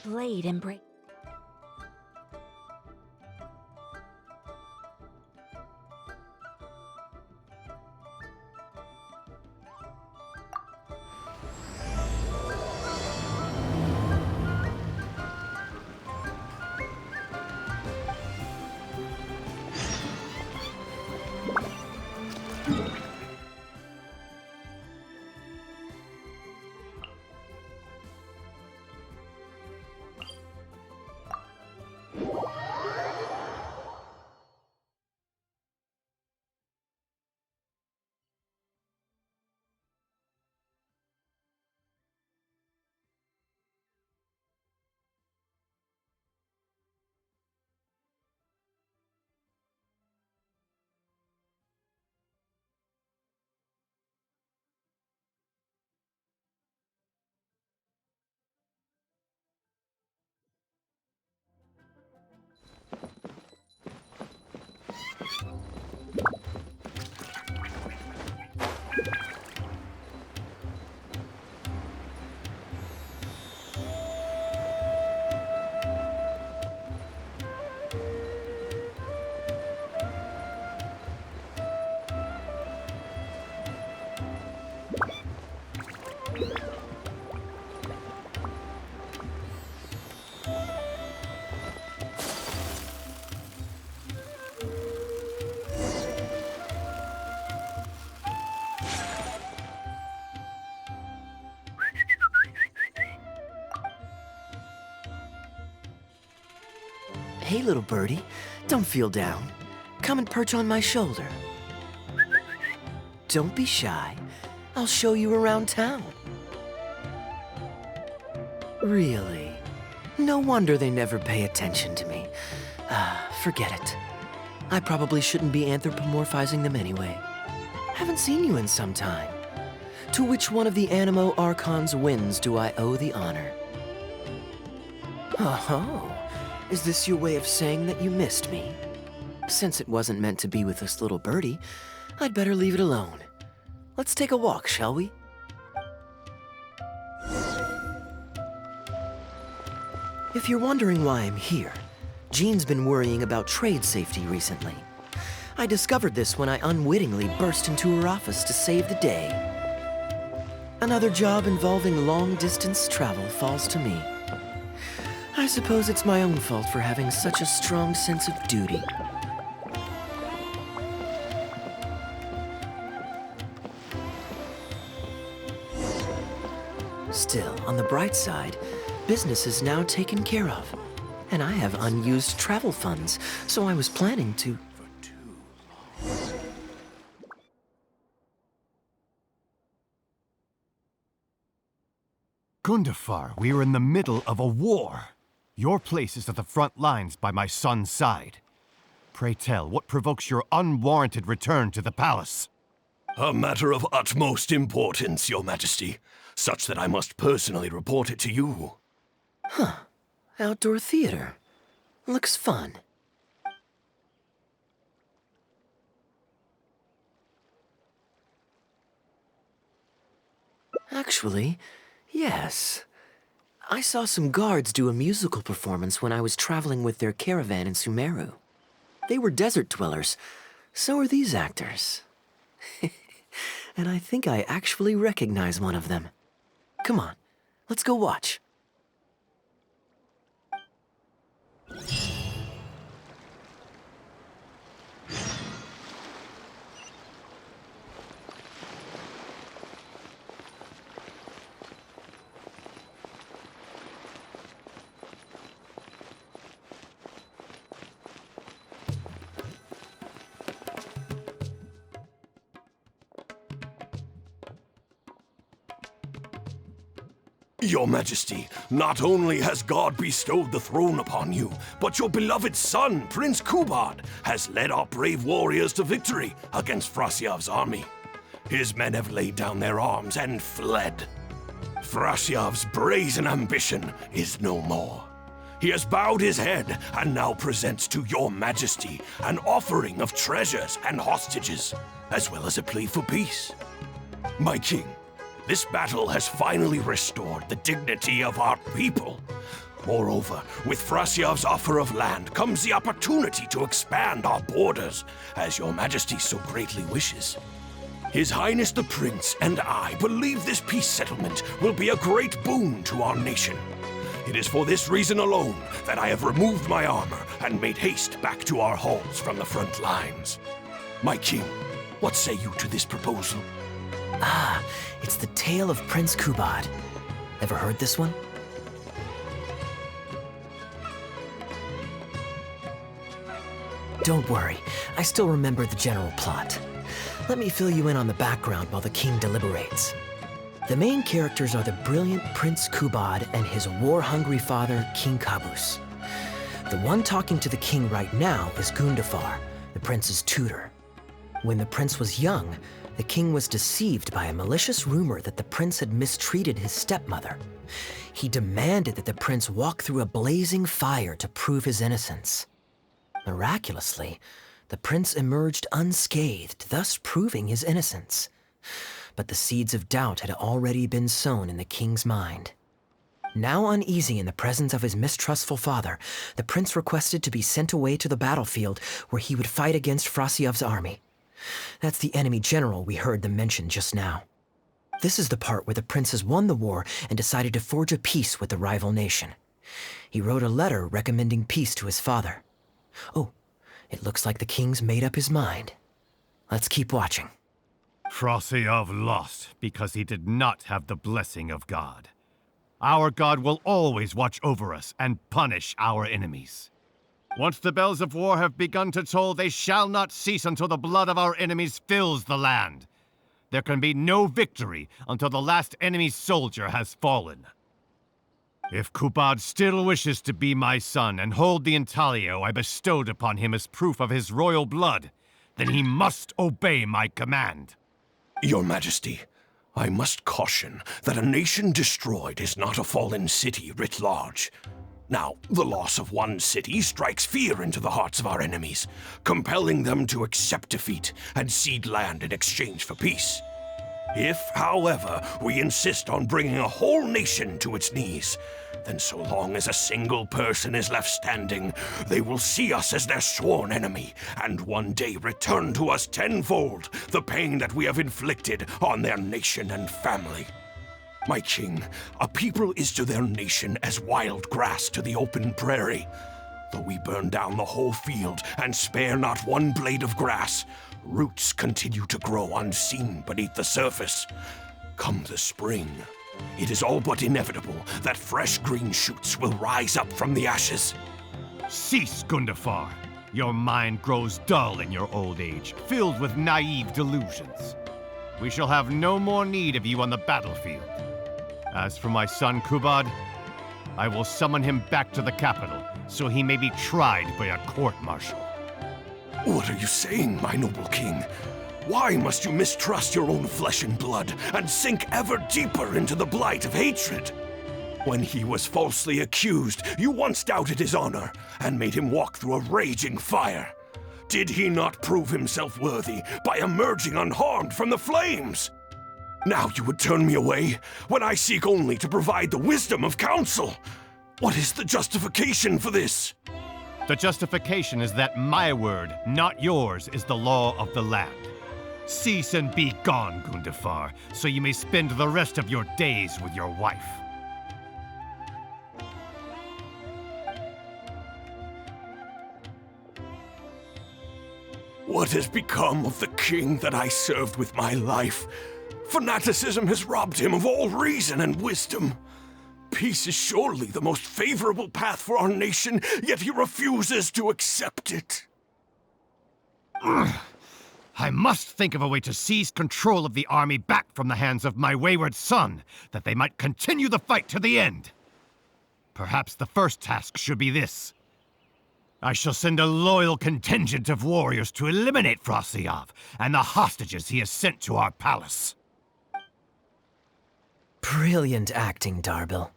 Blade and break. Hey, little birdie, don't feel down. Come and perch on my shoulder. Don't be shy. I'll show you around town. Really? No wonder they never pay attention to me. Forget it. I probably shouldn't be anthropomorphizing them anyway. Haven't seen you in some time. To which one of the Animo Archons wins do I owe the honor? Oh, is this your way of saying that you missed me? Since it wasn't meant to be with this little birdie, I'd better leave it alone. Let's take a walk, shall we? If you're wondering why I'm here, Jean's been worrying about trade safety recently. I discovered this when I unwittingly burst into her office to save the day. Another job involving long-distance travel falls to me. I suppose it's my own fault for having such a strong sense of duty. Still, on the bright side, business is now taken care of. And I have unused travel funds, so I was planning to... Gundafar, we are in the middle of a war. Your place is at the front lines by my son's side. Pray tell, what provokes your unwarranted return to the palace? A matter of utmost importance, Your Majesty, such that I must personally report it to you. Huh. Outdoor theater. Looks fun. Actually, yes. I saw some guards do a musical performance when I was traveling with their caravan in Sumeru. They were desert dwellers. So are these actors. And I think I actually recognize one of them. Come on, let's go watch. Your Majesty, not only has God bestowed the throne upon you, but your beloved son, Prince Kubad, has led our brave warriors to victory against Frasyav's army. His men have laid down their arms and fled. Frasyav's brazen ambition is no more. He has bowed his head and now presents to your Majesty an offering of treasures and hostages, as well as a plea for peace. My king, this battle has finally restored the dignity of our people. Moreover, with Frasiav's offer of land comes the opportunity to expand our borders, as your majesty so greatly wishes. His Highness the Prince and I believe this peace settlement will be a great boon to our nation. It is for this reason alone that I have removed my armor and made haste back to our halls from the front lines. My king, what say you to this proposal? Ah, it's the tale of Prince Kubad. Ever heard this one? Don't worry, I still remember the general plot. Let me fill you in on the background while the king deliberates. The main characters are the brilliant Prince Kubad and his war-hungry father, King Kabus. The one talking to the king right now is Gundafar, the prince's tutor. When the prince was young, the king was deceived by a malicious rumor that the prince had mistreated his stepmother. He demanded that the prince walk through a blazing fire to prove his innocence. Miraculously, the prince emerged unscathed, thus proving his innocence. But the seeds of doubt had already been sown in the king's mind. Now uneasy in the presence of his mistrustful father, the prince requested to be sent away to the battlefield where he would fight against Frasiav's army. That's the enemy general we heard them mention just now. This is the part where the prince has won the war and decided to forge a peace with the rival nation. He wrote a letter recommending peace to his father. Oh, it looks like the king's made up his mind. Let's keep watching. Frasiav lost because he did not have the blessing of God. Our God will always watch over us and punish our enemies. Once the bells of war have begun to toll, they shall not cease until the blood of our enemies fills the land. There can be no victory until the last enemy soldier has fallen. If Kubad still wishes to be my son and hold the intaglio I bestowed upon him as proof of his royal blood, then he must obey my command. Your Majesty, I must caution that a nation destroyed is not a fallen city writ large. Now, the loss of one city strikes fear into the hearts of our enemies, compelling them to accept defeat and cede land in exchange for peace. If, however, we insist on bringing a whole nation to its knees, then so long as a single person is left standing, they will see us as their sworn enemy, and one day return to us tenfold the pain that we have inflicted on their nation and family. My king, a people is to their nation as wild grass to the open prairie. Though we burn down the whole field and spare not one blade of grass, roots continue to grow unseen beneath the surface. Come the spring, it is all but inevitable that fresh green shoots will rise up from the ashes. Cease, Gundafar. Your mind grows dull in your old age, filled with naive delusions. We shall have no more need of you on the battlefield. As for my son Kubad, I will summon him back to the capital, so he may be tried by a court-martial. What are you saying, my noble king? Why must you mistrust your own flesh and blood and sink ever deeper into the blight of hatred? When he was falsely accused, you once doubted his honor and made him walk through a raging fire. Did he not prove himself worthy by emerging unharmed from the flames? Now you would turn me away when I seek only to provide the wisdom of counsel. What is the justification for this? The justification is that my word, not yours, is the law of the land. Cease and be gone, Gundafar, so you may spend the rest of your days with your wife. What has become of the king that I served with my life? Fanaticism has robbed him of all reason and wisdom. Peace is surely the most favorable path for our nation, yet he refuses to accept it. I must think of a way to seize control of the army back from the hands of my wayward son, that they might continue the fight to the end. Perhaps the first task should be this. I shall send a loyal contingent of warriors to eliminate Frasiav and the hostages he has sent to our palace. Brilliant acting, Darbil.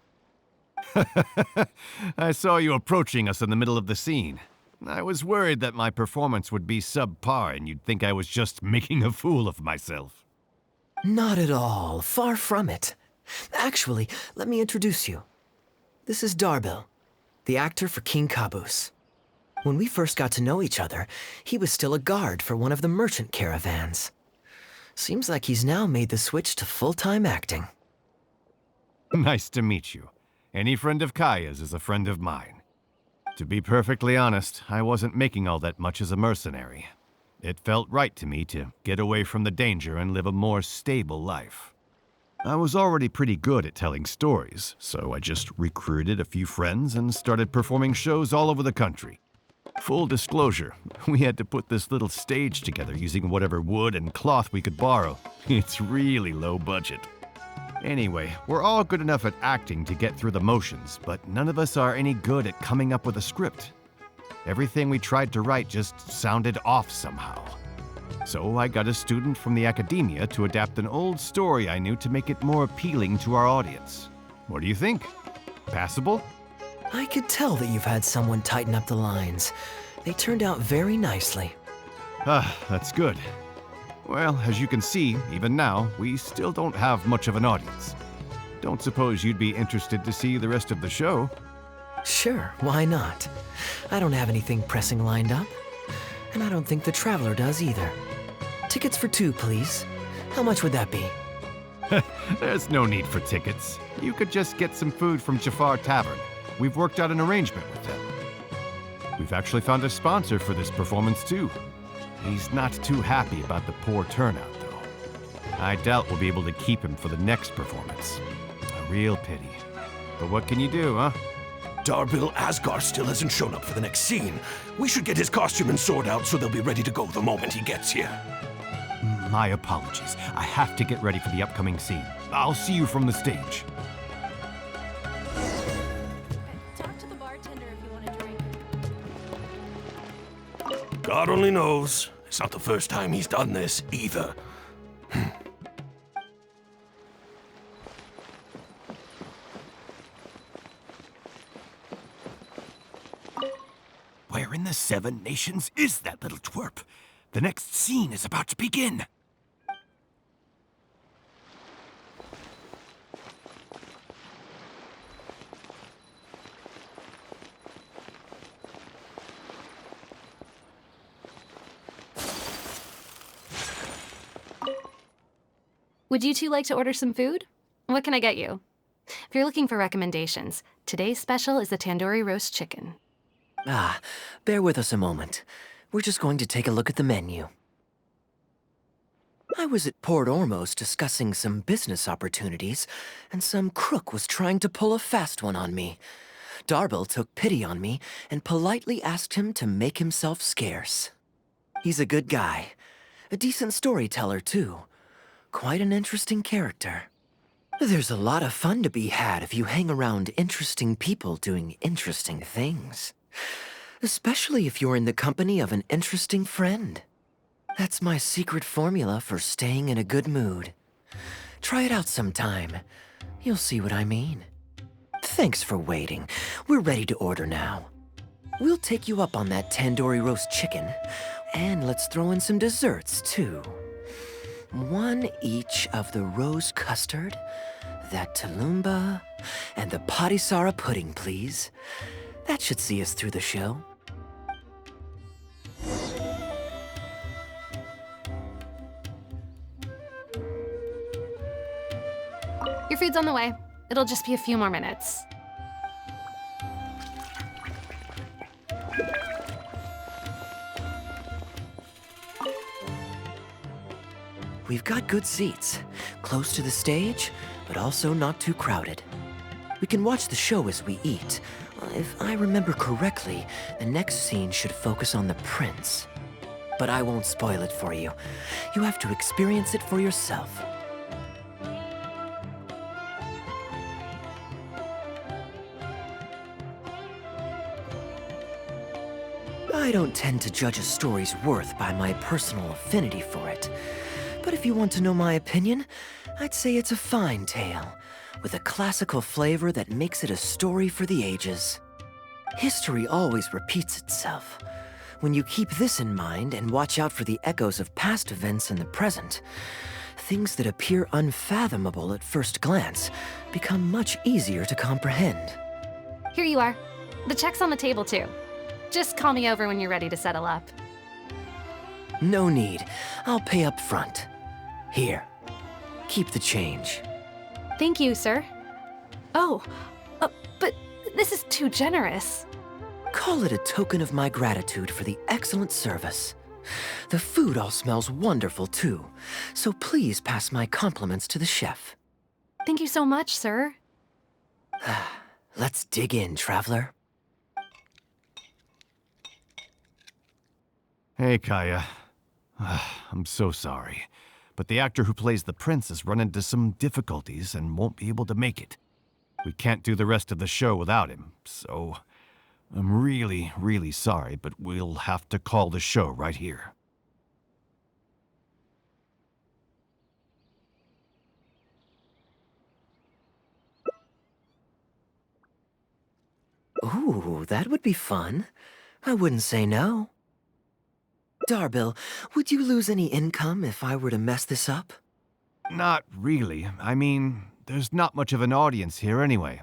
I saw you approaching us in the middle of the scene. I was worried that my performance would be subpar and you'd think I was just making a fool of myself. Not at all. Far from it. Actually, let me introduce you. This is Darbil, the actor for King Caboose. When we first got to know each other, he was still a guard for one of the merchant caravans. Seems like he's now made the switch to full-time acting. Nice to meet you. Any friend of Kaeya's is a friend of mine. To be perfectly honest, I wasn't making all that much as a mercenary. It felt right to me to get away from the danger and live a more stable life. I was already pretty good at telling stories, so I just recruited a few friends and started performing shows all over the country. Full disclosure, we had to put this little stage together using whatever wood and cloth we could borrow. It's really low budget. Anyway, we're all good enough at acting to get through the motions, but none of us are any good at coming up with a script. Everything we tried to write just sounded off somehow. So I got a student from the academia to adapt an old story I knew to make it more appealing to our audience. What do you think? Passable? I could tell that you've had someone tighten up the lines. They turned out very nicely. That's good. Well, as you can see, even now, we still don't have much of an audience. Don't suppose you'd be interested to see the rest of the show? Sure, why not? I don't have anything pressing lined up. And I don't think the Traveler does either. Tickets for 2, please. How much would that be? There's no need for tickets. You could just get some food from Jafar Tavern. We've worked out an arrangement with them. We've actually found a sponsor for this performance, too. He's not too happy about the poor turnout, though. I doubt we'll be able to keep him for the next performance. A real pity. But what can you do, huh? Darbil Asgar still hasn't shown up for the next scene. We should get his costume and sword out so they'll be ready to go the moment he gets here. My apologies. I have to get ready for the upcoming scene. I'll see you from the stage. Talk to the bartender if you want a drink. God only knows. It's not the first time he's done this, either. Where in the 7 nations is that little twerp? The next scene is about to begin. Would you two like to order some food? What can I get you? If you're looking for recommendations, today's special is the tandoori roast chicken. Bear with us a moment. We're just going to take a look at the menu. I was at Port Ormos discussing some business opportunities, and some crook was trying to pull a fast one on me. Darbil took pity on me and politely asked him to make himself scarce. He's a good guy. A decent storyteller, too. Quite an interesting character. There's a lot of fun to be had if you hang around interesting people doing interesting things. Especially if you're in the company of an interesting friend. That's my secret formula for staying in a good mood. Try it out sometime. You'll see what I mean. Thanks for waiting. We're ready to order now. We'll take you up on that tandoori roast chicken. And let's throw in some desserts, too. 1 each of the rose custard, that tulumba, and the patisara pudding, please. That should see us through the show. Your food's on the way. It'll just be a few more minutes. We've got good seats, close to the stage, but also not too crowded. We can watch the show as we eat. If I remember correctly, the next scene should focus on the prince. But I won't spoil it for you. You have to experience it for yourself. I don't tend to judge a story's worth by my personal affinity for it. But if you want to know my opinion, I'd say it's a fine tale, with a classical flavor that makes it a story for the ages. History always repeats itself. When you keep this in mind and watch out for the echoes of past events in the present, things that appear unfathomable at first glance become much easier to comprehend. Here you are. The check's on the table, too. Just call me over when you're ready to settle up. No need. I'll pay up front. Here. Keep the change. Thank you, sir. Oh, but this is too generous. Call it a token of my gratitude for the excellent service. The food all smells wonderful, too. So please pass my compliments to the chef. Thank you so much, sir. Let's dig in, traveler. Hey, Kaeya. I'm so sorry, but the actor who plays the prince has run into some difficulties and won't be able to make it. We can't do the rest of the show without him, so I'm really, really sorry, but we'll have to call the show right here. Ooh, that would be fun. I wouldn't say no. Darbil, would you lose any income if I were to mess this up? Not really. I mean, there's not much of an audience here anyway.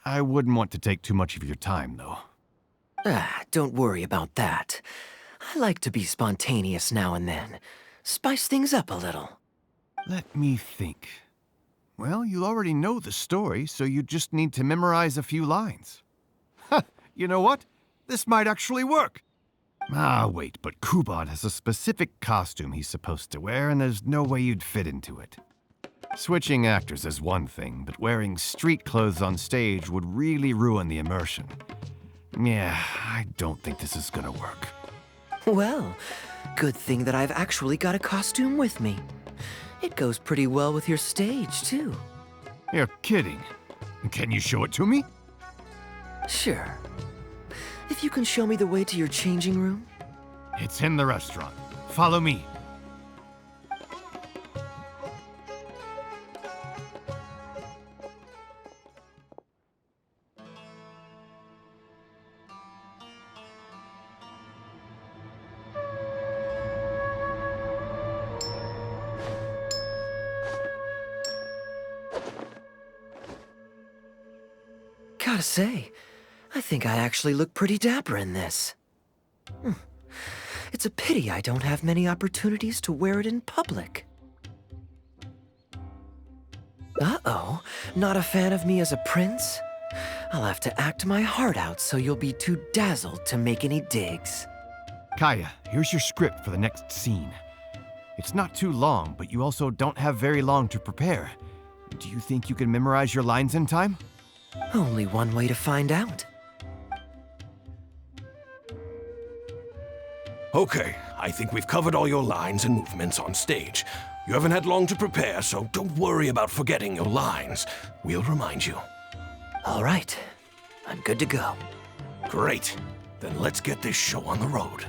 I wouldn't want to take too much of your time, though. Don't worry about that. I like to be spontaneous now and then. Spice things up a little. Let me think. Well, you already know the story, so you just need to memorize a few lines. Ha! You know what? This might actually work. Wait, but Kubad has a specific costume he's supposed to wear, and there's no way you'd fit into it. Switching actors is one thing, but wearing street clothes on stage would really ruin the immersion. Yeah, I don't think this is gonna work. Well, good thing that I've actually got a costume with me. It goes pretty well with your stage, too. You're kidding. Can you show it to me? Sure. If you can show me the way to your changing room? It's in the restaurant. Follow me. Gotta say, I think I actually look pretty dapper in this. It's a pity I don't have many opportunities to wear it in public. Uh-oh, not a fan of me as a prince? I'll have to act my heart out so you'll be too dazzled to make any digs. Kaeya, here's your script for the next scene. It's not too long, but you also don't have very long to prepare. Do you think you can memorize your lines in time? Only one way to find out. Okay, I think we've covered all your lines and movements on stage. You haven't had long to prepare, so don't worry about forgetting your lines. We'll remind you. All right, I'm good to go. Great. Then let's get this show on the road.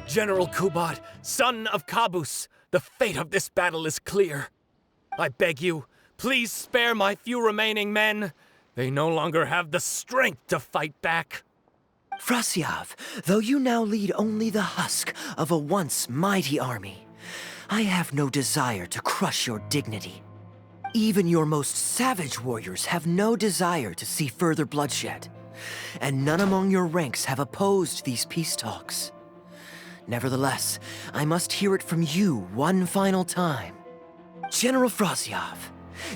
General Kubad, son of Kabus, the fate of this battle is clear. I beg you, please spare my few remaining men. They no longer have the strength to fight back. Frasyav, though you now lead only the husk of a once mighty army, I have no desire to crush your dignity. Even your most savage warriors have no desire to see further bloodshed, and none among your ranks have opposed these peace talks. Nevertheless, I must hear it from you one final time. General Frasyav,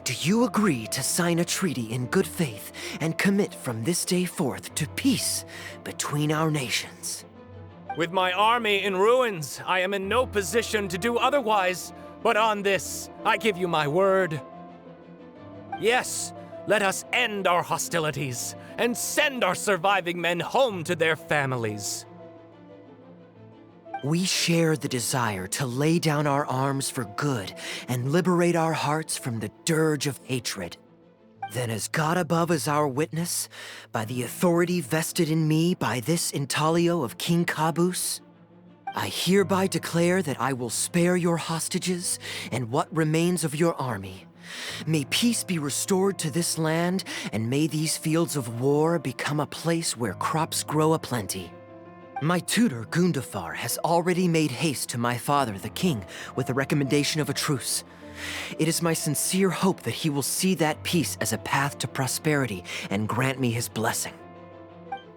do you agree to sign a treaty in good faith and commit from this day forth to peace between our nations? With my army in ruins, I am in no position to do otherwise, but on this, I give you my word. Yes, let us end our hostilities and send our surviving men home to their families. We share the desire to lay down our arms for good and liberate our hearts from the dirge of hatred. Then as God above is our witness, by the authority vested in me by this intaglio of King Kabus, I hereby declare that I will spare your hostages and what remains of your army, May peace be restored to this land, and may these fields of war become a place where crops grow aplenty. My tutor, Gundafar, has already made haste to my father, the king, with the recommendation of a truce. It is my sincere hope that he will see that peace as a path to prosperity and grant me his blessing.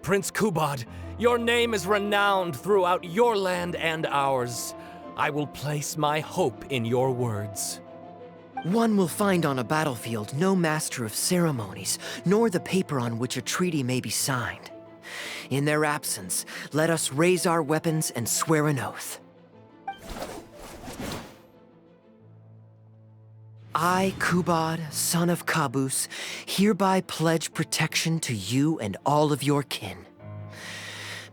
Prince Kubad, your name is renowned throughout your land and ours. I will place my hope in your words. One will find on a battlefield no master of ceremonies, nor the paper on which a treaty may be signed. In their absence, let us raise our weapons and swear an oath. I, Kubad, son of Kabus, hereby pledge protection to you and all of your kin.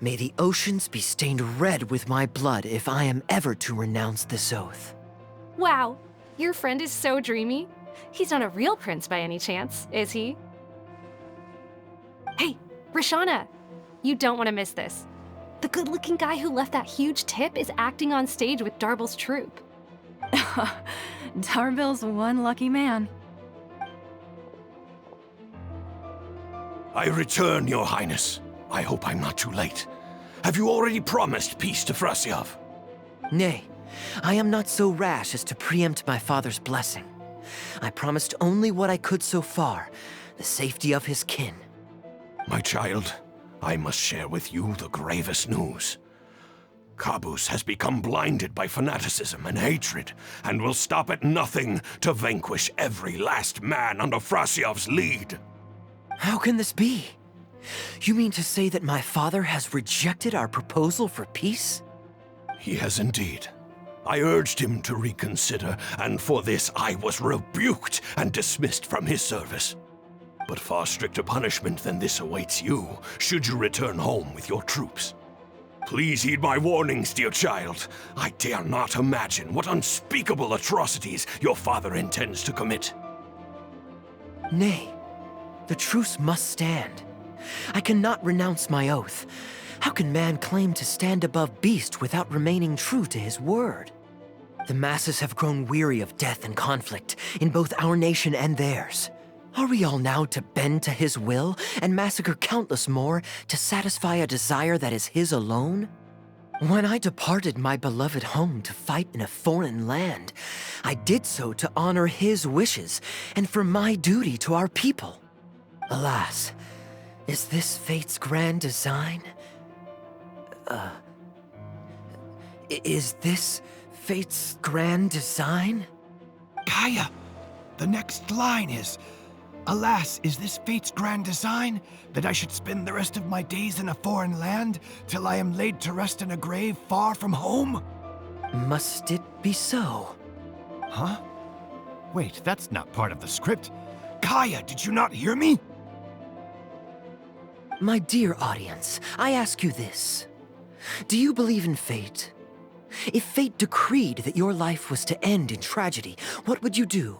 May the oceans be stained red with my blood if I am ever to renounce this oath. Wow, your friend is so dreamy. He's not a real prince by any chance, is he? Hey, Rashana, you don't want to miss this. The good-looking guy who left that huge tip is acting on stage with Darbel's troupe. Darbel's one lucky man. I return, Your Highness. I hope I'm not too late. Have you already promised peace to Frasyov? Nay, I am not so rash as to preempt my father's blessing. I promised only what I could so far, the safety of his kin. My child, I must share with you the gravest news. Kabus has become blinded by fanaticism and hatred, and will stop at nothing to vanquish every last man under Frasyov's lead. How can this be? You mean to say that my father has rejected our proposal for peace? He has indeed. I urged him to reconsider, and for this I was rebuked and dismissed from his service. But far stricter punishment than this awaits you, should you return home with your troops. Please heed my warnings, dear child. I dare not imagine what unspeakable atrocities your father intends to commit. Nay, the truce must stand. I cannot renounce my oath. How can man claim to stand above beast without remaining true to his word? The masses have grown weary of death and conflict in both our nation and theirs. Are we all now to bend to his will and massacre countless more to satisfy a desire that is his alone? When I departed my beloved home to fight in a foreign land, I did so to honor his wishes and for my duty to our people. Alas, is this fate's grand design? Is this fate's grand design? Kaeya, the next line is, "Alas, is this fate's grand design, that I should spend the rest of my days in a foreign land, till I am laid to rest in a grave far from home?" Must it be so? Huh? Wait, that's not part of the script. Kaeya, did you not hear me? My dear audience, I ask you this. Do you believe in fate? If fate decreed that your life was to end in tragedy, what would you do?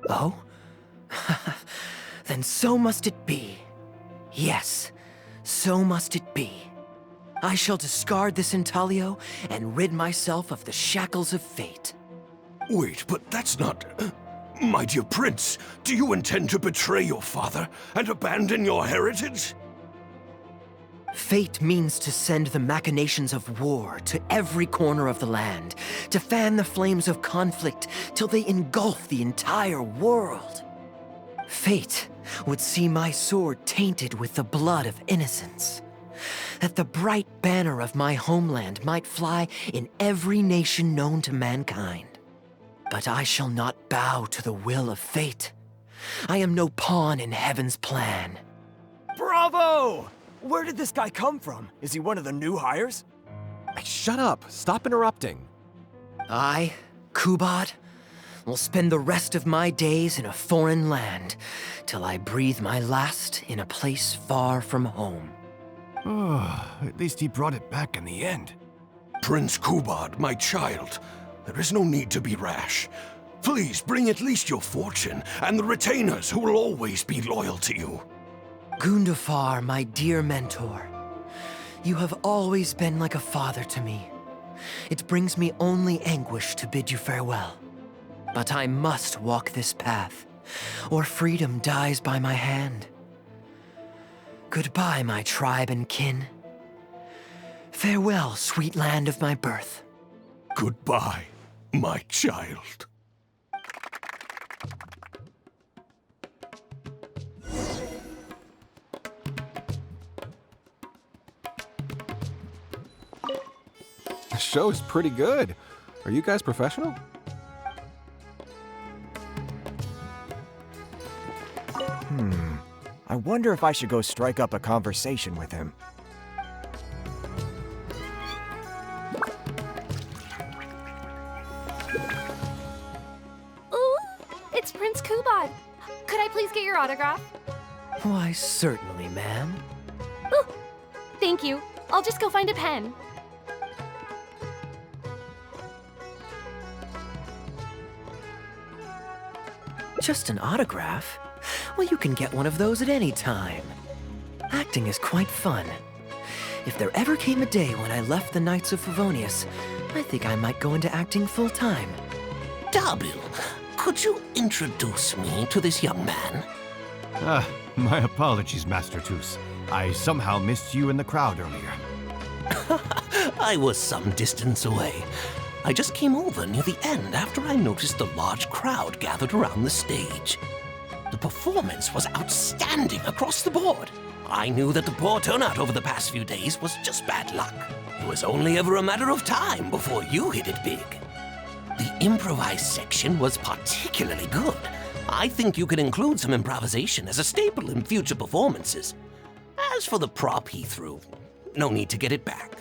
Oh? Then so must it be. Yes, so must it be. I shall discard this intaglio and rid myself of the shackles of fate. Wait, but that's not... My dear prince, do you intend to betray your father and abandon your heritage? Fate means to send the machinations of war to every corner of the land, to fan the flames of conflict till they engulf the entire world. Fate would see my sword tainted with the blood of innocents, that the bright banner of my homeland might fly in every nation known to mankind. But I shall not bow to the will of fate. I am no pawn in heaven's plan. Bravo! Where did this guy come from? Is he one of the new hires? Hey, shut up! Stop interrupting. I, Kubad, will spend the rest of my days in a foreign land, till I breathe my last in a place far from home. At least he brought it back in the end. Prince Kubad, my child, there is no need to be rash. Please bring at least your fortune and the retainers who will always be loyal to you. Gundafar, my dear mentor. You have always been like a father to me. It brings me only anguish to bid you farewell. But I must walk this path, or freedom dies by my hand. Goodbye, my tribe and kin. Farewell, sweet land of my birth. Goodbye, my child. The show is pretty good. Are you guys professional? I wonder if I should go strike up a conversation with him. Ooh, it's Prince Kubad. Could I please get your autograph? Why, certainly, ma'am. Ooh, thank you. I'll just go find a pen. Just an autograph? Well, you can get one of those at any time. Acting is quite fun. If there ever came a day when I left the Knights of Favonius, I think I might go into acting full-time. Darbil, could you introduce me to this young man? My apologies, Master Toos. I somehow missed you in the crowd earlier. I was some distance away. I just came over near the end after I noticed the large crowd gathered around the stage. The performance was outstanding across the board. I knew that the poor turnout over the past few days was just bad luck. It was only ever a matter of time before you hit it big. The improvised section was particularly good. I think you could include some improvisation as a staple in future performances. As for the prop he threw, no need to get it back.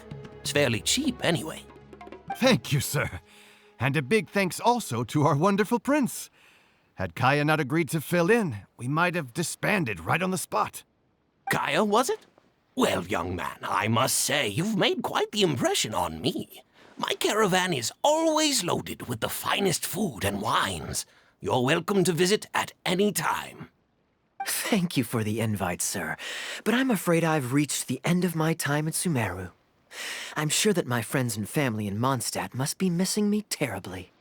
It's fairly cheap anyway. Thank you, sir. And a big thanks also to our wonderful prince. Had Kaeya not agreed to fill in, we might have disbanded right on the spot. Kaeya, was it? Well, young man, I must say you've made quite the impression on me. My caravan is always loaded with the finest food and wines. You're welcome to visit at any time. Thank you for the invite, sir, but I'm afraid I've reached the end of my time at Sumeru. I'm sure that my friends and family in Mondstadt must be missing me terribly.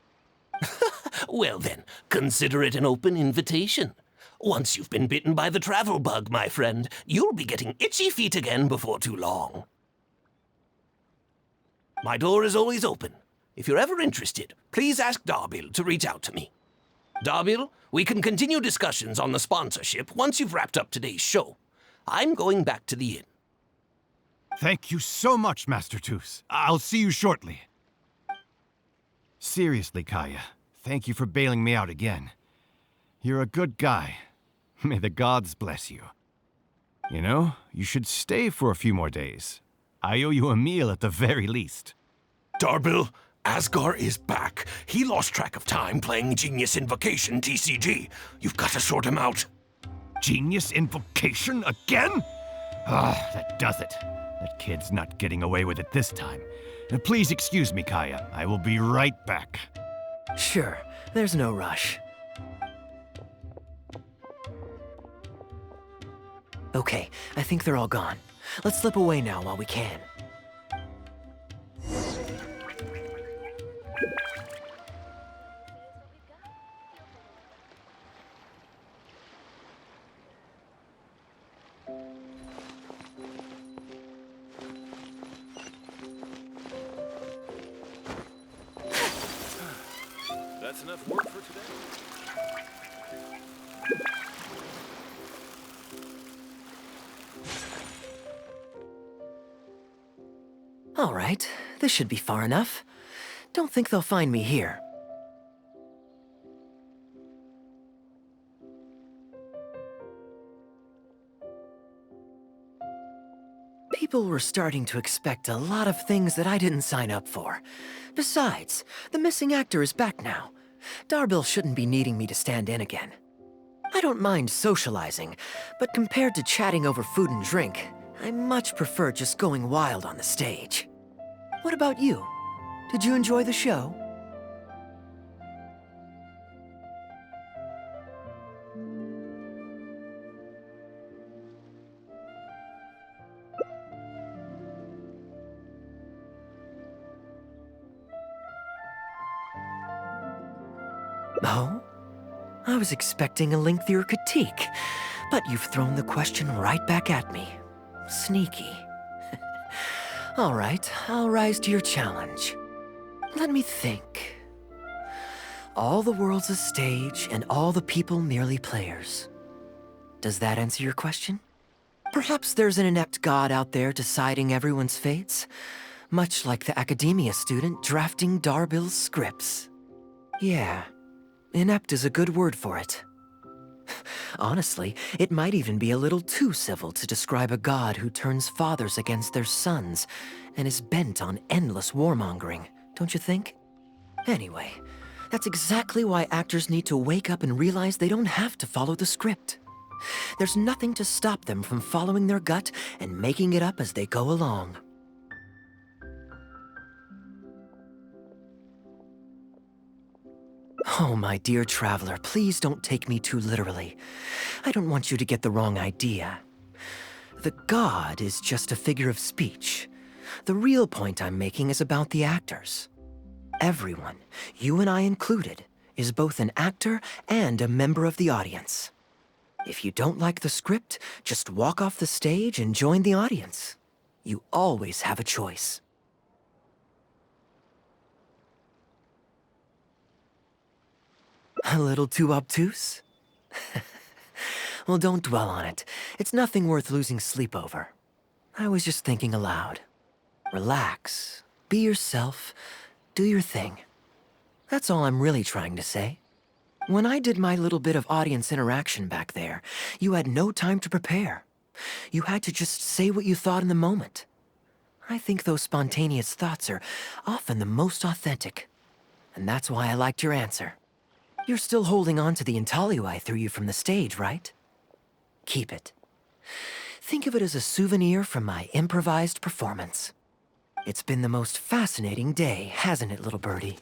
Well then, consider it an open invitation. Once you've been bitten by the travel bug, my friend, you'll be getting itchy feet again before too long. My door is always open. If you're ever interested, please ask Darbil to reach out to me. Darbil, we can continue discussions on the sponsorship once you've wrapped up today's show. I'm going back to the inn. Thank you so much, Master Toos. I'll see you shortly. Seriously, Kaeya, thank you for bailing me out again. You're a good guy. May the gods bless you. You know, you should stay for a few more days. I owe you a meal at the very least. Darbil, Asgar is back. He lost track of time playing Genius Invocation TCG. You've got to sort him out. Genius Invocation again? Ah, that does it. That kid's not getting away with it this time. Please excuse me, Kaeya. I will be right back. Sure, there's no rush. Okay, I think they're all gone. Let's slip away now while we can. That's enough work for today. All right, this should be far enough. Don't think they'll find me here. People were starting to expect a lot of things that I didn't sign up for. Besides, the missing actor is back now. Darbil shouldn't be needing me to stand in again. I don't mind socializing, but compared to chatting over food and drink, I much prefer just going wild on the stage. What about you? Did you enjoy the show? Oh? I was expecting a lengthier critique, but you've thrown the question right back at me. Sneaky. All right, I'll rise to your challenge. Let me think. All the world's a stage, and all the people merely players. Does that answer your question? Perhaps there's an inept god out there deciding everyone's fates, much like the academia student drafting Darbill's scripts. Yeah, inept is a good word for it. Honestly, it might even be a little too civil to describe a god who turns fathers against their sons and is bent on endless warmongering, don't you think? Anyway, that's exactly why actors need to wake up and realize they don't have to follow the script. There's nothing to stop them from following their gut and making it up as they go along. Oh, my dear traveler, please don't take me too literally. I don't want you to get the wrong idea. The god is just a figure of speech. The real point I'm making is about the actors. Everyone, you and I included, is both an actor and a member of the audience. If you don't like the script, just walk off the stage and join the audience. You always have a choice. A little too obtuse? Well, don't dwell on it. It's nothing worth losing sleep over. I was just thinking aloud. Relax, be yourself, do your thing. That's all I'm really trying to say. When I did my little bit of audience interaction back there, you had no time to prepare. You had to just say what you thought in the moment. I think those spontaneous thoughts are often the most authentic. And that's why I liked your answer. You're still holding on to the intaglio I threw you from the stage, right? Keep it. Think of it as a souvenir from my improvised performance. It's been the most fascinating day, hasn't it, little birdie?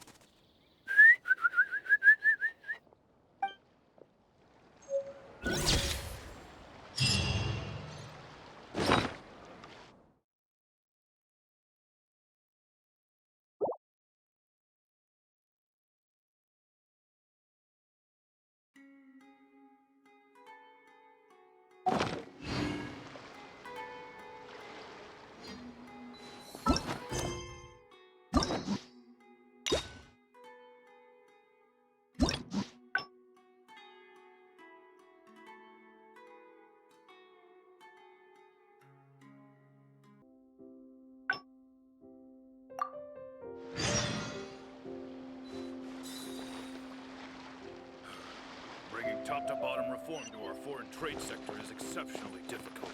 Bringing top-to-bottom reform to our foreign trade sector is exceptionally difficult.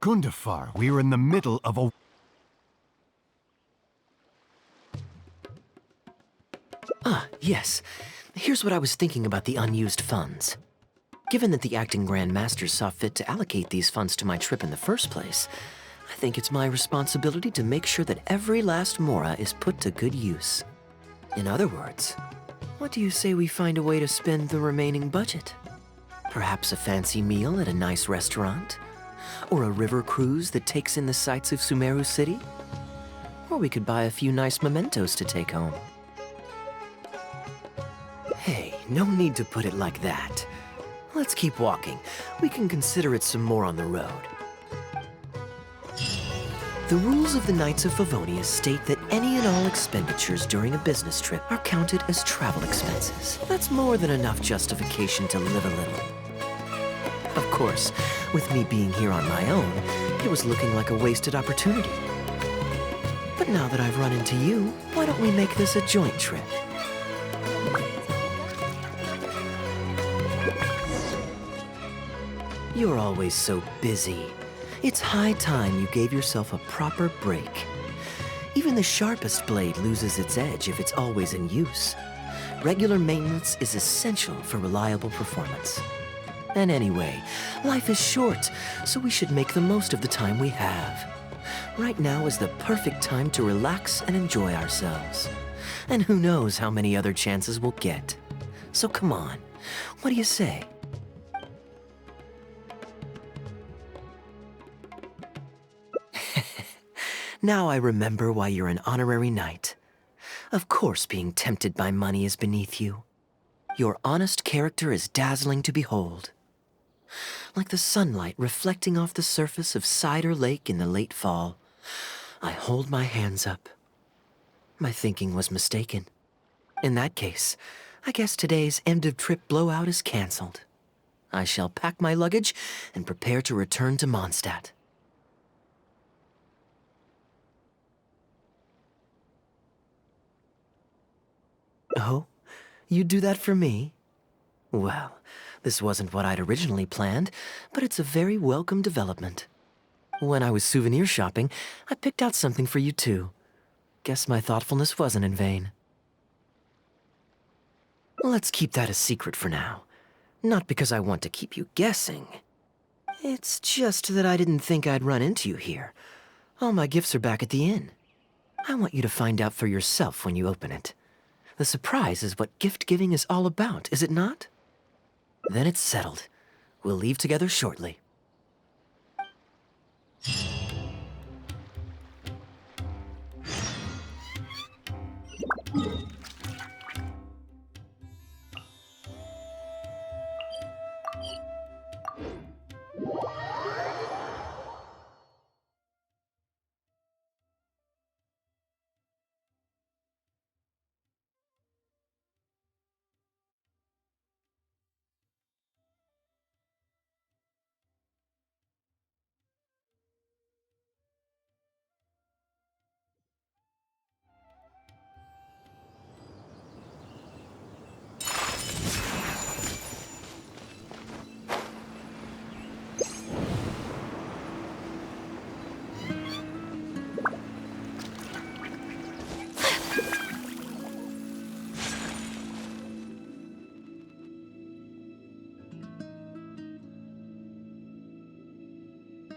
Gundafar, we are in the middle of a... Ah, yes. Here's what I was thinking about the unused funds. Given that the acting Grand Masters saw fit to allocate these funds to my trip in the first place, I think it's my responsibility to make sure that every last mora is put to good use. In other words, what do you say we find a way to spend the remaining budget? Perhaps a fancy meal at a nice restaurant? Or a river cruise that takes in the sights of Sumeru City? Or we could buy a few nice mementos to take home. Hey, no need to put it like that. Let's keep walking. We can consider it some more on the road. The rules of the Knights of Favonius state that any and all expenditures during a business trip are counted as travel expenses. That's more than enough justification to live a little. Of course, with me being here on my own, it was looking like a wasted opportunity. But now that I've run into you, why don't we make this a joint trip? You're always so busy. It's high time you gave yourself a proper break. Even the sharpest blade loses its edge if it's always in use. Regular maintenance is essential for reliable performance. And anyway, life is short, so we should make the most of the time we have. Right now is the perfect time to relax and enjoy ourselves. And who knows how many other chances we'll get. So come on, what do you say? Now I remember why you're an honorary knight. Of course being tempted by money is beneath you. Your honest character is dazzling to behold. Like the sunlight reflecting off the surface of Cider Lake in the late fall, I hold my hands up. My thinking was mistaken. In that case, I guess today's end-of-trip blowout is cancelled. I shall pack my luggage and prepare to return to Mondstadt. Oh? You'd do that for me? Well, this wasn't what I'd originally planned, but it's a very welcome development. When I was souvenir shopping, I picked out something for you too. Guess my thoughtfulness wasn't in vain. Let's keep that a secret for now. Not because I want to keep you guessing. It's just that I didn't think I'd run into you here. All my gifts are back at the inn. I want you to find out for yourself when you open it. The surprise is what gift giving is all about, is it not? Then it's settled. We'll leave together shortly.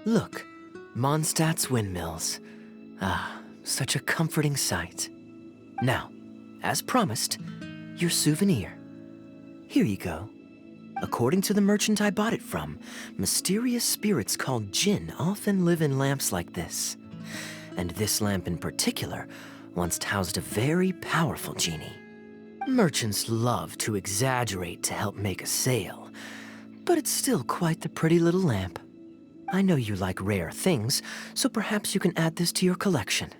Look, Mondstadt's windmills. Ah, such a comforting sight. Now, as promised, your souvenir. Here you go. According to the merchant I bought it from, mysterious spirits called Jinn often live in lamps like this. And this lamp in particular once housed a very powerful genie. Merchants love to exaggerate to help make a sale, but it's still quite the pretty little lamp. I know you like rare things, so perhaps you can add this to your collection.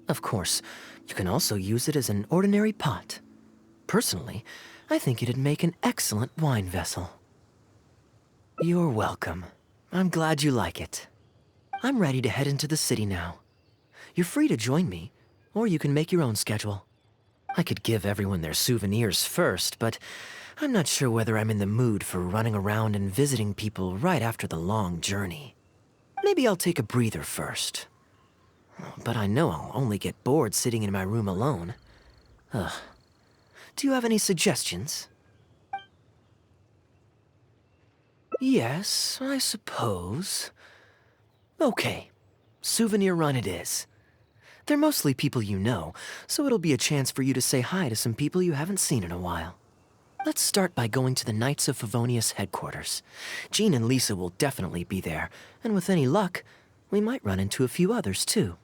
Of course, you can also use it as an ordinary pot. Personally, I think it'd make an excellent wine vessel. You're welcome. I'm glad you like it. I'm ready to head into the city now. You're free to join me, or you can make your own schedule. I could give everyone their souvenirs first, but I'm not sure whether I'm in the mood for running around and visiting people right after the long journey. Maybe I'll take a breather first. But I know I'll only get bored sitting in my room alone. Ugh. Do you have any suggestions? Yes, I suppose. Okay, souvenir run it is. They're mostly people you know, so it'll be a chance for you to say hi to some people you haven't seen in a while. Let's start by going to the Knights of Favonius headquarters. Jean and Lisa will definitely be there, and with any luck, we might run into a few others too.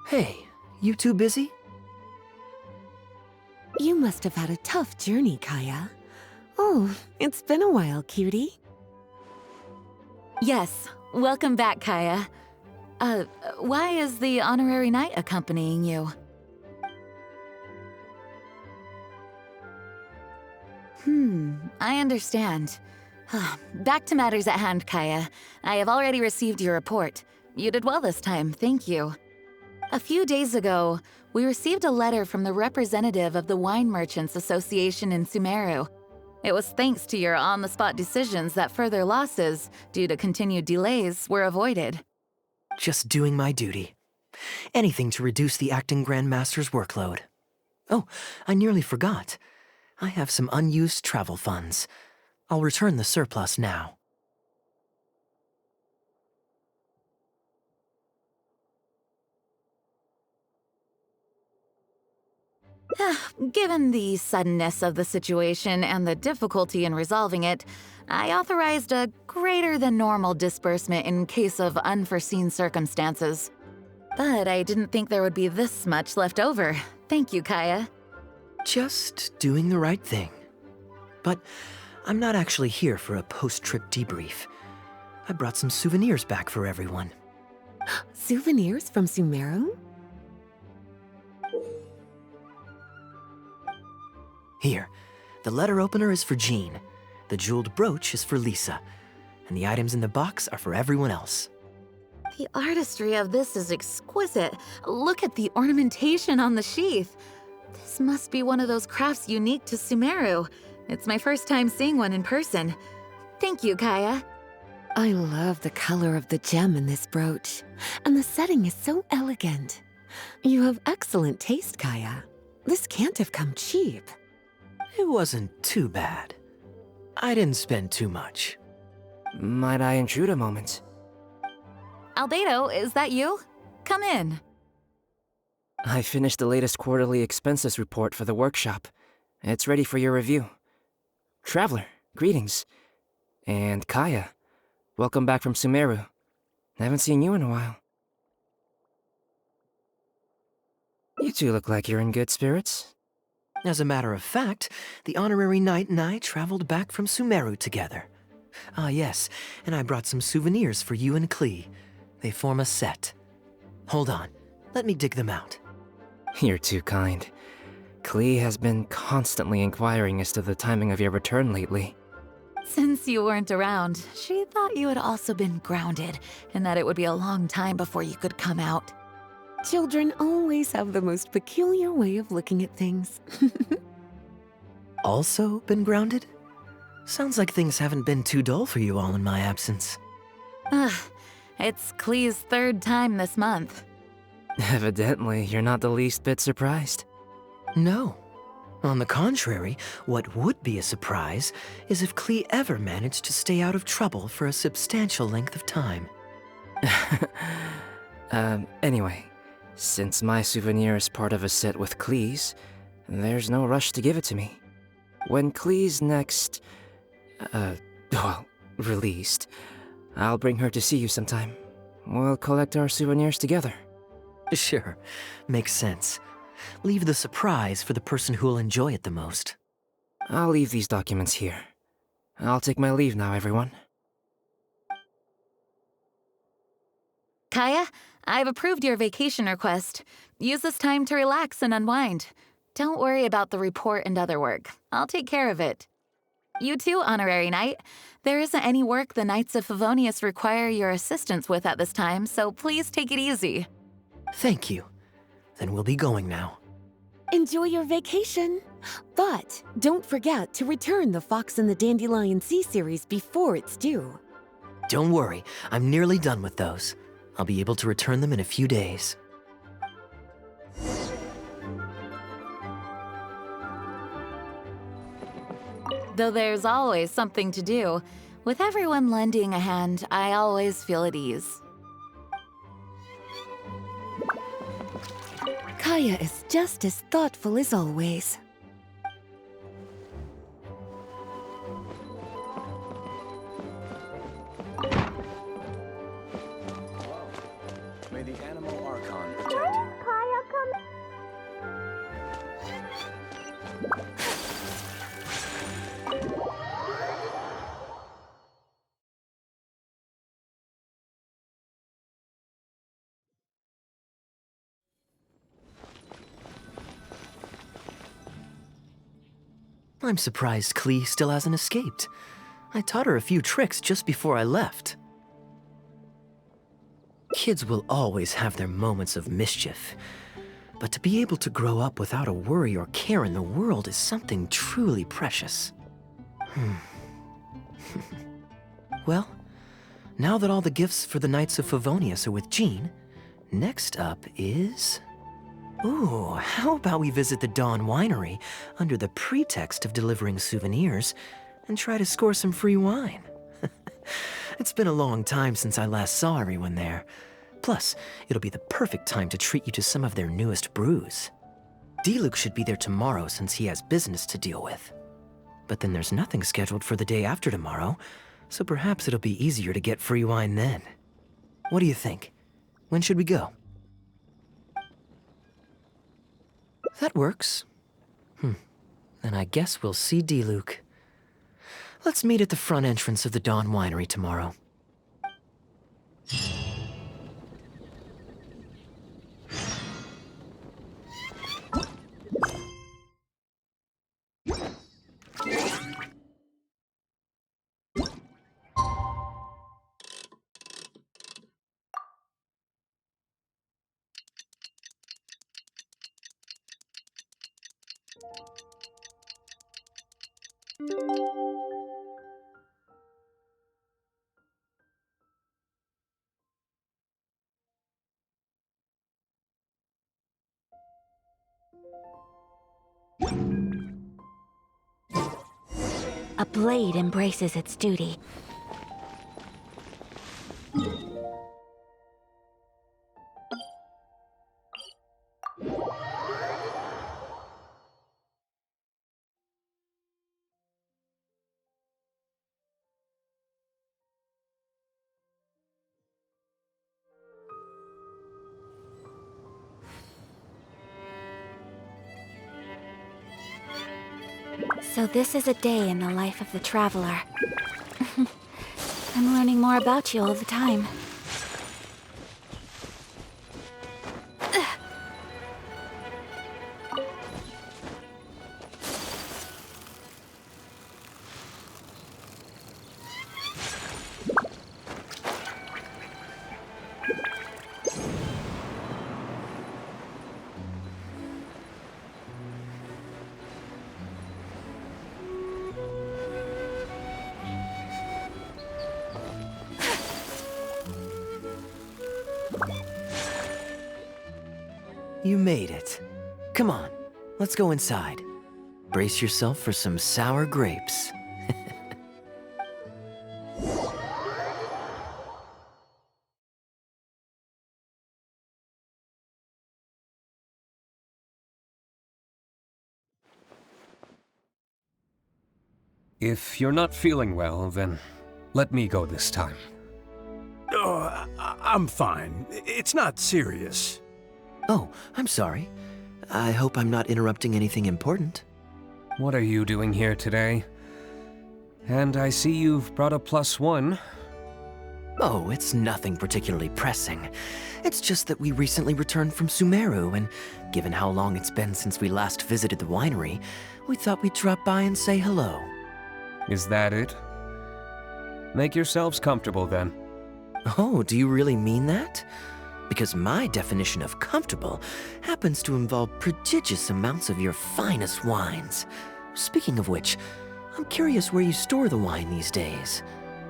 Hey, you two busy? You must have had a tough journey, Kaeya. Oh, it's been a while, cutie. Yes, welcome back, Kaeya. Why is the honorary knight accompanying you? I understand. Back to matters at hand, Kaeya. I have already received your report. You did well this time, thank you. A few days ago, we received a letter from the representative of the Wine Merchants Association in Sumeru. It was thanks to your on-the-spot decisions that further losses, due to continued delays, were avoided. Just doing my duty. Anything to reduce the acting Grandmaster's workload. Oh, I nearly forgot. I have some unused travel funds. I'll return the surplus now. Given the suddenness of the situation and the difficulty in resolving it, I authorized a greater than normal disbursement in case of unforeseen circumstances. But I didn't think there would be this much left over. Thank you, Kaeya. Just doing the right thing. But I'm not actually here for a post-trip debrief. I brought some souvenirs back for everyone. Souvenirs from Sumeru? Here, the letter opener is for Jean, the jeweled brooch is for Lisa, and the items in the box are for everyone else. The artistry of this is exquisite. Look at the ornamentation on the sheath. This must be one of those crafts unique to Sumeru. It's my first time seeing one in person. Thank you, Kaeya. I love the color of the gem in this brooch, and the setting is so elegant. You have excellent taste, Kaeya. This can't have come cheap. It wasn't too bad. I didn't spend too much. Might I intrude a moment? Albedo, is that you? Come in. I finished the latest quarterly expenses report for the workshop. It's ready for your review. Traveler, greetings. And Kaeya, welcome back from Sumeru. Haven't seen you in a while. You two look like you're in good spirits. As a matter of fact, the honorary knight and I traveled back from Sumeru together. Ah, yes, and I brought some souvenirs for you and Klee. They form a set. Hold on, let me dig them out. You're too kind. Klee has been constantly inquiring as to the timing of your return lately. Since you weren't around, she thought you had also been grounded, and that it would be a long time before you could come out. Children always have the most peculiar way of looking at things. Also been grounded? Sounds like things haven't been too dull for you all in my absence. It's Klee's third time this month. Evidently, you're not the least bit surprised. No. On the contrary, what would be a surprise is if Klee ever managed to stay out of trouble for a substantial length of time. Anyway, since my souvenir is part of a set with Klee's, there's no rush to give it to me. When Klee's next, released, I'll bring her to see you sometime. We'll collect our souvenirs together. Sure, makes sense. Leave the surprise for the person who'll enjoy it the most. I'll leave these documents here. I'll take my leave now, everyone. Kaeya, I've approved your vacation request. Use this time to relax and unwind. Don't worry about the report and other work. I'll take care of it. You too, Honorary Knight. There isn't any work the Knights of Favonius require your assistance with at this time, so please take it easy. Thank you. Then we'll be going now. Enjoy your vacation. But don't forget to return the Fox and the Dandelion Sea series before it's due. Don't worry, I'm nearly done with those. I'll be able to return them in a few days. Though there's always something to do, with everyone lending a hand, I always feel at ease. Kaeya is just as thoughtful as always. May the Animal Archon protect you. I'm surprised Klee still hasn't escaped. I taught her a few tricks just before I left. Kids will always have their moments of mischief, but to be able to grow up without a worry or care in the world is something truly precious. Well, now that all the gifts for the Knights of Favonius are with Jean, next up is... Ooh, how about we visit the Dawn Winery under the pretext of delivering souvenirs and try to score some free wine? It's been a long time since I last saw everyone there. Plus, it'll be the perfect time to treat you to some of their newest brews. D-Luke should be there tomorrow since he has business to deal with. But then there's nothing scheduled for the day after tomorrow, so perhaps it'll be easier to get free wine then. What do you think? When should we go? That works. Then I guess we'll see D-Luke. Let's meet at the front entrance of the Dawn Winery tomorrow. A blade embraces its duty. So this is a day in the life of the Traveler. I'm learning more about you all the time. You made it. Come on, let's go inside. Brace yourself for some sour grapes. If you're not feeling well, then let me go this time. Oh, I'm fine. It's not serious. Oh, I'm sorry. I hope I'm not interrupting anything important. What are you doing here today? And I see you've brought a +1. Oh, it's nothing particularly pressing. It's just that we recently returned from Sumeru, and given how long it's been since we last visited the winery, we thought we'd drop by and say hello. Is that it? Make yourselves comfortable then. Oh, do you really mean that? Because my definition of comfortable happens to involve prodigious amounts of your finest wines. Speaking of which, I'm curious where you store the wine these days.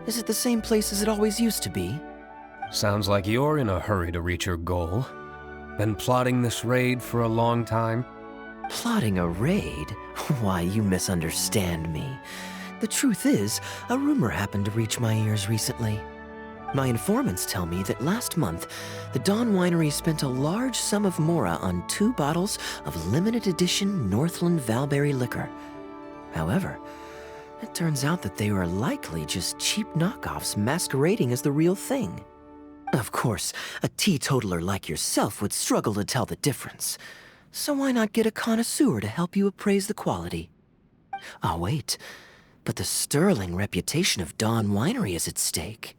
Is it the same place as it always used to be? Sounds like you're in a hurry to reach your goal. Been plotting this raid for a long time? Plotting a raid? Why, you misunderstand me. The truth is, a rumor happened to reach my ears recently. My informants tell me that last month, the Dawn Winery spent a large sum of mora on 2 bottles of limited edition Northland Valberry liquor. However, it turns out that they were likely just cheap knockoffs masquerading as the real thing. Of course, a teetotaler like yourself would struggle to tell the difference. So why not get a connoisseur to help you appraise the quality? Ah, wait. But the sterling reputation of Dawn Winery is at stake.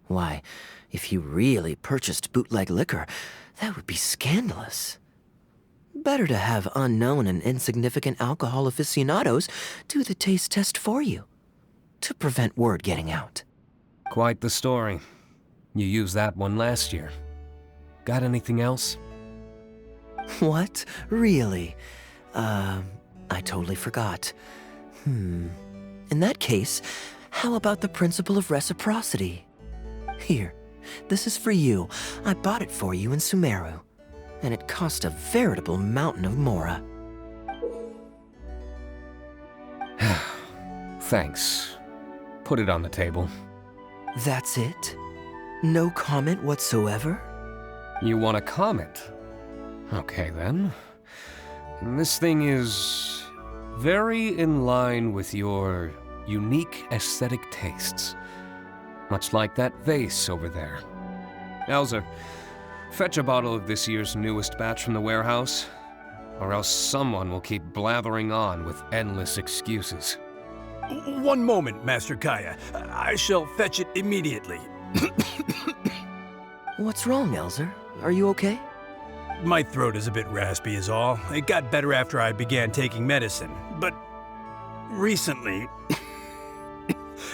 Why, if you really purchased bootleg liquor, that would be scandalous. Better to have unknown and insignificant alcohol aficionados do the taste test for you, to prevent word getting out. Quite the story. You used that one last year. Got anything else? What? Really? I totally forgot. In that case, how about the principle of reciprocity? Here, this is for you. I bought it for you in Sumeru, and it cost a veritable mountain of mora. Thanks. Put it on the table. That's it? No comment whatsoever? You want a comment? Okay then. This thing is very in line with your unique aesthetic tastes. Much like that vase over there. Elzer, fetch a bottle of this year's newest batch from the warehouse, or else someone will keep blathering on with endless excuses. One moment, Master Kaeya. I shall fetch it immediately. What's wrong, Elzer? Are you okay? My throat is a bit raspy is all. It got better after I began taking medicine, but recently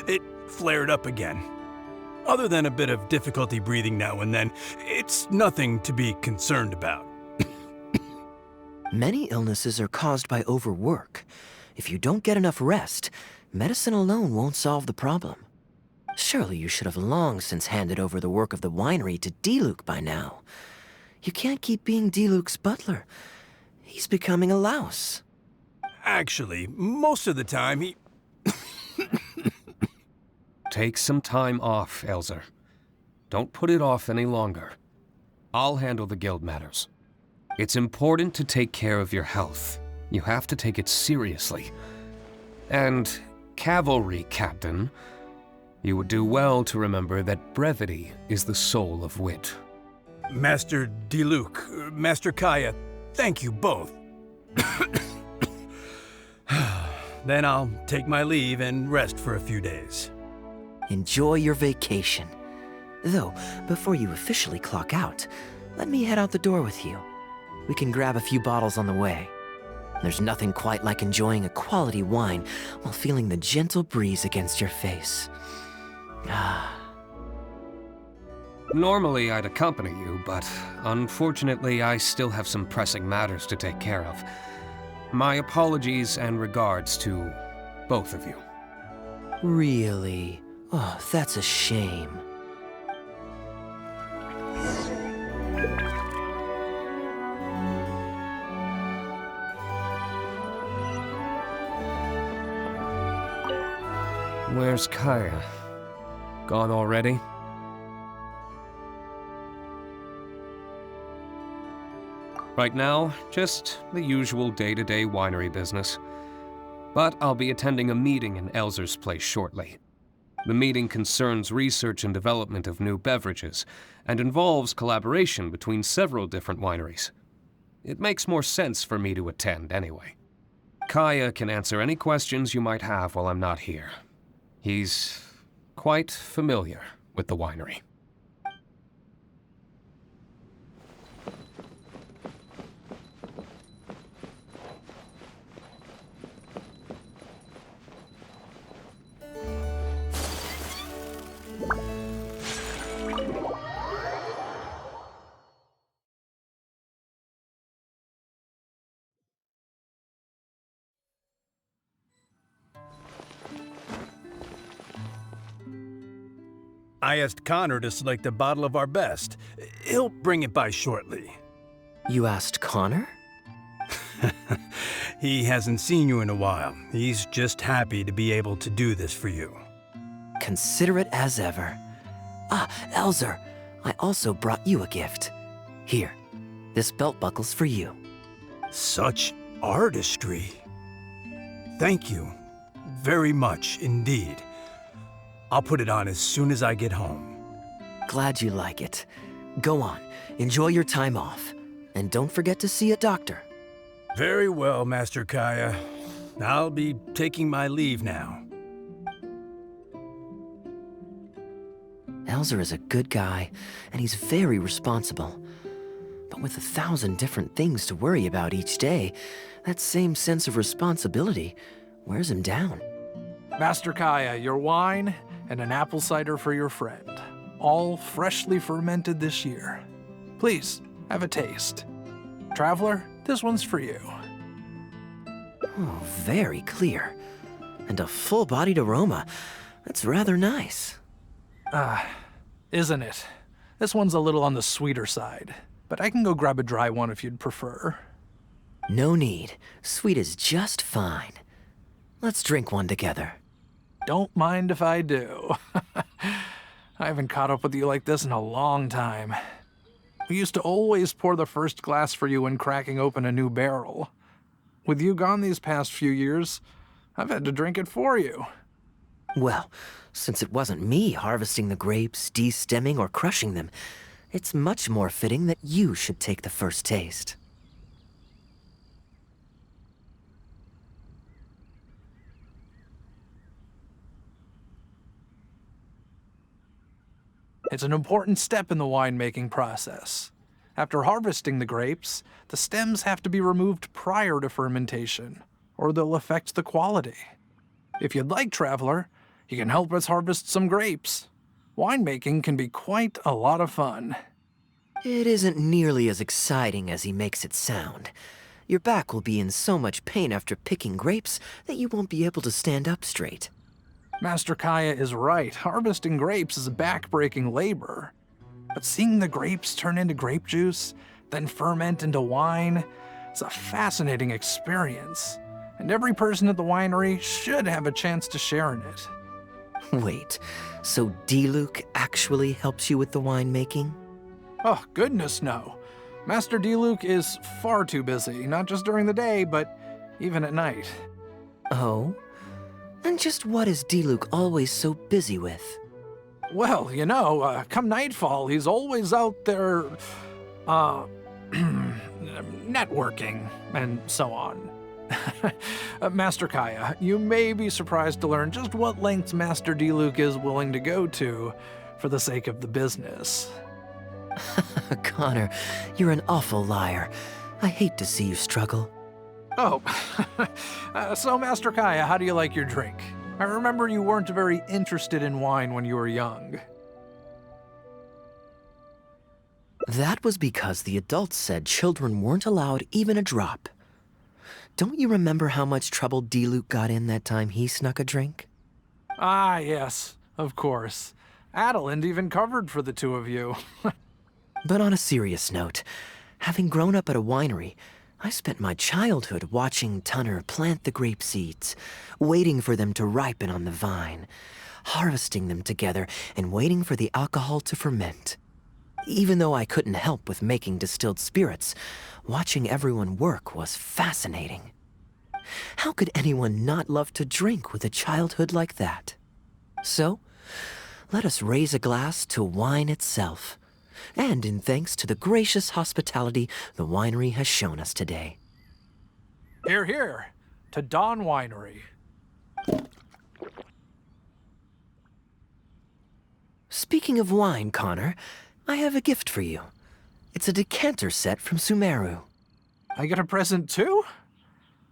it flared up again. Other than a bit of difficulty breathing now and then, it's nothing to be concerned about. Many illnesses are caused by overwork. If you don't get enough rest, medicine alone won't solve the problem. Surely you should have long since handed over the work of the winery to Diluc by now. You can't keep being Diluc's butler. He's becoming a louse. Actually, most of the time he... Take some time off, Elzer. Don't put it off any longer. I'll handle the guild matters. It's important to take care of your health. You have to take it seriously. And, cavalry captain, you would do well to remember that brevity is the soul of wit. Master Diluc, Master Kaeya, thank you both. Then I'll take my leave and rest for a few days. Enjoy your vacation. Though, before you officially clock out, let me head out the door with you. We can grab a few bottles on the way. There's nothing quite like enjoying a quality wine while feeling the gentle breeze against your face. Normally I'd accompany you, but unfortunately I still have some pressing matters to take care of. My apologies and regards to both of you. Really? Oh, that's a shame. Where's Kaeya? Gone already? Right now, just the usual day-to-day winery business. But I'll be attending a meeting in Elzer's place shortly. The meeting concerns research and development of new beverages, and involves collaboration between several different wineries. It makes more sense for me to attend anyway. Kaeya can answer any questions you might have while I'm not here. He's quite familiar with the winery. I asked Connor to select a bottle of our best. He'll bring it by shortly. You asked Connor? He hasn't seen you in a while. He's just happy to be able to do this for you. Considerate as ever. Ah, Elzer, I also brought you a gift. Here, this belt buckle's for you. Such artistry. Thank you very much indeed. I'll put it on as soon as I get home. Glad you like it. Go on, enjoy your time off. And don't forget to see a doctor. Very well, Master Kaeya. I'll be taking my leave now. Elzer is a good guy, and he's very responsible. But with 1,000 different things to worry about each day, that same sense of responsibility wears him down. Master Kaeya, your wine and an apple cider for your friend. All freshly fermented this year. Please, have a taste. Traveler, this one's for you. Oh, very clear. And a full-bodied aroma. That's rather nice. Isn't it? This one's a little on the sweeter side, but I can go grab a dry one if you'd prefer. No need. Sweet is just fine. Let's drink one together. Don't mind if I do. I haven't caught up with you like this in a long time. We used to always pour the first glass for you when cracking open a new barrel. With you gone these past few years, I've had to drink it for you. Well, since it wasn't me harvesting the grapes, de-stemming, or crushing them, it's much more fitting that you should take the first taste. It's an important step in the winemaking process. After harvesting the grapes, the stems have to be removed prior to fermentation, or they'll affect the quality. If you'd like, Traveler, you can help us harvest some grapes. Winemaking can be quite a lot of fun. It isn't nearly as exciting as he makes it sound. Your back will be in so much pain after picking grapes that you won't be able to stand up straight. Master Kaeya is right. Harvesting grapes is a back-breaking labor. But seeing the grapes turn into grape juice, then ferment into wine, it's a fascinating experience. And every person at the winery should have a chance to share in it. Wait, so Diluc actually helps you with the winemaking? Oh, goodness no. Master Diluc is far too busy, not just during the day, but even at night. Oh? And just what is Diluc always so busy with? Well, you know, come nightfall, he's always out there, networking and so on. Master Kaeya, you may be surprised to learn just what lengths Master Diluc is willing to go to for the sake of the business. Connor, you're an awful liar. I hate to see you struggle. Oh, so Master Kaeya, how do you like your drink? I remember you weren't very interested in wine when you were young. That was because the adults said children weren't allowed even a drop. Don't you remember how much trouble Diluc got in that time he snuck a drink? Ah, yes, of course. Adeline even covered for the two of you. But on a serious note, having grown up at a winery, I spent my childhood watching Tunner plant the grape seeds, waiting for them to ripen on the vine, harvesting them together, and waiting for the alcohol to ferment. Even though I couldn't help with making distilled spirits, watching everyone work was fascinating. How could anyone not love to drink with a childhood like that? So, let us raise a glass to wine itself, and in thanks to the gracious hospitality the winery has shown us today. Hear, hear, to Dawn Winery. Speaking of wine, Connor, I have a gift for you. It's a decanter set from Sumeru. I get a present too?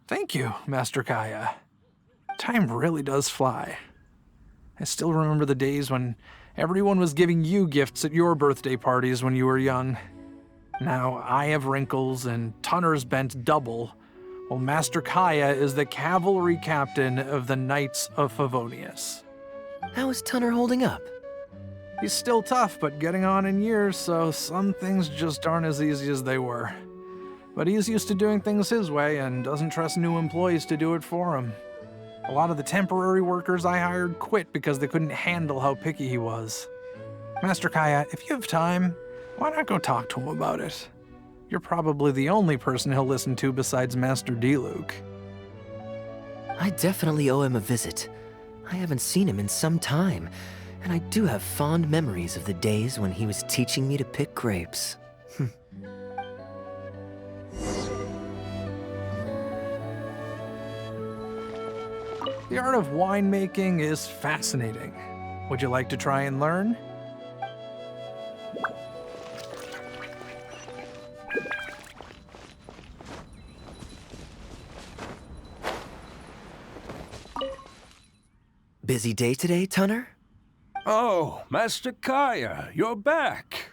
Thank you, Master Kaeya. Time really does fly. I still remember the days when everyone was giving you gifts at your birthday parties when you were young. Now I have wrinkles and Tunner's bent double, while Master Kaeya is the cavalry captain of the Knights of Favonius. How is Tunner holding up? He's still tough, but getting on in years, so some things just aren't as easy as they were. But he's used to doing things his way and doesn't trust new employees to do it for him. A lot of the temporary workers I hired quit because they couldn't handle how picky he was. Master Kaeya, if you have time, why not go talk to him about it? You're probably the only person he'll listen to besides Master Diluc. I definitely owe him a visit. I haven't seen him in some time, and I do have fond memories of the days when he was teaching me to pick grapes. The art of winemaking is fascinating. Would you like to try and learn? Busy day today, Tunner? Oh, Master Kaeya, you're back.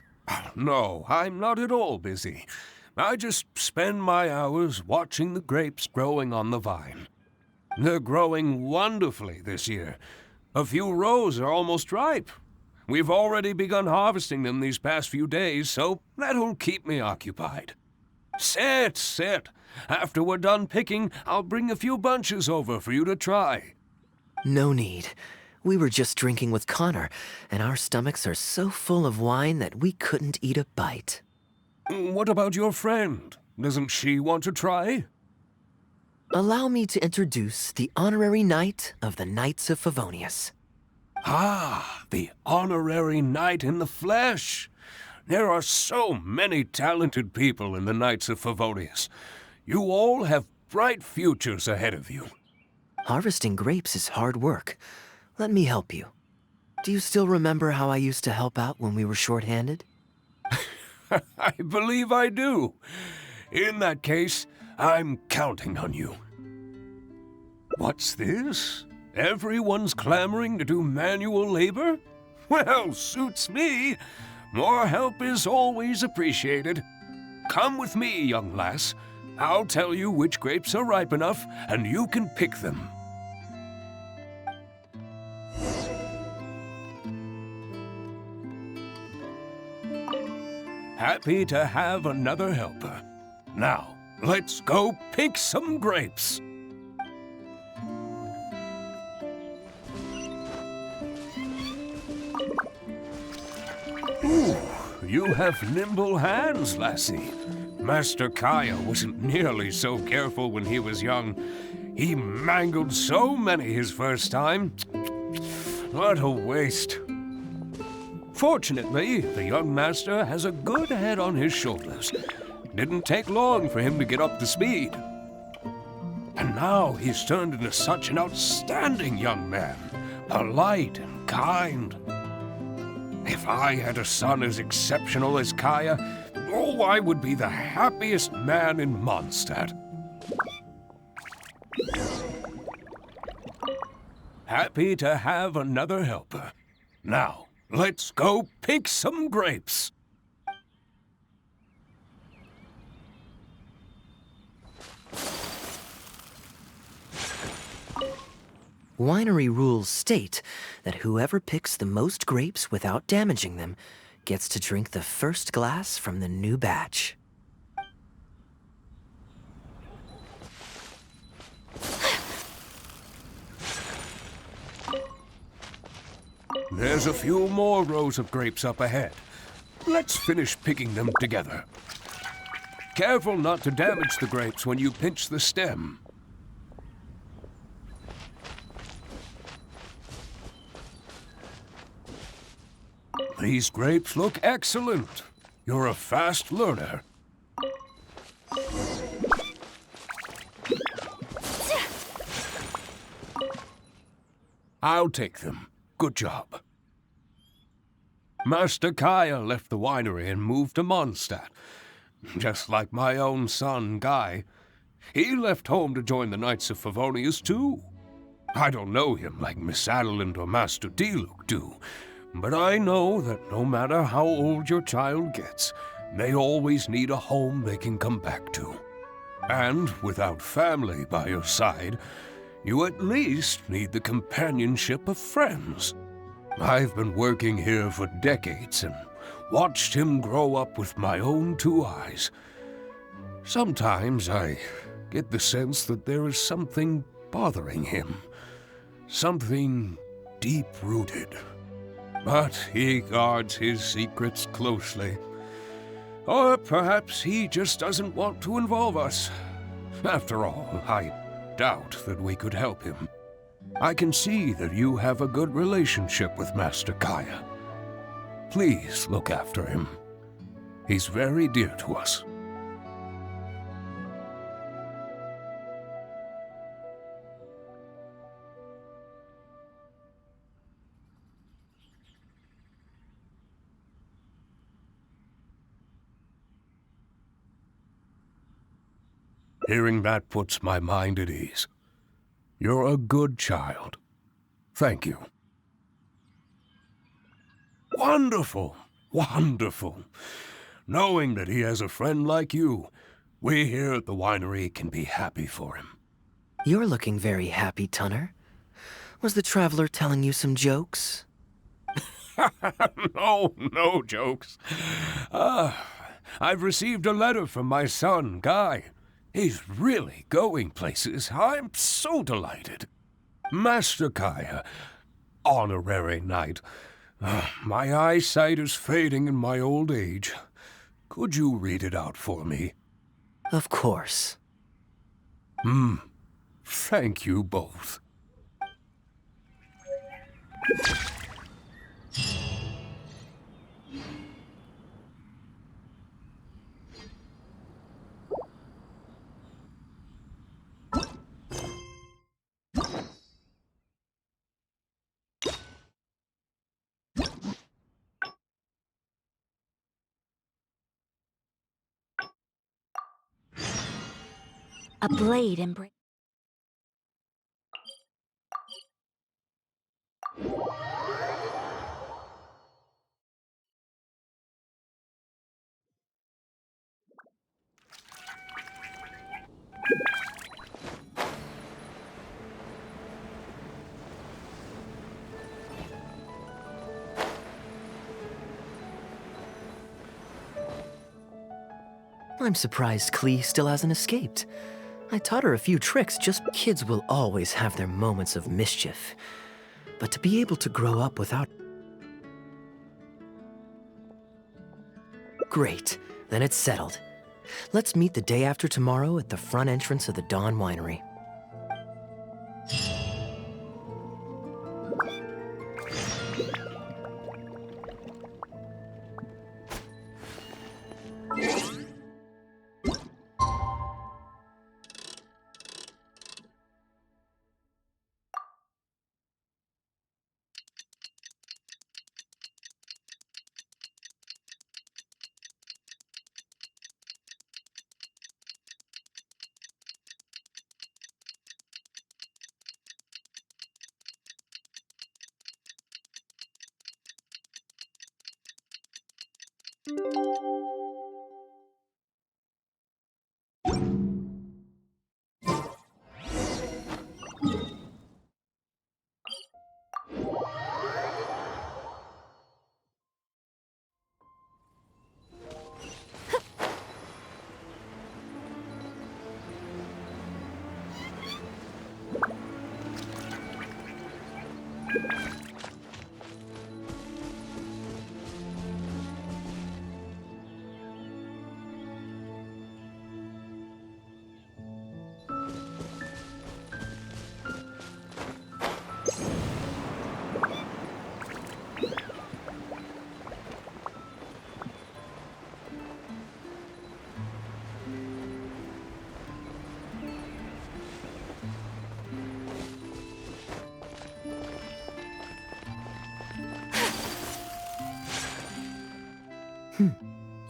No, I'm not at all busy. I just spend my hours watching the grapes growing on the vine. They're growing wonderfully this year. A few rows are almost ripe. We've already begun harvesting them these past few days, so that'll keep me occupied. Sit. After we're done picking, I'll bring a few bunches over for you to try. No need. We were just drinking with Connor, and our stomachs are so full of wine that we couldn't eat a bite. What about your friend? Doesn't she want to try? Allow me to introduce the honorary knight of the Knights of Favonius. Ah, the honorary knight in the flesh. There are so many talented people in the Knights of Favonius. You all have bright futures ahead of you. Harvesting grapes is hard work. Let me help you. Do you still remember how I used to help out when we were short-handed? I believe I do. In that case, I'm counting on you. What's this? Everyone's clamoring to do manual labor? Well, suits me. More help is always appreciated. Come with me, young lass. I'll tell you which grapes are ripe enough, and you can pick them. Happy to have another helper. Now, let's go pick some grapes. Ooh, you have nimble hands, lassie. Master Kaeya wasn't nearly so careful when he was young. He mangled so many his first time. What a waste. Fortunately, the young master has a good head on his shoulders. Didn't take long for him to get up to speed. And now he's turned into such an outstanding young man, polite and kind. If I had a son as exceptional as Kaeya, oh, I would be the happiest man in Mondstadt. Happy to have another helper. Now, let's go pick some grapes. Winery rules state that whoever picks the most grapes without damaging them gets to drink the first glass from the new batch. There's a few more rows of grapes up ahead. Let's finish picking them together. Careful not to damage the grapes when you pinch the stem. These grapes look excellent. You're a fast learner. I'll take them. Good job. Master Kaeya left the winery and moved to Mondstadt. Just like my own son, Guy. He left home to join the Knights of Favonius, too. I don't know him like Miss Adeline or Master Diluc do, but I know that no matter how old your child gets, they always need a home they can come back to. And without family by your side, you at least need the companionship of friends. I've been working here for decades and watched him grow up with my own two eyes. Sometimes I get the sense that there is something bothering him, something deep-rooted. But he guards his secrets closely. Or perhaps he just doesn't want to involve us. After all, I doubt that we could help him. I can see that you have a good relationship with Master Kaeya. Please look after him. He's very dear to us. Hearing that puts my mind at ease. You're a good child. Thank you. Wonderful, wonderful. Knowing that he has a friend like you, we here at the winery can be happy for him. You're looking very happy, Tunner. Was the traveler telling you some jokes? No jokes. I've received a letter from my son, Guy. He's really going places. I'm so delighted. Master Kaeya, honorary knight. My eyesight is fading in my old age. Could you read it out for me? Of course. Thank you both. A blade embrace. I'm surprised Klee still hasn't escaped. I taught her a few tricks, just kids will always have their moments of mischief. But to be able to grow up without... Great, then it's settled. Let's meet the day after tomorrow at the front entrance of the Dawn Winery.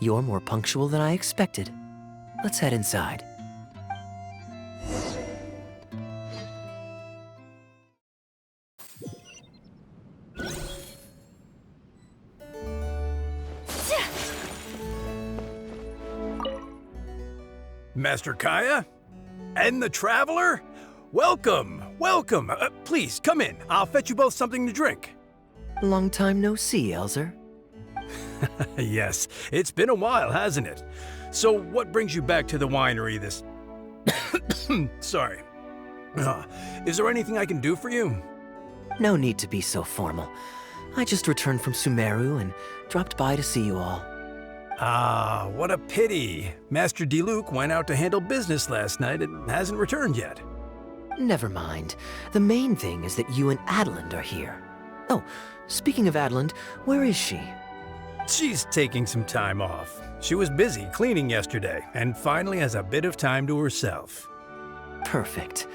You're more punctual than I expected. Let's head inside. Master Kaeya? And the Traveler? Welcome, welcome. Please, come in. I'll fetch you both something to drink. Long time no see, Elzer. Yes, it's been a while, hasn't it? So what brings you back to the winery this... Sorry. Is there anything I can do for you? No need to be so formal. I just returned from Sumeru and dropped by to see you all. Ah, what a pity. Master Diluc went out to handle business last night and hasn't returned yet. Never mind. The main thing is that you and Adeland are here. Oh, speaking of Adeland, where is she? She's taking some time off. She was busy cleaning yesterday and finally has a bit of time to herself. Perfect.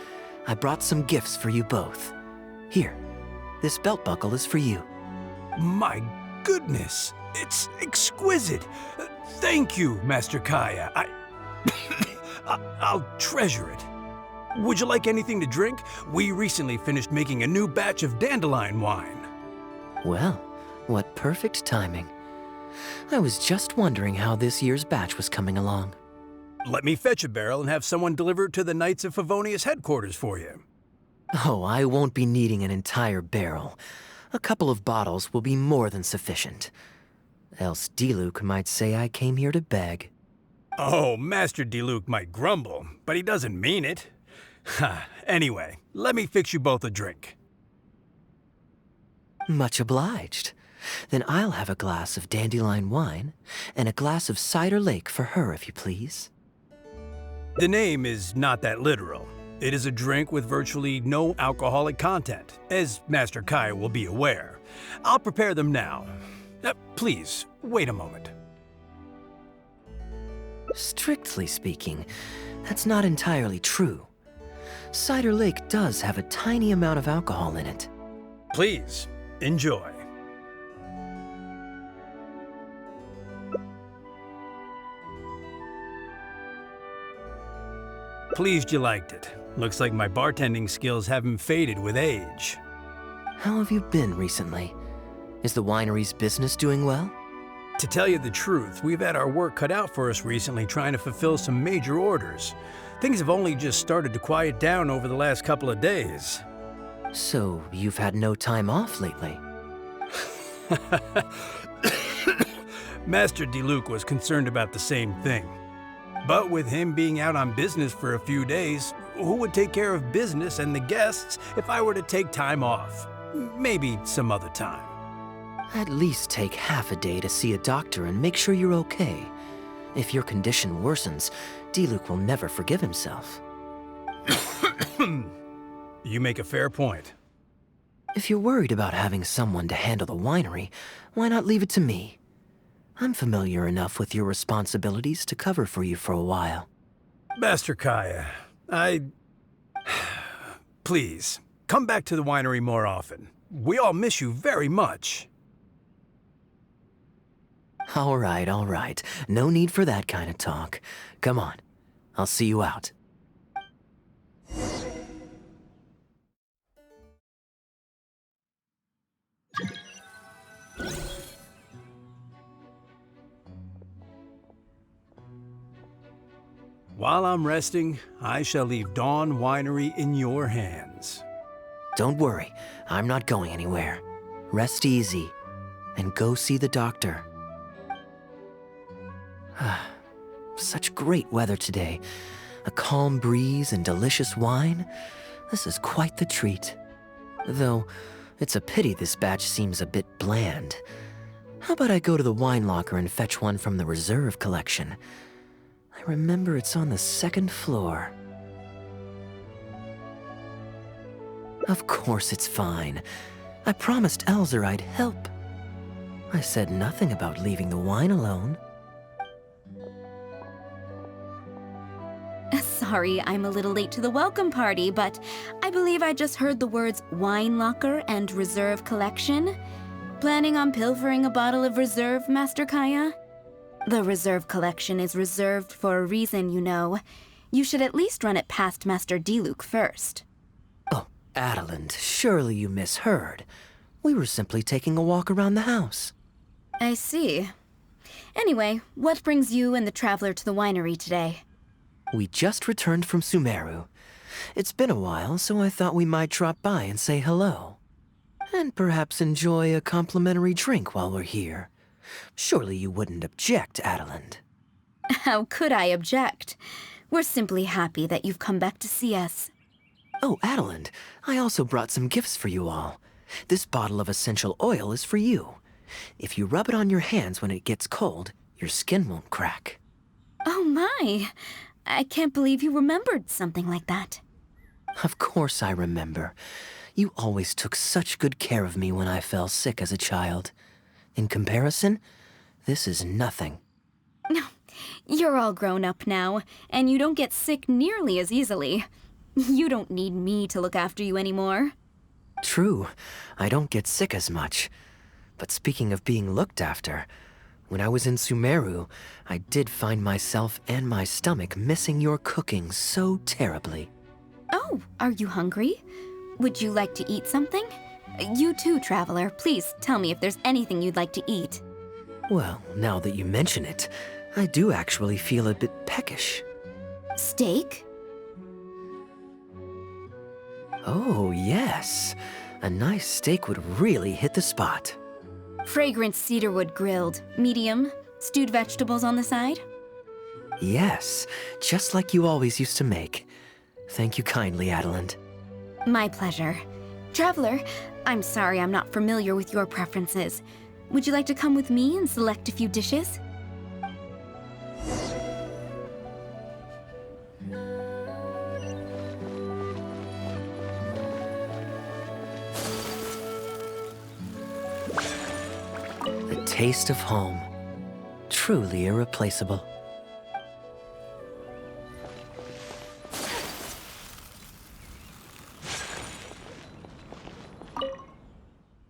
I brought some gifts for you both. Here, this belt buckle is for you. My goodness, it's exquisite. Thank you, Master Kaeya. I'll treasure it. Would you like anything to drink? We recently finished making a new batch of dandelion wine. Well, what perfect timing. I was just wondering how this year's batch was coming along. Let me fetch a barrel and have someone deliver it to the Knights of Favonius headquarters for you. Oh, I won't be needing an entire barrel. A couple of bottles will be more than sufficient. Else Diluc might say I came here to beg. Oh, Master Diluc might grumble, but he doesn't mean it. Anyway, let me fix you both a drink. Much obliged. Then I'll have a glass of dandelion wine and a glass of cider lake for her, if you please. The name is not that literal. It is a drink with virtually no alcoholic content, as Master Kaeya will be aware. I'll prepare them now. Please, wait a moment. Strictly speaking, that's not entirely true. Cider Lake does have a tiny amount of alcohol in it. Please, enjoy. Pleased you liked it. Looks like my bartending skills haven't faded with age. How have you been recently? Is the winery's business doing well? To tell you the truth, we've had our work cut out for us recently trying to fulfill some major orders. Things have only just started to quiet down over the last couple of days. So, you've had no time off lately? Master Diluc was concerned about the same thing. But with him being out on business for a few days, who would take care of business and the guests if I were to take time off? Maybe some other time. At least take half a day to see a doctor and make sure you're okay. If your condition worsens, Diluc will never forgive himself. You make a fair point. If you're worried about having someone to handle the winery, why not leave it to me? I'm familiar enough with your responsibilities to cover for you for a while. Master Kaeya, Please, come back to the winery more often. We all miss you very much. All right. No need for that kind of talk. Come on. I'll see you out. While I'm resting, I shall leave Dawn Winery in your hands. Don't worry. I'm not going anywhere. Rest easy. And go see the doctor. Such great weather today. A calm breeze and delicious wine. This is quite the treat. Though, it's a pity this batch seems a bit bland. How about I go to the wine locker and fetch one from the reserve collection? I remember it's on the second floor. Of course it's fine. I promised Elzer I'd help. I said nothing about leaving the wine alone. Sorry, I'm a little late to the welcome party, but I believe I just heard the words wine locker and reserve collection. Planning on pilfering a bottle of reserve, Master Kaeya? The reserve collection is reserved for a reason, you know. You should at least run it past Master Diluc first. Oh, Adeland, surely you misheard. We were simply taking a walk around the house. I see. Anyway, what brings you and the traveler to the winery today? We just returned from Sumeru. It's been a while, so I thought we might drop by and say hello. And perhaps enjoy a complimentary drink while we're here. Surely you wouldn't object, Adeland. How could I object? We're simply happy that you've come back to see us. Oh, Adeland, I also brought some gifts for you all. This bottle of essential oil is for you. If you rub it on your hands when it gets cold, your skin won't crack. Oh my! I can't believe you remembered something like that. Of course I remember. You always took such good care of me when I fell sick as a child. In comparison, this is nothing. You're all grown up now, and you don't get sick nearly as easily. You don't need me to look after you anymore. True, I don't get sick as much. But speaking of being looked after, when I was in Sumeru, I did find myself and my stomach missing your cooking so terribly. Oh, are you hungry? Would you like to eat something? You too, traveler. Please tell me if there's anything you'd like to eat. Well, now that you mention it, I do actually feel a bit peckish. Steak? Oh, yes. A nice steak would really hit the spot. Fragrant cedarwood grilled, medium, stewed vegetables on the side? Yes, just like you always used to make. Thank you kindly, Adeland. My pleasure. Traveler, I'm sorry I'm not familiar with your preferences. Would you like to come with me and select a few dishes? The taste of home. Truly irreplaceable.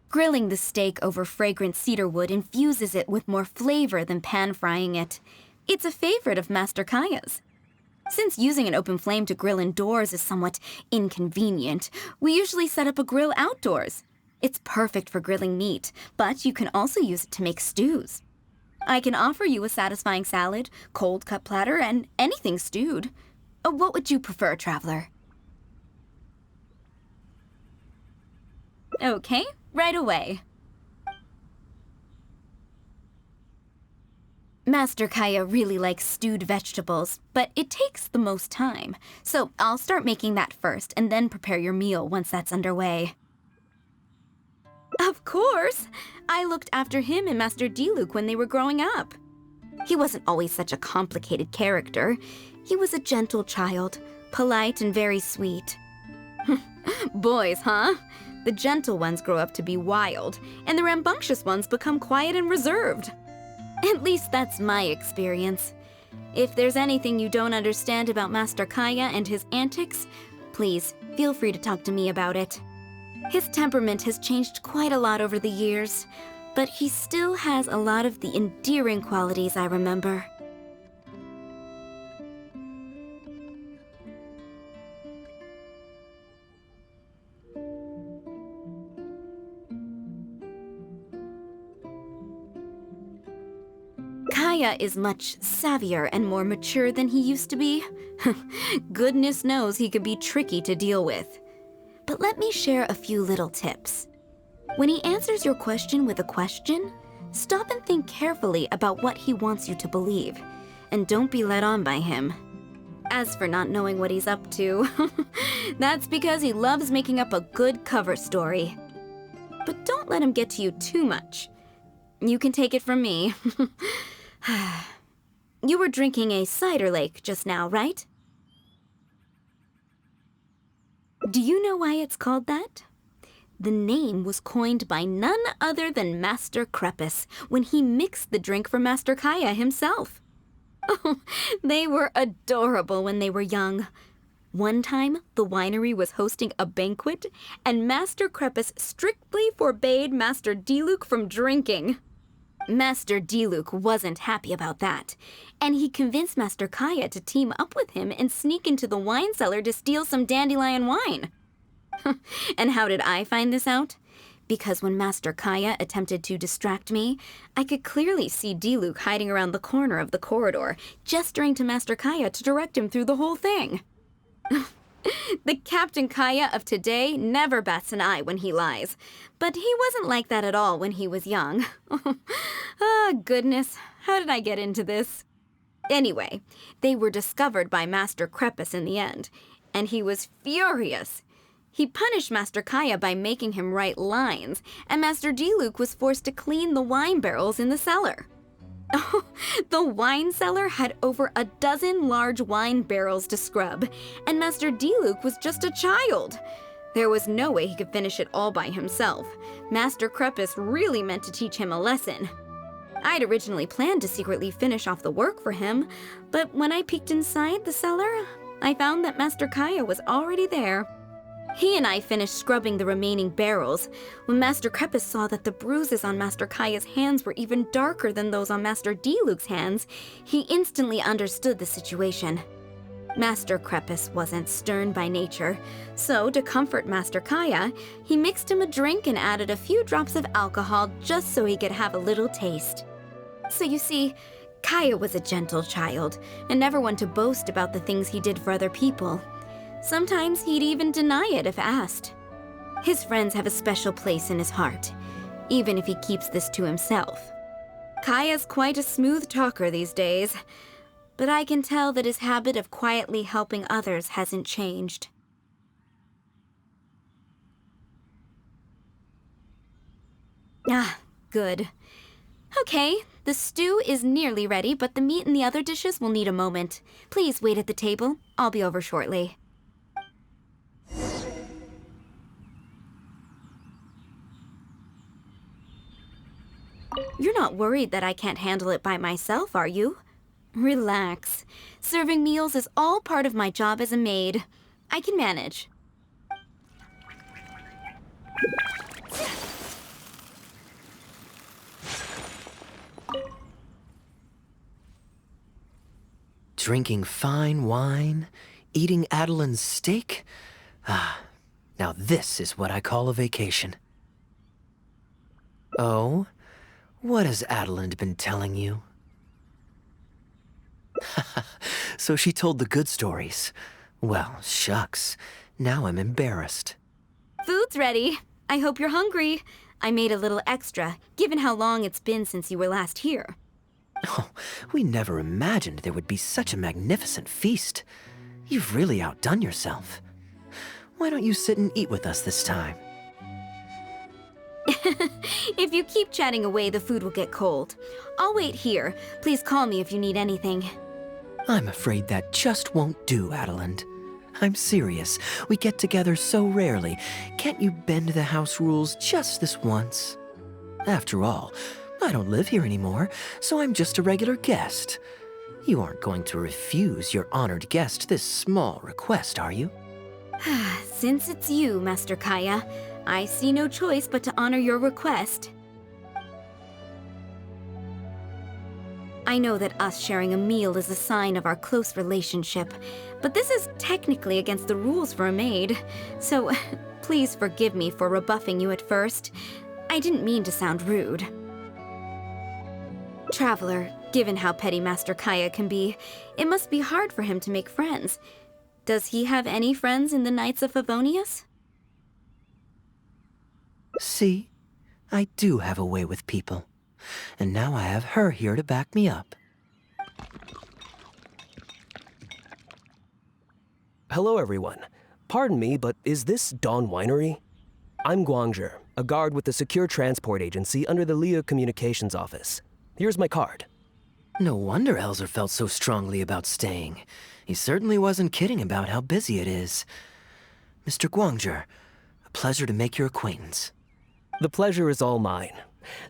Grilling the steak over fragrant cedarwood infuses it with more flavor than pan-frying it. It's a favorite of Master Kaeya's. Since using an open flame to grill indoors is somewhat inconvenient, we usually set up a grill outdoors. It's perfect for grilling meat, but you can also use it to make stews. I can offer you a satisfying salad, cold cut platter, and anything stewed. What would you prefer, traveler? Okay, right away. Master Kaeya really likes stewed vegetables, but it takes the most time. So I'll start making that first and then prepare your meal once that's underway. Of course! I looked after him and Master Diluc when they were growing up. He wasn't always such a complicated character. He was a gentle child, polite and very sweet. Boys, huh? The gentle ones grow up to be wild, and the rambunctious ones become quiet and reserved. At least that's my experience. If there's anything you don't understand about Master Kaeya and his antics, please feel free to talk to me about it. His temperament has changed quite a lot over the years, but he still has a lot of the endearing qualities I remember. Kaeya is much savvier and more mature than he used to be. Goodness knows he could be tricky to deal with. But let me share a few little tips. When he answers your question with a question, stop and think carefully about what he wants you to believe, and don't be led on by him. As for not knowing what he's up to, that's because he loves making up a good cover story. But don't let him get to you too much. You can take it from me. You were drinking a cider lake just now, right? Do you know why it's called that? The name was coined by none other than Master Crepus when he mixed the drink for Master Kaeya himself. Oh, they were adorable when they were young. One time, the winery was hosting a banquet, and Master Crepus strictly forbade Master Diluc from drinking. Master Diluc wasn't happy about that, and he convinced Master Kaeya to team up with him and sneak into the wine cellar to steal some dandelion wine. And how did I find this out? Because when Master Kaeya attempted to distract me, I could clearly see Diluc hiding around the corner of the corridor, gesturing to Master Kaeya to direct him through the whole thing. The Captain Kaeya of today never bats an eye when he lies, but he wasn't like that at all when he was young. Ah, goodness, how did I get into this? Anyway, they were discovered by Master Crepus in the end, and he was furious. He punished Master Kaeya by making him write lines, and Master Diluc was forced to clean the wine barrels in the cellar. Oh, the wine cellar had over a dozen large wine barrels to scrub, and Master Diluc was just a child. There was no way he could finish it all by himself. Master Crepus really meant to teach him a lesson. I'd originally planned to secretly finish off the work for him, but when I peeked inside the cellar, I found that Master Kaeya was already there. He and I finished scrubbing the remaining barrels when Master Crepus saw that the bruises on Master Kaeya's hands were even darker than those on Master Diluc's hands. He instantly understood the situation. Master Crepus wasn't stern by nature, so to comfort Master Kaeya, he mixed him a drink and added a few drops of alcohol just so he could have a little taste. So you see, Kaeya was a gentle child, and never one to boast about the things he did for other people. Sometimes he'd even deny it if asked. His friends have a special place in his heart, even if he keeps this to himself. Kaeya's quite a smooth talker these days, but I can tell that his habit of quietly helping others hasn't changed. Ah, good. Okay, the stew is nearly ready, but the meat and the other dishes will need a moment. Please wait at the table. I'll be over shortly. You're not worried that I can't handle it by myself, are you? Relax. Serving meals is all part of my job as a maid. I can manage. Drinking fine wine, eating Adelin's steak? Ah, now this is what I call a vacation. Oh? What has Adeline been telling you? So she told the good stories. Well, shucks. Now I'm embarrassed. Food's ready. I hope you're hungry. I made a little extra, given how long it's been since you were last here. Oh, we never imagined there would be such a magnificent feast. You've really outdone yourself. Why don't you sit and eat with us this time? If you keep chatting away, the food will get cold. I'll wait here. Please call me if you need anything. I'm afraid that just won't do, Adeline. I'm serious. We get together so rarely. Can't you bend the house rules just this once? After all, I don't live here anymore, so I'm just a regular guest. You aren't going to refuse your honored guest this small request, are you? Since it's you, Master Kaeya, I see no choice but to honor your request. I know that us sharing a meal is a sign of our close relationship, but this is technically against the rules for a maid, so please forgive me for rebuffing you at first. I didn't mean to sound rude. Traveler, given how petty Master Kaeya can be, it must be hard for him to make friends. Does he have any friends in the Knights of Favonius? See? I do have a way with people. And now I have her here to back me up. Hello, everyone. Pardon me, but is this Dawn Winery? I'm Guangzhe, a guard with the Secure Transport Agency under the Leo Communications Office. Here's my card. No wonder Elzer felt so strongly about staying. He certainly wasn't kidding about how busy it is. Mr. Guangzhe, a pleasure to make your acquaintance. The pleasure is all mine.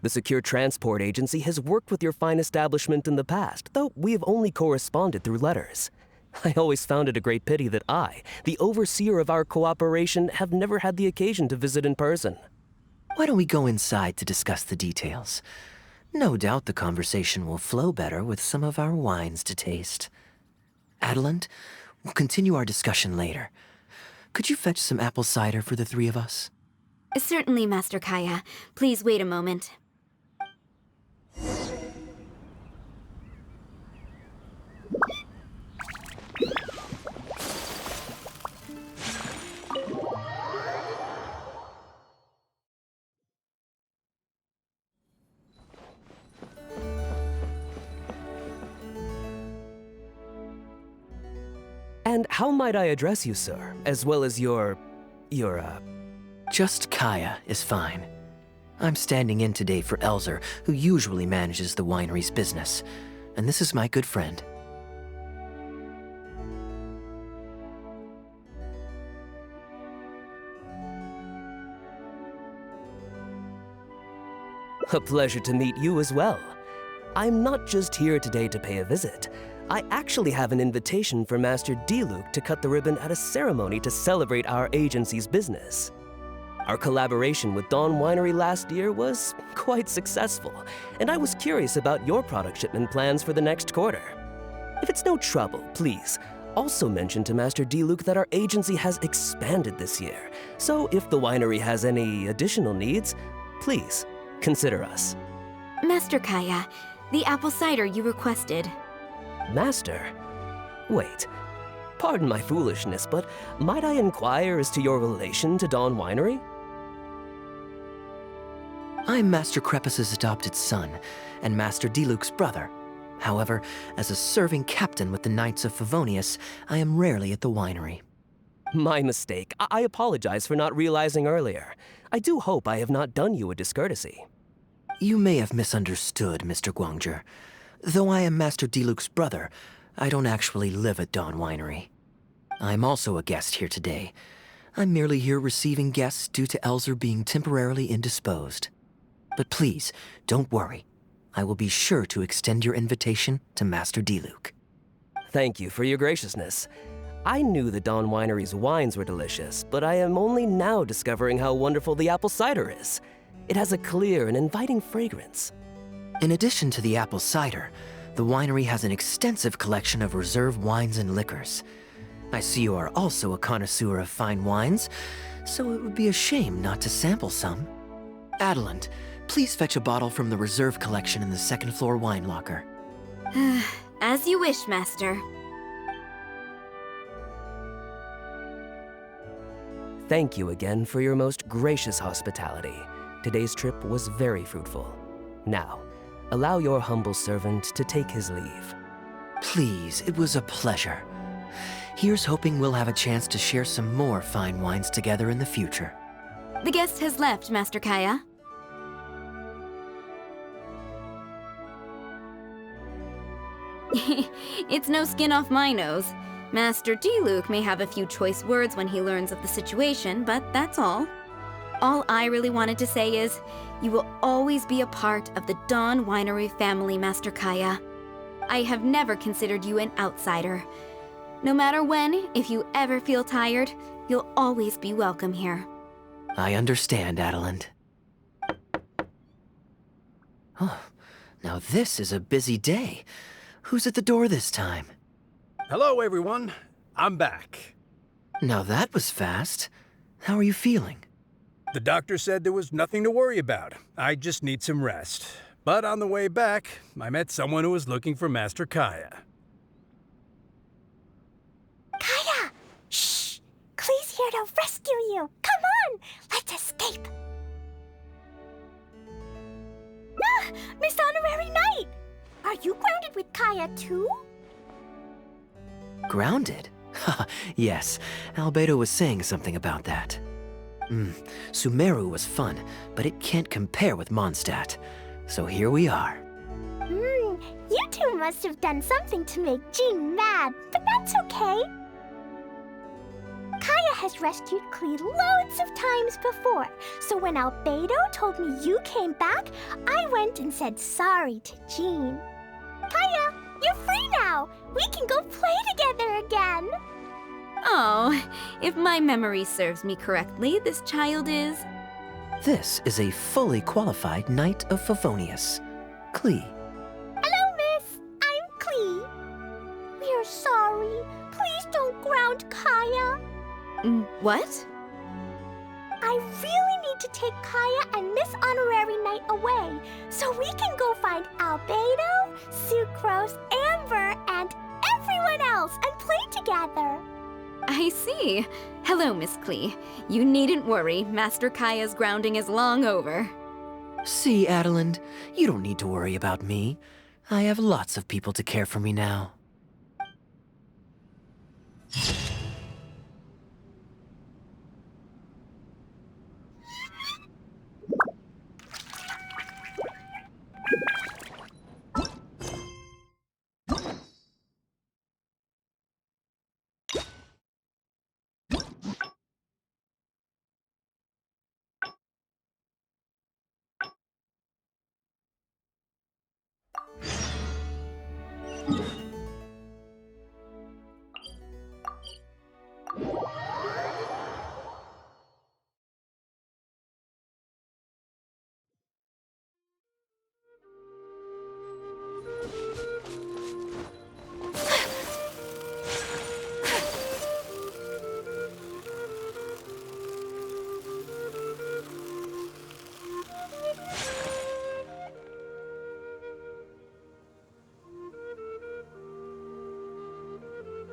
The Secure Transport Agency has worked with your fine establishment in the past, though we have only corresponded through letters. I always found it a great pity that I, the overseer of our cooperation, have never had the occasion to visit in person. Why don't we go inside to discuss the details? No doubt the conversation will flow better with some of our wines to taste. Adeline, we'll continue our discussion later. Could you fetch some apple cider for the three of us? Certainly, Master Kaeya. Please wait a moment. And how might I address you, sir, as well as your... Just Kaeya is fine. I'm standing in today for Elzer, who usually manages the winery's business. And this is my good friend. A pleasure to meet you as well. I'm not just here today to pay a visit. I actually have an invitation for Master Diluc to cut the ribbon at a ceremony to celebrate our agency's business. Our collaboration with Dawn Winery last year was quite successful, and I was curious about your product shipment plans for the next quarter. If it's no trouble, please, also mentioned to Master Diluc that our agency has expanded this year. So if the winery has any additional needs, please consider us. Master Kaeya, the apple cider you requested. Master? Wait. Pardon my foolishness, but might I inquire as to your relation to Dawn Winery? I'm Master Crepus's adopted son, and Master Diluc's brother. However, as a serving captain with the Knights of Favonius, I am rarely at the winery. My mistake. I apologize for not realizing earlier. I do hope I have not done you a discourtesy. You may have misunderstood, Mr. Guangzhe. Though I am Master Diluc's brother, I don't actually live at Dawn Winery. I'm also a guest here today. I'm merely here receiving guests due to Elzer being temporarily indisposed. But please, don't worry. I will be sure to extend your invitation to Master Diluc. Thank you for your graciousness. I knew the Dawn Winery's wines were delicious, but I am only now discovering how wonderful the apple cider is. It has a clear and inviting fragrance. In addition to the apple cider, the winery has an extensive collection of reserve wines and liquors. I see you are also a connoisseur of fine wines, so it would be a shame not to sample some. Adeland, please fetch a bottle from the reserve collection in the second floor wine locker. As you wish, Master. Thank you again for your most gracious hospitality. Today's trip was very fruitful. Now, allow your humble servant to take his leave. Please, it was a pleasure. Here's hoping we'll have a chance to share some more fine wines together in the future. The guest has left, Master Kaeya. It's no skin off my nose. Master Diluc may have a few choice words when he learns of the situation, but that's all. All I really wanted to say is, you will always be a part of the Dawn Winery family, Master Kaeya. I have never considered you an outsider. No matter when, if you ever feel tired, you'll always be welcome here. I understand, Adeland. Oh, now this is a busy day. Who's at the door this time? Hello, everyone. I'm back. Now that was fast. How are you feeling? The doctor said there was nothing to worry about. I just need some rest. But on the way back, I met someone who was looking for Master Kaeya. Kaeya! Shh! Klee's here to rescue you! Come on! Let's escape! Ah! Miss Honorary Knight! Are you grounded with Kaeya too? Grounded? Yes, Albedo was saying something about that. Sumeru was fun, but it can't compare with Mondstadt. So here we are. You two must have done something to make Jean mad, but that's okay. Kaeya has rescued Klee loads of times before, so when Albedo told me you came back, I went and said sorry to Jean. Kaeya, you're free now! We can go play together again! Oh, if my memory serves me correctly, this child is... This is a fully qualified Knight of Favonius, Klee. Hello, miss. I'm Klee. We're sorry. Please don't ground Kaeya. What? I really need to take Kaeya and Miss Honorary Knight away, so we can go find Albedo, Sucrose, Amber, and everyone else and play together. I see. Hello, Miss Klee. You needn't worry. Master Kaeya's grounding is long over. See, Adeland, you don't need to worry about me. I have lots of people to care for me now.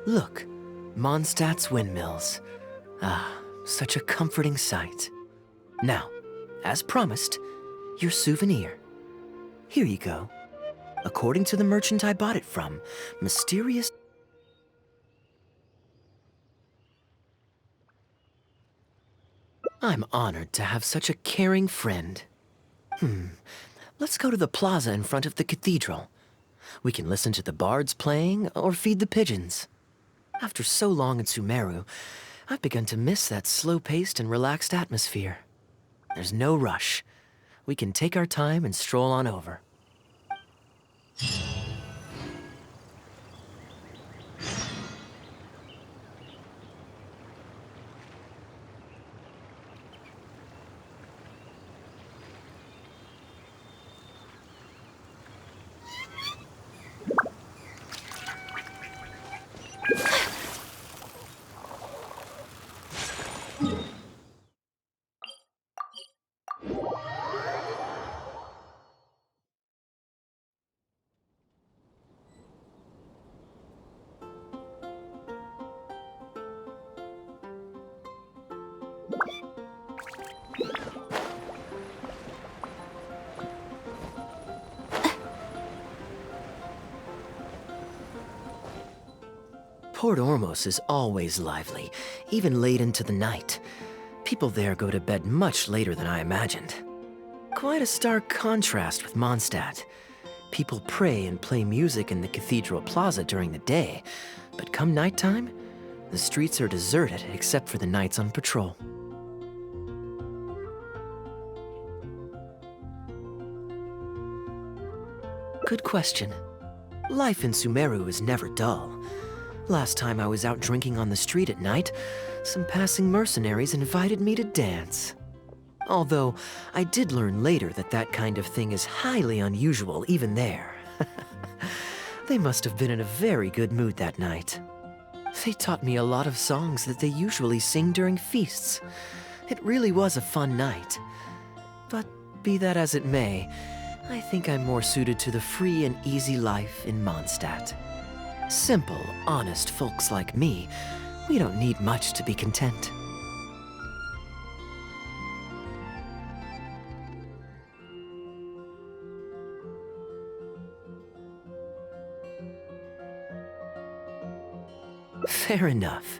Look, Mondstadt's windmills. Ah, such a comforting sight. Now, as promised, your souvenir. Here you go. According to the merchant I bought it from, mysterious... I'm honored to have such a caring friend. Let's go to the plaza in front of the cathedral. We can listen to the bards playing or feed the pigeons. After so long in Sumeru, I've begun to miss that slow-paced and relaxed atmosphere. There's no rush. We can take our time and stroll on over. Port Ormos is always lively, even late into the night. People there go to bed much later than I imagined. Quite a stark contrast with Mondstadt. People pray and play music in the cathedral plaza during the day, but come nighttime, the streets are deserted except for the knights on patrol. Good question. Life in Sumeru is never dull. Last time I was out drinking on the street at night, some passing mercenaries invited me to dance. Although, I did learn later that that kind of thing is highly unusual even there. They must have been in a very good mood that night. They taught me a lot of songs that they usually sing during feasts. It really was a fun night. But be that as it may, I think I'm more suited to the free and easy life in Mondstadt. Simple, honest folks like me, we don't need much to be content. Fair enough.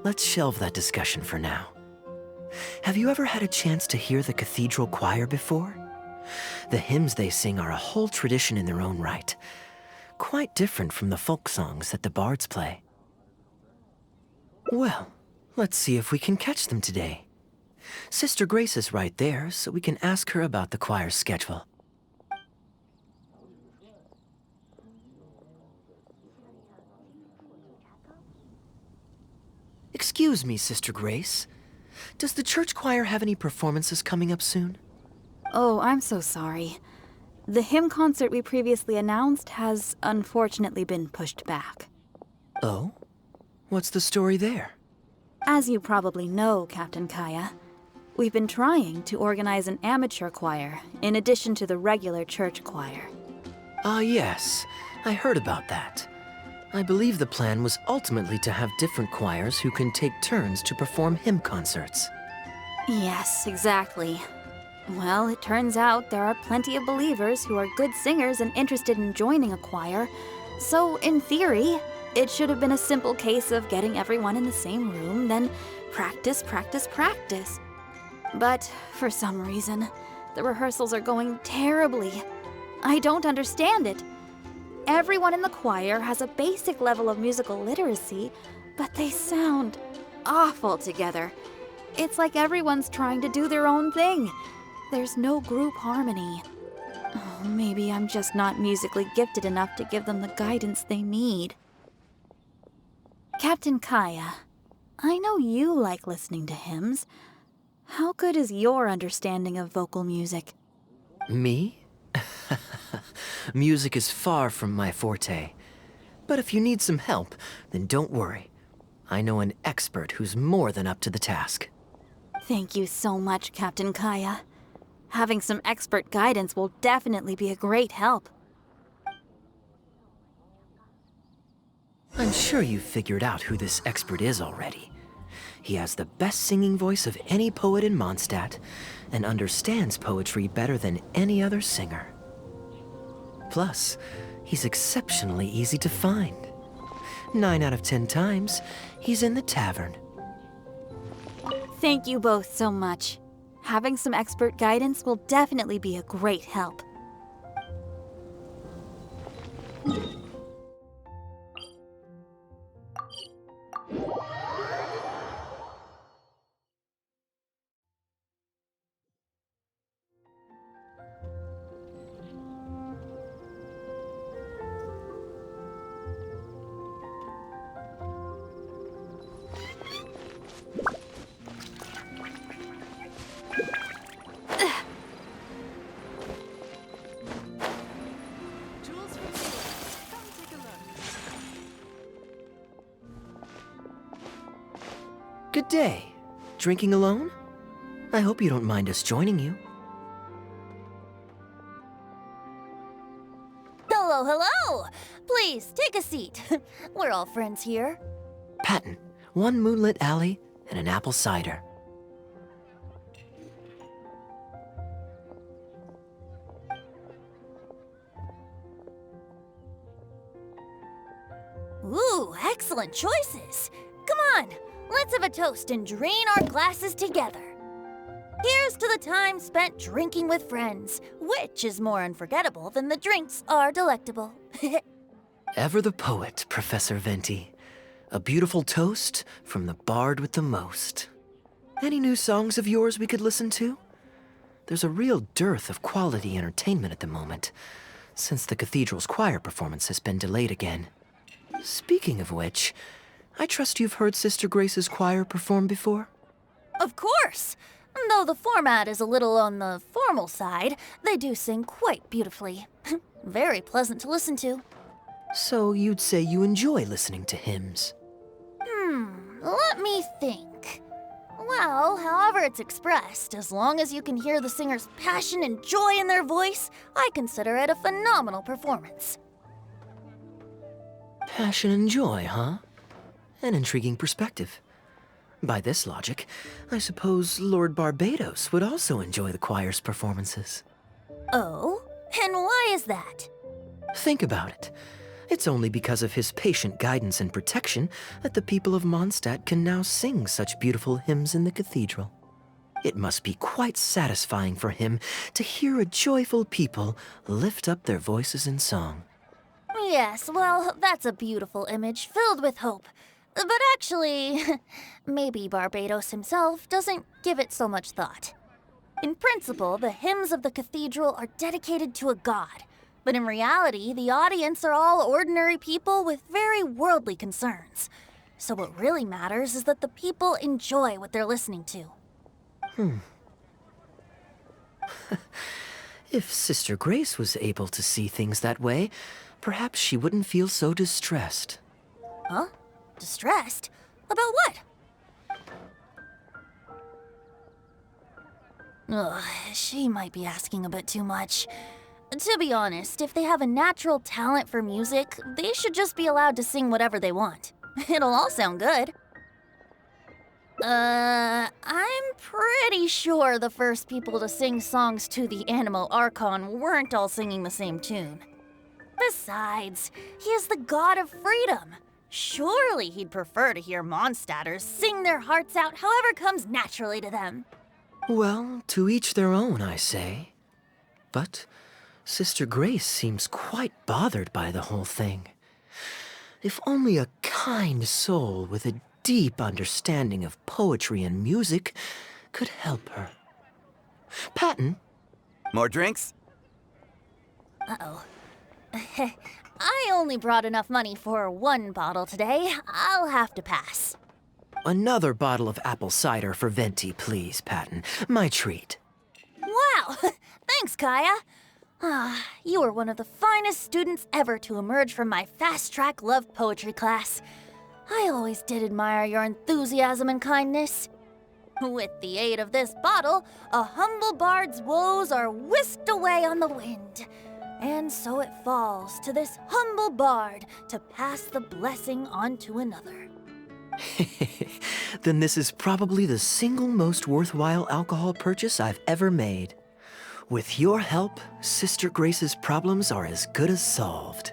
Let's shelve that discussion for now. Have you ever had a chance to hear the cathedral choir before? The hymns they sing are a whole tradition in their own right. Quite different from the folk songs that the bards play. Well, let's see if we can catch them today. Sister Grace is right there, so we can ask her about the choir's schedule. Excuse me, Sister Grace. Does the church choir have any performances coming up soon? Oh, I'm so sorry. The hymn concert we previously announced has unfortunately been pushed back. Oh? What's the story there? As you probably know, Captain Kaeya, we've been trying to organize an amateur choir in addition to the regular church choir. Ah, yes. I heard about that. I believe the plan was ultimately to have different choirs who can take turns to perform hymn concerts. Yes, exactly. Well, it turns out there are plenty of believers who are good singers and interested in joining a choir. So, in theory, it should have been a simple case of getting everyone in the same room, then practice, practice, practice. But, for some reason, the rehearsals are going terribly. I don't understand it. Everyone in the choir has a basic level of musical literacy, but they sound awful together. It's like everyone's trying to do their own thing. There's no group harmony. Oh, maybe I'm just not musically gifted enough to give them the guidance they need. Captain Kaeya, I know you like listening to hymns. How good is your understanding of vocal music? Me? Music is far from my forte. But if you need some help, then don't worry. I know an expert who's more than up to the task. Thank you so much, Captain Kaeya. Having some expert guidance will definitely be a great help. I'm sure you've figured out who this expert is already. He has the best singing voice of any poet in Mondstadt, and understands poetry better than any other singer. Plus, he's exceptionally easy to find. 9 out of 10 times, he's in the tavern. Thank you both so much. Having some expert guidance will definitely be a great help. Good day. Drinking alone? I hope you don't mind us joining you. Hello, hello! Please, take a seat. We're all friends here. Patton, 1 moonlit alley and an apple cider. Ooh, excellent choices. Come on, let's have a toast and drain our glasses together. Here's to the time spent drinking with friends, which is more unforgettable than the drinks are delectable. Ever the poet, Professor Venti. A beautiful toast from the bard with the most. Any new songs of yours we could listen to? There's a real dearth of quality entertainment at the moment, since the cathedral's choir performance has been delayed again. Speaking of which, I trust you've heard Sister Grace's choir perform before? Of course! Though the format is a little on the formal side, they do sing quite beautifully. Very pleasant to listen to. So you'd say you enjoy listening to hymns? Let me think. Well, however it's expressed, as long as you can hear the singer's passion and joy in their voice, I consider it a phenomenal performance. Passion and joy, huh? An intriguing perspective. By this logic, I suppose Lord Barbados would also enjoy the choir's performances. Oh? And why is that? Think about it. It's only because of his patient guidance and protection that the people of Mondstadt can now sing such beautiful hymns in the cathedral. It must be quite satisfying for him to hear a joyful people lift up their voices in song. Yes, well, that's a beautiful image filled with hope. But actually, maybe Barbados himself doesn't give it so much thought. In principle, the hymns of the cathedral are dedicated to a god. But in reality, the audience are all ordinary people with very worldly concerns. So what really matters is that the people enjoy what they're listening to. If Sister Grace was able to see things that way, perhaps she wouldn't feel so distressed. Huh? Distressed? About what? Ugh, she might be asking a bit too much. To be honest, if they have a natural talent for music, they should just be allowed to sing whatever they want. It'll all sound good. I'm pretty sure the first people to sing songs to the Animal Archon weren't all singing the same tune. Besides, he is the god of freedom. Surely he'd prefer to hear Mondstadters sing their hearts out however comes naturally to them. Well, to each their own, I say. But Sister Grace seems quite bothered by the whole thing. If only a kind soul with a deep understanding of poetry and music could help her. Patton? More drinks? Uh-oh. I only brought enough money for 1 bottle today. I'll have to pass. Another bottle of apple cider for Venti, please, Patton. My treat. Wow! Thanks, Kaeya. You are one of the finest students ever to emerge from my fast-track love poetry class. I always did admire your enthusiasm and kindness. With the aid of this bottle, a humble bard's woes are whisked away on the wind. And so it falls to this humble bard to pass the blessing on to another. Then this is probably the single most worthwhile alcohol purchase I've ever made. With your help, Sister Grace's problems are as good as solved.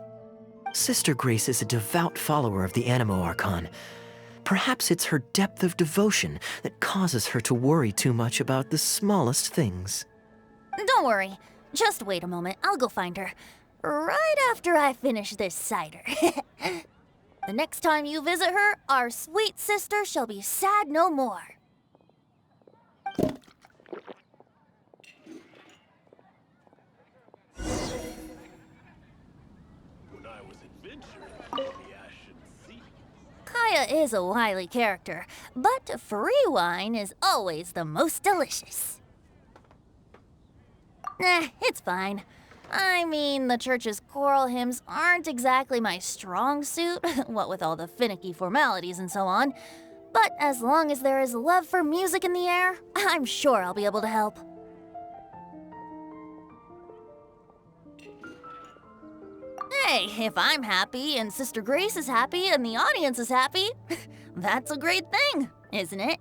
Sister Grace is a devout follower of the Animo Archon. Perhaps it's her depth of devotion that causes her to worry too much about the smallest things. Don't worry. Just wait a moment. I'll go find her. Right after I finish this cider. The next time you visit her, our sweet sister shall be sad no more. Kaeya is a wily character, but free wine is always the most delicious. It's fine. I mean, the church's choral hymns aren't exactly my strong suit, what with all the finicky formalities and so on. But as long as there is love for music in the air, I'm sure I'll be able to help. Hey, if I'm happy and Sister Grace is happy and the audience is happy, that's a great thing, isn't it?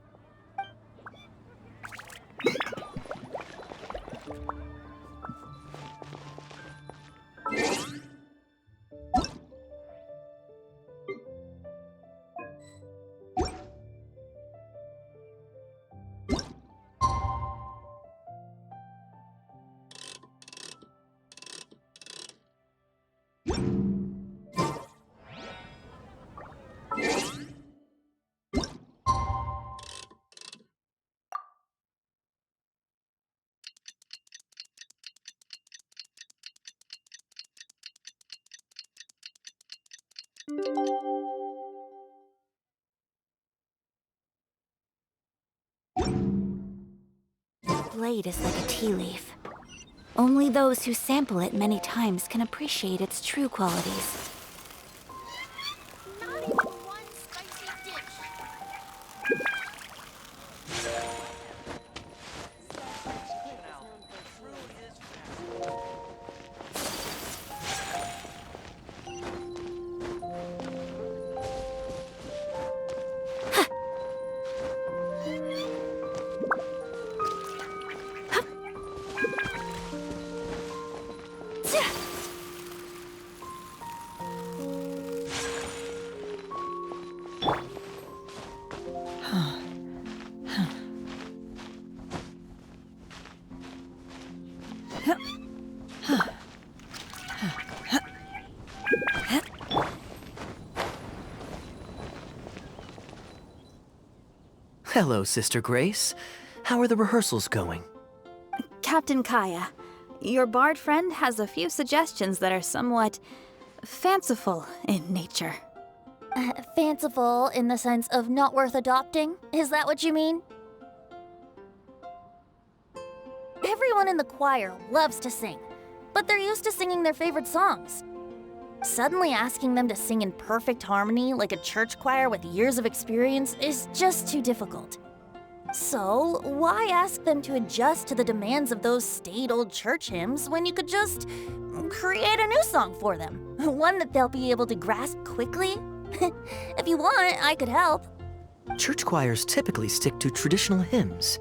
The blade is like a tea leaf. Only those who sample it many times can appreciate its true qualities. Hello, Sister Grace. How are the rehearsals going? Captain Kaeya, your bard friend has a few suggestions that are somewhat fanciful in nature. Fanciful in the sense of not worth adopting? Is that what you mean? Everyone in the choir loves to sing, but they're used to singing their favorite songs. Suddenly asking them to sing in perfect harmony like a church choir with years of experience is just too difficult. So, why ask them to adjust to the demands of those staid old church hymns when you could just create a new song for them? One that they'll be able to grasp quickly? If you want, I could help. Church choirs typically stick to traditional hymns.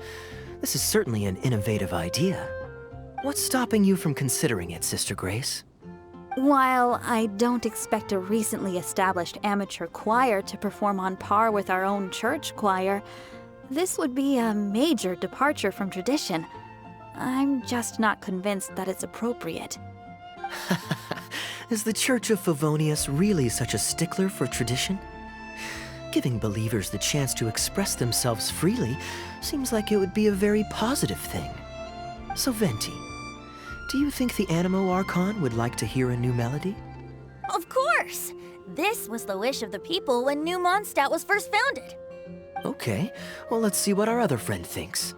This is certainly an innovative idea. What's stopping you from considering it, Sister Grace? While I don't expect a recently established amateur choir to perform on par with our own church choir, this would be a major departure from tradition. I'm just not convinced that it's appropriate. Is the Church of Favonius really such a stickler for tradition? Giving believers the chance to express themselves freely seems like it would be a very positive thing. So Venti, do you think the Animo Archon would like to hear a new melody? Of course! This was the wish of the people when New Mondstadt was first founded. Okay, well let's see what our other friend thinks.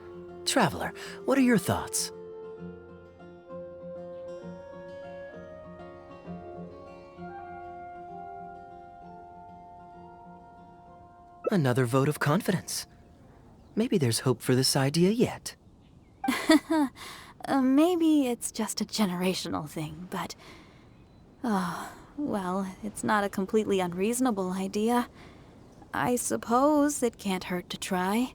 Traveler, what are your thoughts? Another vote of confidence. Maybe there's hope for this idea yet. Maybe it's just a generational thing, but... Oh, well, it's not a completely unreasonable idea. I suppose it can't hurt to try.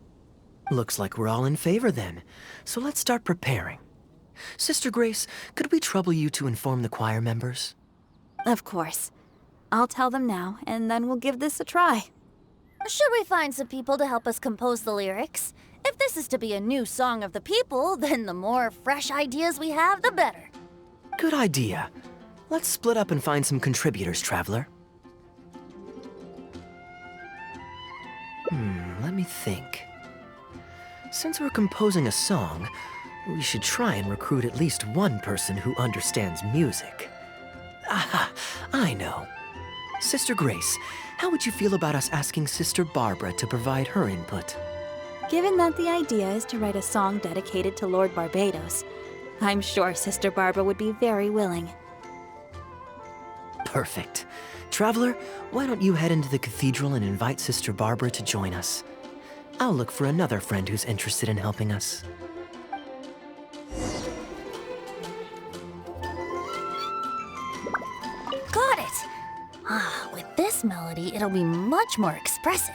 Looks like we're all in favor then, so let's start preparing. Sister Grace, could we trouble you to inform the choir members? Of course. I'll tell them now, and then we'll give this a try. Should we find some people to help us compose the lyrics? If this is to be a new song of the people, then the more fresh ideas we have, the better. Good idea. Let's split up and find some contributors, Traveler. Let me think. Since we're composing a song, we should try and recruit at least one person who understands music. Aha, I know. Sister Grace, how would you feel about us asking Sister Barbara to provide her input? Given that the idea is to write a song dedicated to Lord Barbados, I'm sure Sister Barbara would be very willing. Perfect. Traveler, why don't you head into the cathedral and invite Sister Barbara to join us? I'll look for another friend who's interested in helping us. Got it! With this melody, it'll be much more expressive.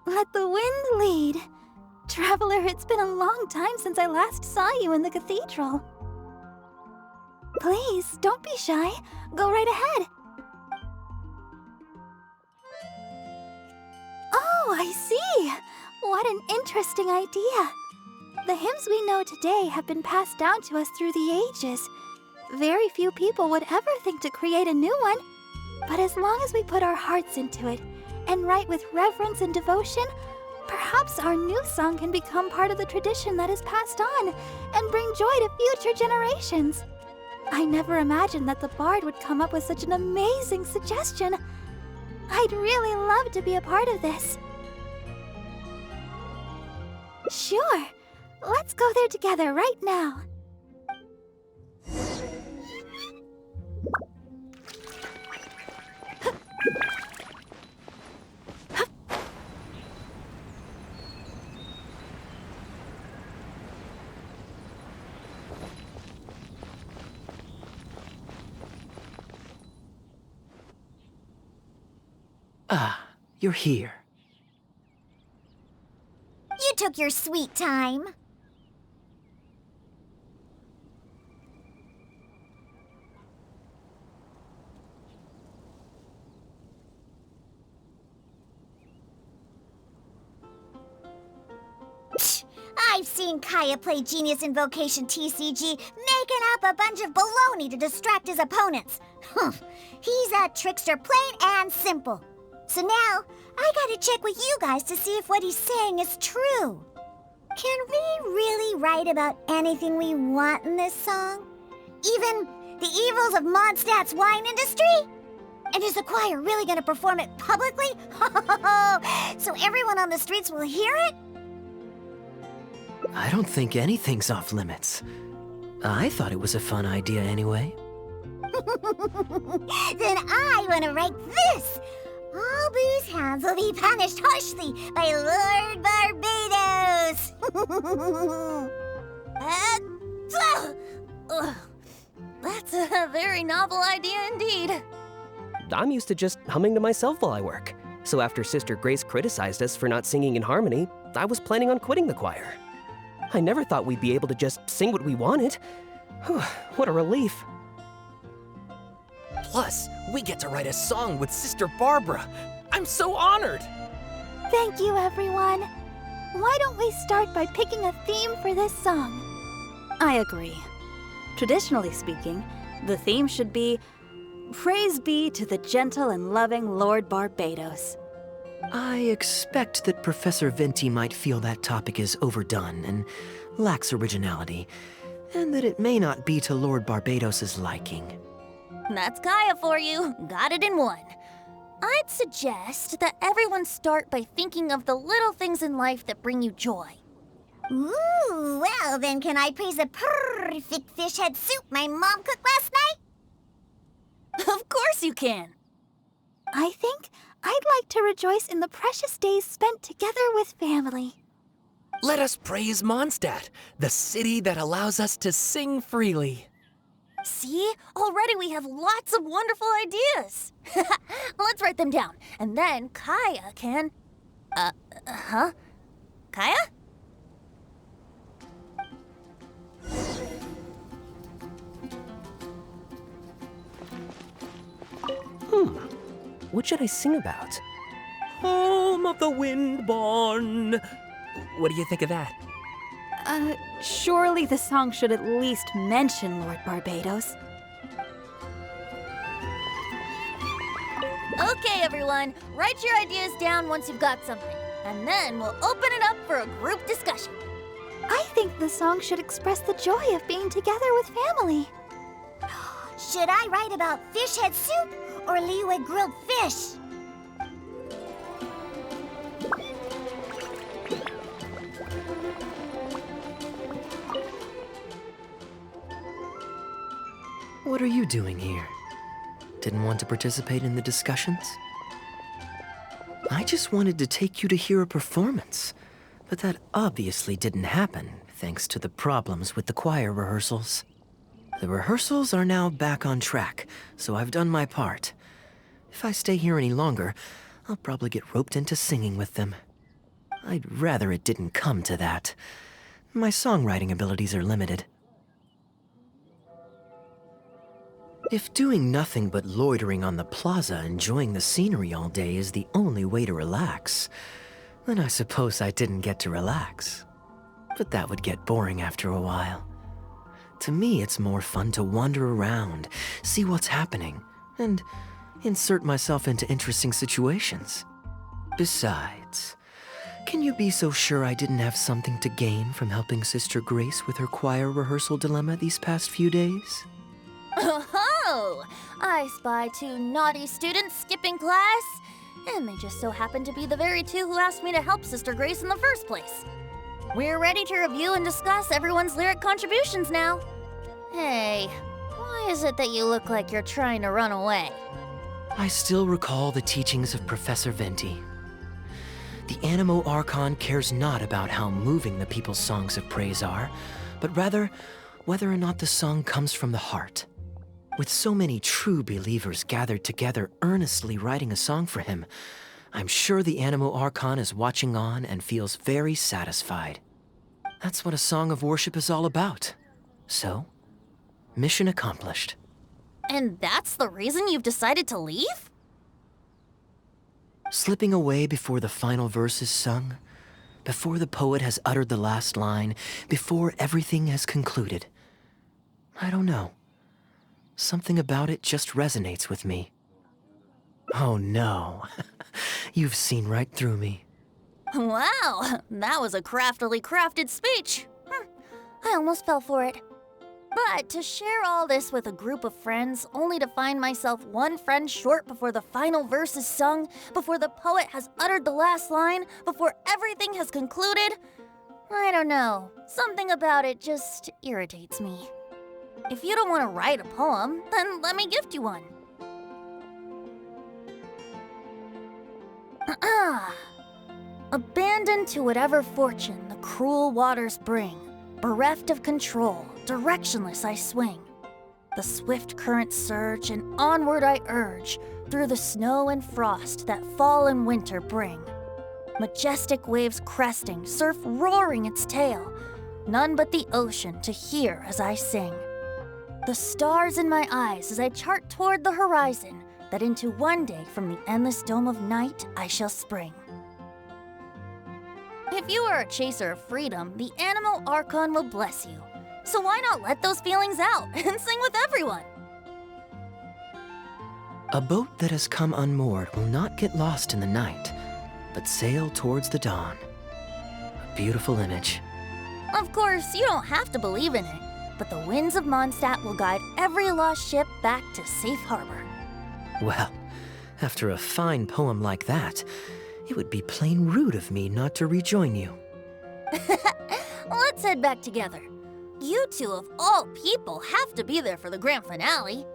Let the wind lead. Traveler, it's been a long time since I last saw you in the cathedral. Please, don't be shy. Go right ahead. Oh, I see. What an interesting idea. The hymns we know today have been passed down to us through the ages. Very few people would ever think to create a new one. But as long as we put our hearts into it and write with reverence and devotion, perhaps our new song can become part of the tradition that is passed on and bring joy to future generations. I never imagined that the Bard would come up with such an amazing suggestion. I'd really love to be a part of this. Sure. Let's go there together right now. Ah, you're here. You took your sweet time. I've seen Kaeya play Genius Invocation TCG, making up a bunch of baloney to distract his opponents. He's a trickster, plain and simple. So now, I gotta check with you guys to see if what he's saying is true. Can we really write about anything we want in this song? Even the evils of Mondstadt's wine industry? And is the choir really gonna perform it publicly? So everyone on the streets will hear it? I don't think anything's off limits. I thought it was a fun idea anyway. Then I want to write this. All booze hounds will be punished harshly by Lord Barbados. That's a very novel idea indeed. I'm used to just humming to myself while I work. So after Sister Grace criticized us for not singing in harmony, I was planning on quitting the choir. I never thought we'd be able to just sing what we wanted. Whew, what a relief. Plus, we get to write a song with Sister Barbara. I'm so honored. Thank you, everyone. Why don't we start by picking a theme for this song? I agree. Traditionally speaking, the theme should be Praise be to the gentle and loving Lord Barbados. I expect that Professor Venti might feel that topic is overdone and lacks originality, and that it may not be to Lord Barbados's liking. That's Kaeya for you. Got it in one. I'd suggest that everyone start by thinking of the little things in life that bring you joy. Ooh, well then can I praise the perfect fish head soup my mom cooked last night? Of course you can. I think I'd like to rejoice in the precious days spent together with family. Let us praise Mondstadt, the city that allows us to sing freely. See? Already we have lots of wonderful ideas. Let's write them down, and then Kaeya can... Kaeya? What should I sing about? Home of the Windborn. What do you think of that? Surely the song should at least mention Lord Barbados. Okay, everyone. Write your ideas down once you've got something, and then we'll open it up for a group discussion. I think the song should express the joy of being together with family. Should I write about fish head soup or Liyue grilled fish? What are you doing here? Didn't want to participate in the discussions? I just wanted to take you to hear a performance, but that obviously didn't happen thanks to the problems with the choir rehearsals. The rehearsals are now back on track, so I've done my part. If I stay here any longer, I'll probably get roped into singing with them. I'd rather it didn't come to that. My songwriting abilities are limited. If doing nothing but loitering on the plaza enjoying the scenery all day is the only way to relax, then I suppose I didn't get to relax. But that would get boring after a while. To me, it's more fun to wander around, see what's happening, and insert myself into interesting situations. Besides, can you be so sure I didn't have something to gain from helping Sister Grace with her choir rehearsal dilemma these past few days? Oh, I spy 2 naughty students skipping class, and they just so happen to be the very 2 who asked me to help Sister Grace in the first place. We're ready to review and discuss everyone's lyric contributions now. Hey, why is it that you look like you're trying to run away? I still recall the teachings of Professor Venti. The Animo Archon cares not about how moving the people's songs of praise are, but rather whether or not the song comes from the heart. With so many true believers gathered together earnestly writing a song for him, I'm sure the Animo Archon is watching on and feels very satisfied. That's what a song of worship is all about. So, mission accomplished. And that's the reason you've decided to leave? Slipping away before the final verse is sung, before the poet has uttered the last line, before everything has concluded. I don't know. Something about it just resonates with me. Oh no, you've seen right through me. Wow, that was a craftily crafted speech. I almost fell for it. But to share all this with a group of friends, only to find myself one friend short before the final verse is sung, before the poet has uttered the last line, before everything has concluded, I don't know. Something about it just irritates me. If you don't want to write a poem, then let me gift you one. Abandoned to whatever fortune the cruel waters bring, bereft of control, directionless I swing. The swift currents surge, and onward I urge, through the snow and frost that fall and winter bring. Majestic waves cresting, surf roaring its tail, none but the ocean to hear as I sing. The stars in my eyes as I chart toward the horizon, that into one day from the endless dome of night I shall spring. If you are a chaser of freedom, the Animo Archon will bless you. So why not let those feelings out and sing with everyone? A boat that has come unmoored will not get lost in the night, but sail towards the dawn. A beautiful image. Of course, you don't have to believe in it, but the winds of Mondstadt will guide every lost ship back to safe harbor. Well, after a fine poem like that, it would be plain rude of me not to rejoin you. Let's head back together. You two, of all people, have to be there for the grand finale.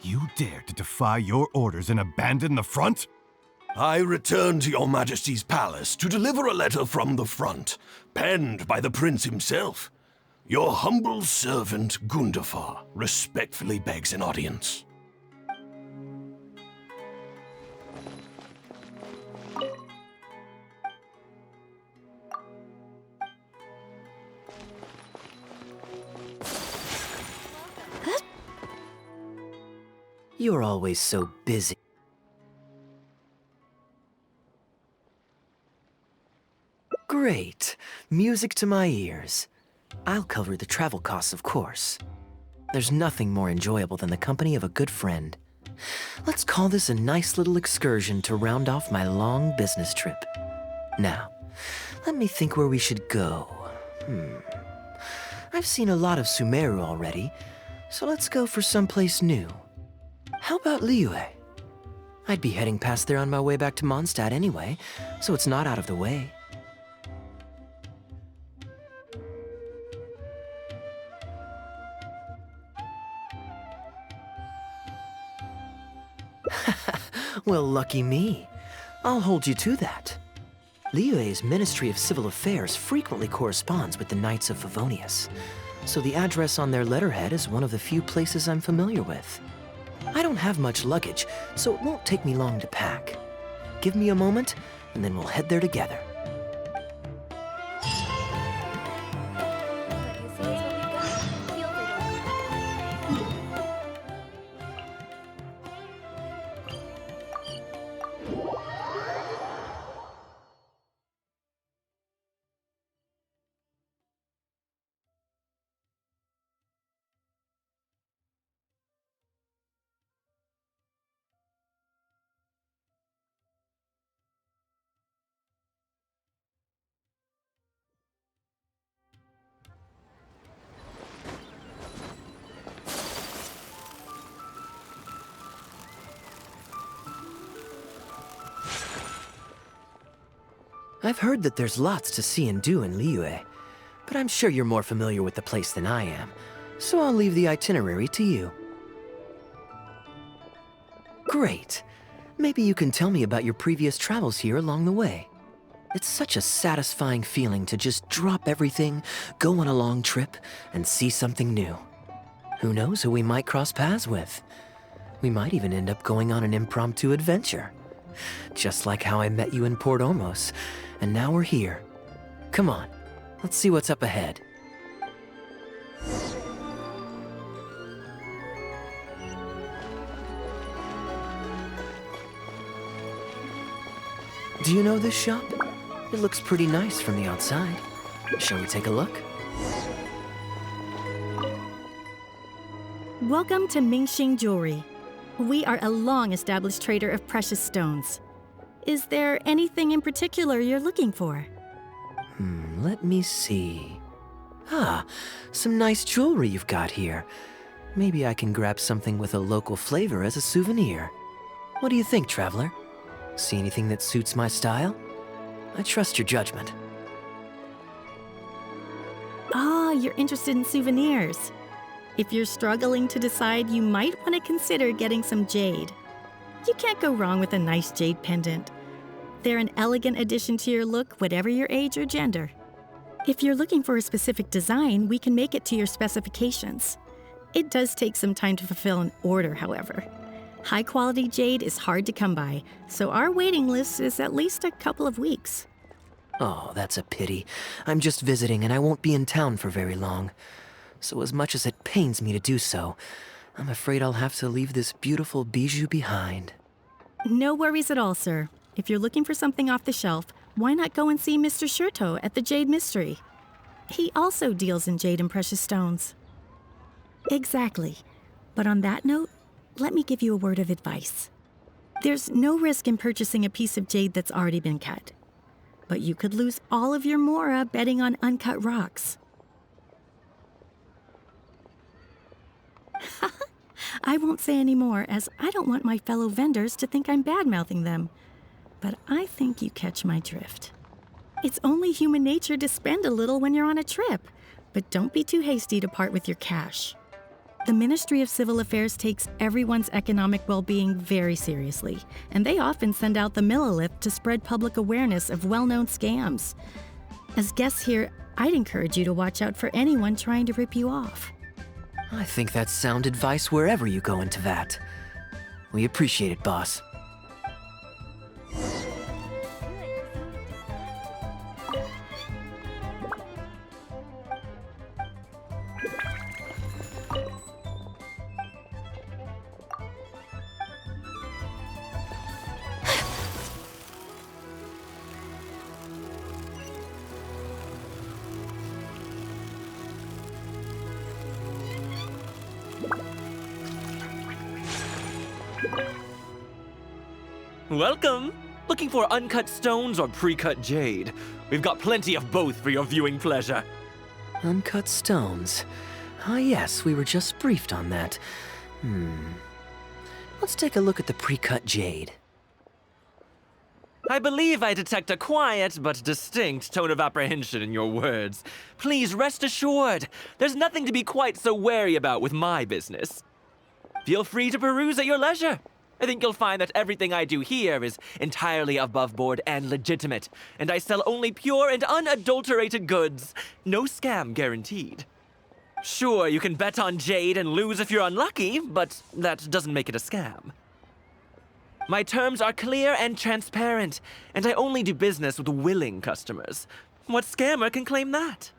You dare to defy your orders and abandon the front? I return to your majesty's palace to deliver a letter from the front, penned by the prince himself. Your humble servant, Gundafar, respectfully begs an audience. You're always so busy. Great. Music to my ears. I'll cover the travel costs, of course. There's nothing more enjoyable than the company of a good friend. Let's call this a nice little excursion to round off my long business trip. Now, let me think where we should go. I've seen a lot of Sumeru already, so let's go for someplace new. How about Liyue? I'd be heading past there on my way back to Mondstadt anyway, so it's not out of the way. Well, lucky me. I'll hold you to that. Liyue's Ministry of Civil Affairs frequently corresponds with the Knights of Favonius, so the address on their letterhead is one of the few places I'm familiar with. I don't have much luggage, so it won't take me long to pack. Give me a moment, and then we'll head there together. I've heard that there's lots to see and do in Liyue, but I'm sure you're more familiar with the place than I am, so I'll leave the itinerary to you. Great. Maybe you can tell me about your previous travels here along the way. It's such a satisfying feeling to just drop everything, go on a long trip, and see something new. Who knows who we might cross paths with? We might even end up going on an impromptu adventure. Just like how I met you in Port Ormos, and now we're here. Come on, let's see what's up ahead. Do you know this shop? It looks pretty nice from the outside. Shall we take a look? Welcome to Mingxing Jewelry. We are a long-established trader of precious stones. Is there anything in particular you're looking for? Let me see. Ah, some nice jewelry you've got here. Maybe I can grab something with a local flavor as a souvenir. What do you think, traveler? See anything that suits my style? I trust your judgment. Ah, you're interested in souvenirs. If you're struggling to decide, you might want to consider getting some jade. You can't go wrong with a nice jade pendant. They're an elegant addition to your look, whatever your age or gender. If you're looking for a specific design, we can make it to your specifications. It does take some time to fulfill an order, however. High-quality jade is hard to come by, so our waiting list is at least a couple of weeks. Oh, that's a pity. I'm just visiting and I won't be in town for very long. So as much as it pains me to do so, I'm afraid I'll have to leave this beautiful bijou behind. No worries at all, sir. If you're looking for something off the shelf, why not go and see Mr. Shurto at the Jade Mystery? He also deals in jade and precious stones. Exactly. But on that note, let me give you a word of advice. There's no risk in purchasing a piece of jade that's already been cut. But you could lose all of your mora betting on uncut rocks. I won't say any more, as I don't want my fellow vendors to think I'm bad-mouthing them. But I think you catch my drift. It's only human nature to spend a little when you're on a trip, but don't be too hasty to part with your cash. The Ministry of Civil Affairs takes everyone's economic well-being very seriously, and they often send out the Millilith to spread public awareness of well-known scams. As guests here, I'd encourage you to watch out for anyone trying to rip you off. I think that's sound advice wherever you go into that. We appreciate it, boss. Welcome! Looking for uncut stones or pre-cut jade? We've got plenty of both for your viewing pleasure. Uncut stones. Ah yes, we were just briefed on that. Let's take a look at the pre-cut jade. I believe I detect a quiet but distinct tone of apprehension in your words. Please rest assured, there's nothing to be quite so wary about with my business. Feel free to peruse at your leisure. I think you'll find that everything I do here is entirely above board and legitimate, and I sell only pure and unadulterated goods. No scam guaranteed. Sure, you can bet on jade and lose if you're unlucky, but that doesn't make it a scam. My terms are clear and transparent, and I only do business with willing customers. What scammer can claim that?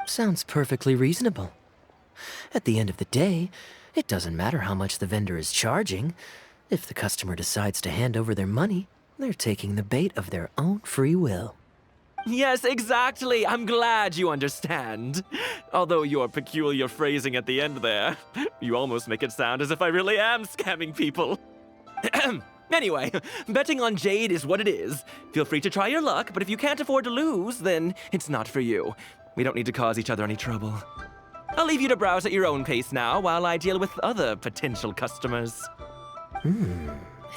Sounds perfectly reasonable. At the end of the day, it doesn't matter how much the vendor is charging. If the customer decides to hand over their money, they're taking the bait of their own free will. Yes, exactly. I'm glad you understand. Although your peculiar phrasing at the end there, you almost make it sound as if I really am scamming people. Anyway, betting on jade is what it is. Feel free to try your luck, but if you can't afford to lose, then it's not for you. We don't need to cause each other any trouble. I'll leave you to browse at your own pace now while I deal with other potential customers.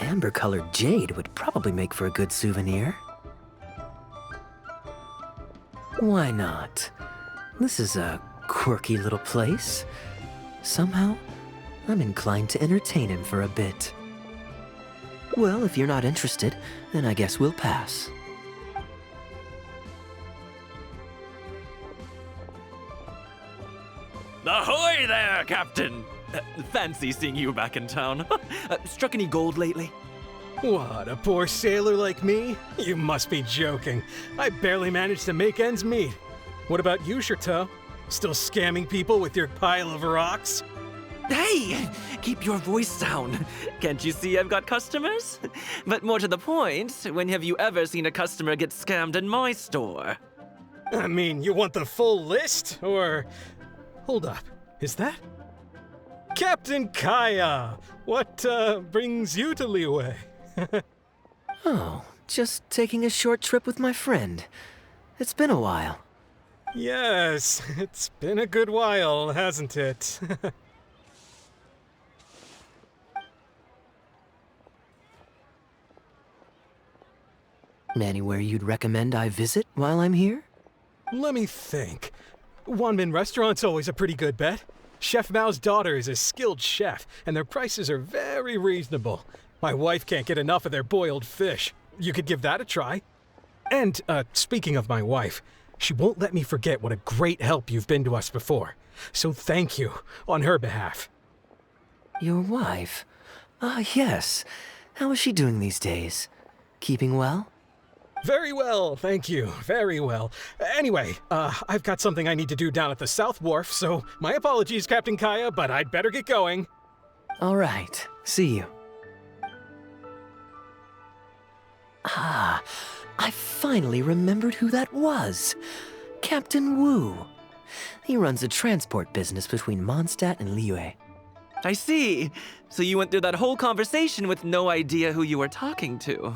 Amber-colored jade would probably make for a good souvenir. Why not? This is a quirky little place. Somehow, I'm inclined to entertain him for a bit. Well, if you're not interested, then I guess we'll pass. Ahoy there, Captain! Fancy seeing you back in town. Struck any gold lately? What, a poor sailor like me? You must be joking. I barely managed to make ends meet. What about you, Chateau? Still scamming people with your pile of rocks? Hey! Keep your voice down. Can't you see I've got customers? But more to the point, when have you ever seen a customer get scammed in my store? I mean, you want the full list? Or... Hold up, is that? Captain Kaeya! What, brings you to Liyue? Oh, just taking a short trip with my friend. It's been a while. Yes, it's been a good while, hasn't it? Anywhere you'd recommend I visit while I'm here? Let me think. Wanmin Restaurant's always a pretty good bet. Chef Mao's daughter is a skilled chef, and their prices are very reasonable. My wife can't get enough of their boiled fish. You could give that a try. And, speaking of my wife, she won't let me forget what a great help you've been to us before. So thank you, on her behalf. Your wife? Ah, yes. How is she doing these days? Keeping well? Very well, thank you. Very well. Anyway, I've got something I need to do down at the South Wharf, so my apologies, Captain Kaeya, but I'd better get going. All right. See you. Ah, I finally remembered who that was. Captain Wu. He runs a transport business between Mondstadt and Liyue. I see. So you went through that whole conversation with no idea who you were talking to.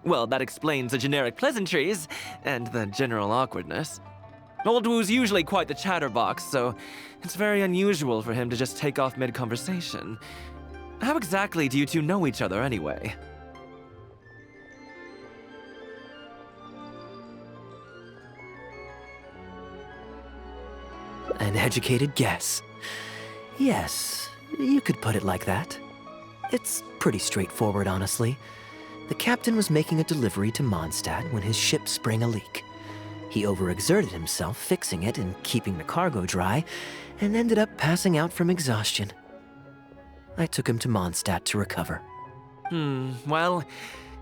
Well, that explains the generic pleasantries and the general awkwardness. Old Wu's usually quite the chatterbox, so it's very unusual for him to just take off mid-conversation. How exactly do you two know each other anyway? An educated guess. Yes, you could put it like that. It's pretty straightforward, honestly. The captain was making a delivery to Mondstadt when his ship sprang a leak. He overexerted himself fixing it and keeping the cargo dry, and ended up passing out from exhaustion. I took him to Mondstadt to recover. Well,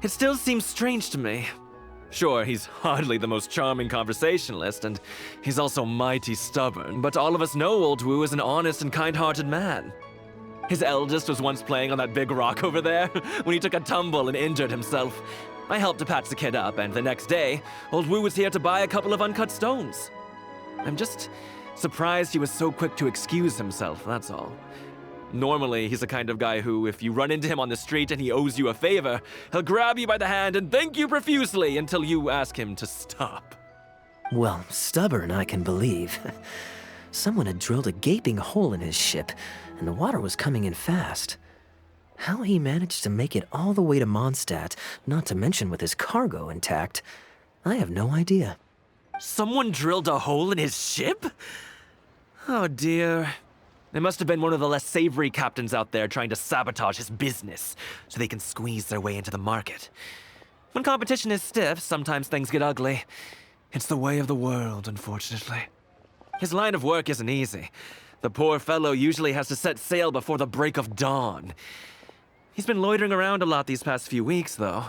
it still seems strange to me. Sure, he's hardly the most charming conversationalist, and he's also mighty stubborn, but all of us know Old Wu is an honest and kind-hearted man. His eldest was once playing on that big rock over there when he took a tumble and injured himself. I helped to patch the kid up, and the next day, Old Wu was here to buy a couple of uncut stones. I'm just surprised he was so quick to excuse himself, that's all. Normally, he's the kind of guy who, if you run into him on the street and he owes you a favor, he'll grab you by the hand and thank you profusely until you ask him to stop. Well, stubborn, I can believe. Someone had drilled a gaping hole in his ship, and the water was coming in fast. How he managed to make it all the way to Mondstadt, not to mention with his cargo intact, I have no idea. Someone drilled a hole in his ship? Oh dear. It must have been one of the less savory captains out there trying to sabotage his business so they can squeeze their way into the market. When competition is stiff, sometimes things get ugly. It's the way of the world, unfortunately. His line of work isn't easy. The poor fellow usually has to set sail before the break of dawn. He's been loitering around a lot these past few weeks, though.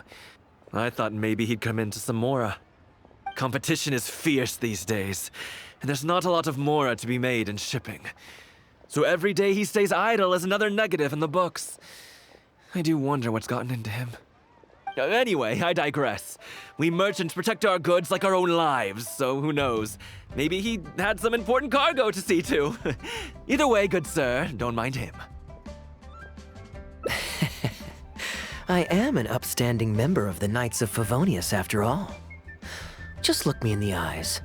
I thought maybe he'd come into some Mora. Competition is fierce these days, and there's not a lot of Mora to be made in shipping. So every day he stays idle is another negative in the books. I do wonder what's gotten into him. Anyway, I digress. We merchants protect our goods like our own lives, so who knows? Maybe he had some important cargo to see to. Either way, good sir, don't mind him. I am an upstanding member of the Knights of Favonius, after all. Just look me in the eyes.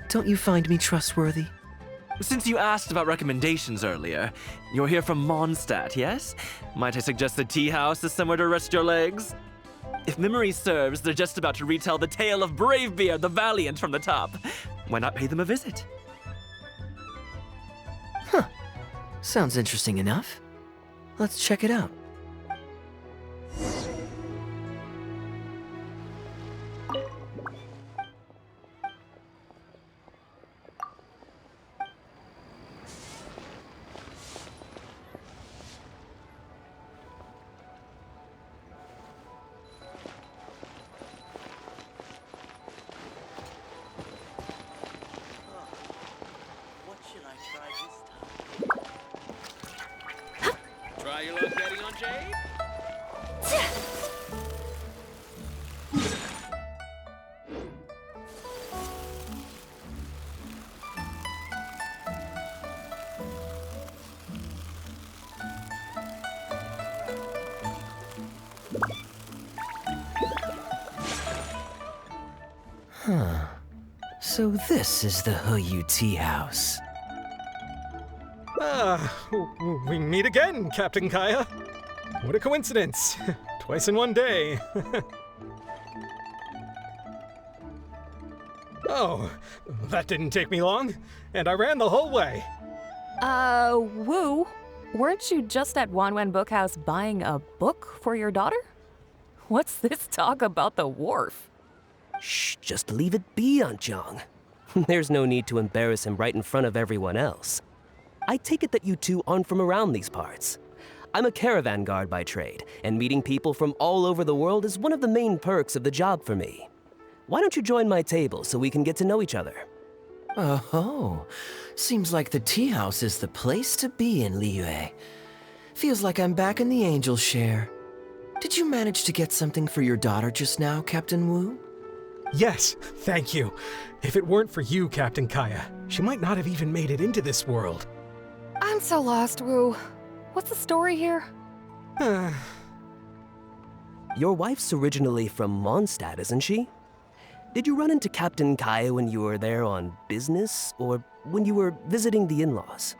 Don't you find me trustworthy? Since you asked about recommendations earlier, you're here from Mondstadt, yes? Might I suggest the tea house is somewhere to rest your legs? If memory serves, they're just about to retell the tale of Bravebeard the Valiant from the top. Why not pay them a visit? Huh. Sounds interesting enough. Let's check it out. Try your luck betting on Jade? Huh. So this is the Huyu tea house. We meet again, Captain Kaeya. What a coincidence. Twice in one day. Oh, that didn't take me long, and I ran the whole way. Wu, weren't you just at Wanwen Bookhouse buying a book for your daughter? What's this talk about the wharf? Shh, just leave it be, Aunt Jong. There's no need to embarrass him right in front of everyone else. I take it that you two aren't from around these parts. I'm a caravan guard by trade, and meeting people from all over the world is one of the main perks of the job for me. Why don't you join my table so we can get to know each other? Oh, seems like the tea house is the place to be in Liyue. Feels like I'm back in the angel share. Did you manage to get something for your daughter just now, Captain Wu? Yes, thank you. If it weren't for you, Captain Kaeya, she might not have even made it into this world. I'm so lost, Wu. What's the story here? Your wife's originally from Mondstadt, isn't she? Did you run into Captain Kaeya when you were there on business, or when you were visiting the in-laws?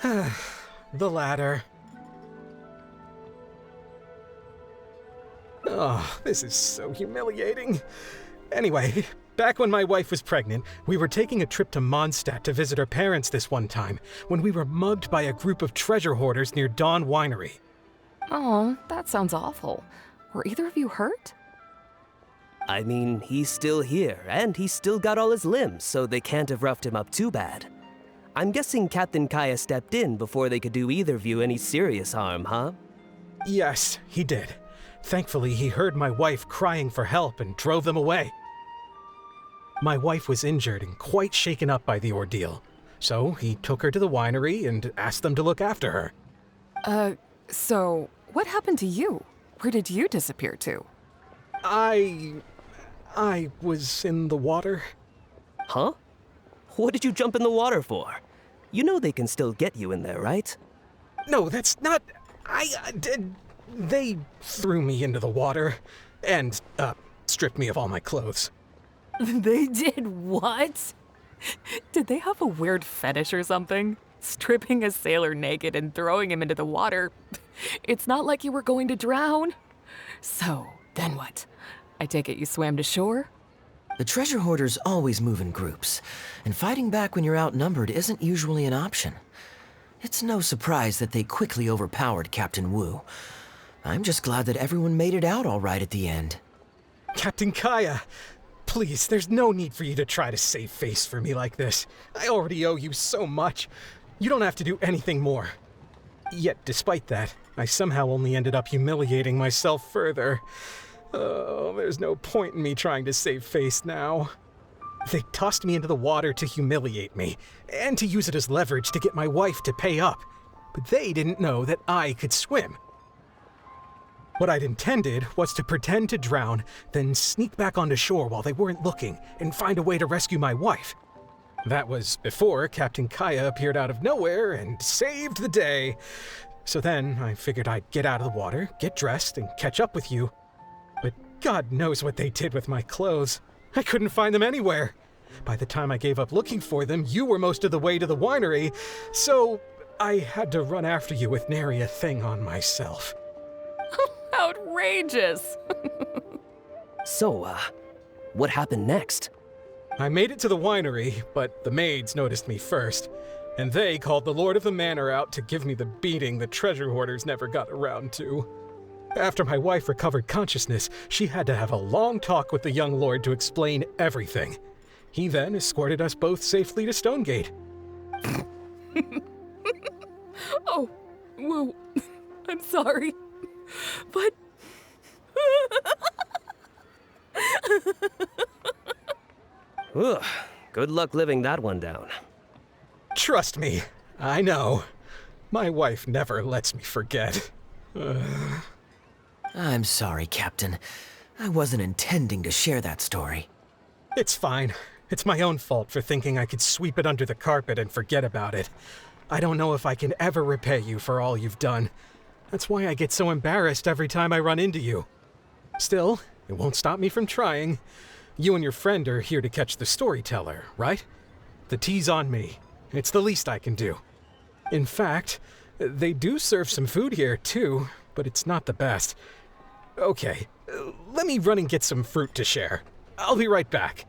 The latter. Oh, this is so humiliating. Anyway, back when my wife was pregnant, we were taking a trip to Mondstadt to visit her parents this one time, when we were mugged by a group of treasure hoarders near Dawn Winery. Oh, that sounds awful. Were either of you hurt? I mean, he's still here, and he's still got all his limbs, so they can't have roughed him up too bad. I'm guessing Captain Kaeya stepped in before they could do either of you any serious harm, huh? Yes, he did. Thankfully, he heard my wife crying for help and drove them away. My wife was injured and quite shaken up by the ordeal, so he took her to the winery and asked them to look after her. So what happened to you? Where did you disappear to? I was in the water. Huh? What did you jump in the water for? You know they can still get you in there, right? No, that's not... They threw me into the water and, stripped me of all my clothes. They did what? Did they have a weird fetish or something? Stripping a sailor naked and throwing him into the water? It's not like you were going to drown. So, then what? I take it you swam to shore? The treasure hoarders always move in groups, and fighting back when you're outnumbered isn't usually an option. It's no surprise that they quickly overpowered Captain Wu. I'm just glad that everyone made it out all right at the end. Captain Kaeya, please, there's no need for you to try to save face for me like this. I already owe you so much. You don't have to do anything more. Yet, despite that, I somehow only ended up humiliating myself further. Oh, there's no point in me trying to save face now. They tossed me into the water to humiliate me, and to use it as leverage to get my wife to pay up. But they didn't know that I could swim. What I'd intended was to pretend to drown, then sneak back onto shore while they weren't looking, and find a way to rescue my wife. That was before Captain Kaeya appeared out of nowhere and saved the day. So then I figured I'd get out of the water, get dressed, and catch up with you. But God knows what they did with my clothes. I couldn't find them anywhere. By the time I gave up looking for them, you were most of the way to the winery, so I had to run after you with nary a thing on myself. Outrageous! So, what happened next? I made it to the winery, but the maids noticed me first, and they called the Lord of the Manor out to give me the beating the treasure hoarders never got around to. After my wife recovered consciousness, she had to have a long talk with the young lord to explain everything. He then escorted us both safely to Stonegate. Oh, whoa, I'm sorry, but... Ugh, good luck living that one down. Trust me, I know. My wife never lets me forget. I'm sorry, Captain. I wasn't intending to share that story. It's fine. It's my own fault for thinking I could sweep it under the carpet and forget about it. I don't know if I can ever repay you for all you've done. That's why I get so embarrassed every time I run into you. Still, it won't stop me from trying. You and your friend are here to catch the storyteller, right? The tea's on me. It's the least I can do. In fact, they do serve some food here, too, but it's not the best. Okay, let me run and get some fruit to share. I'll be right back.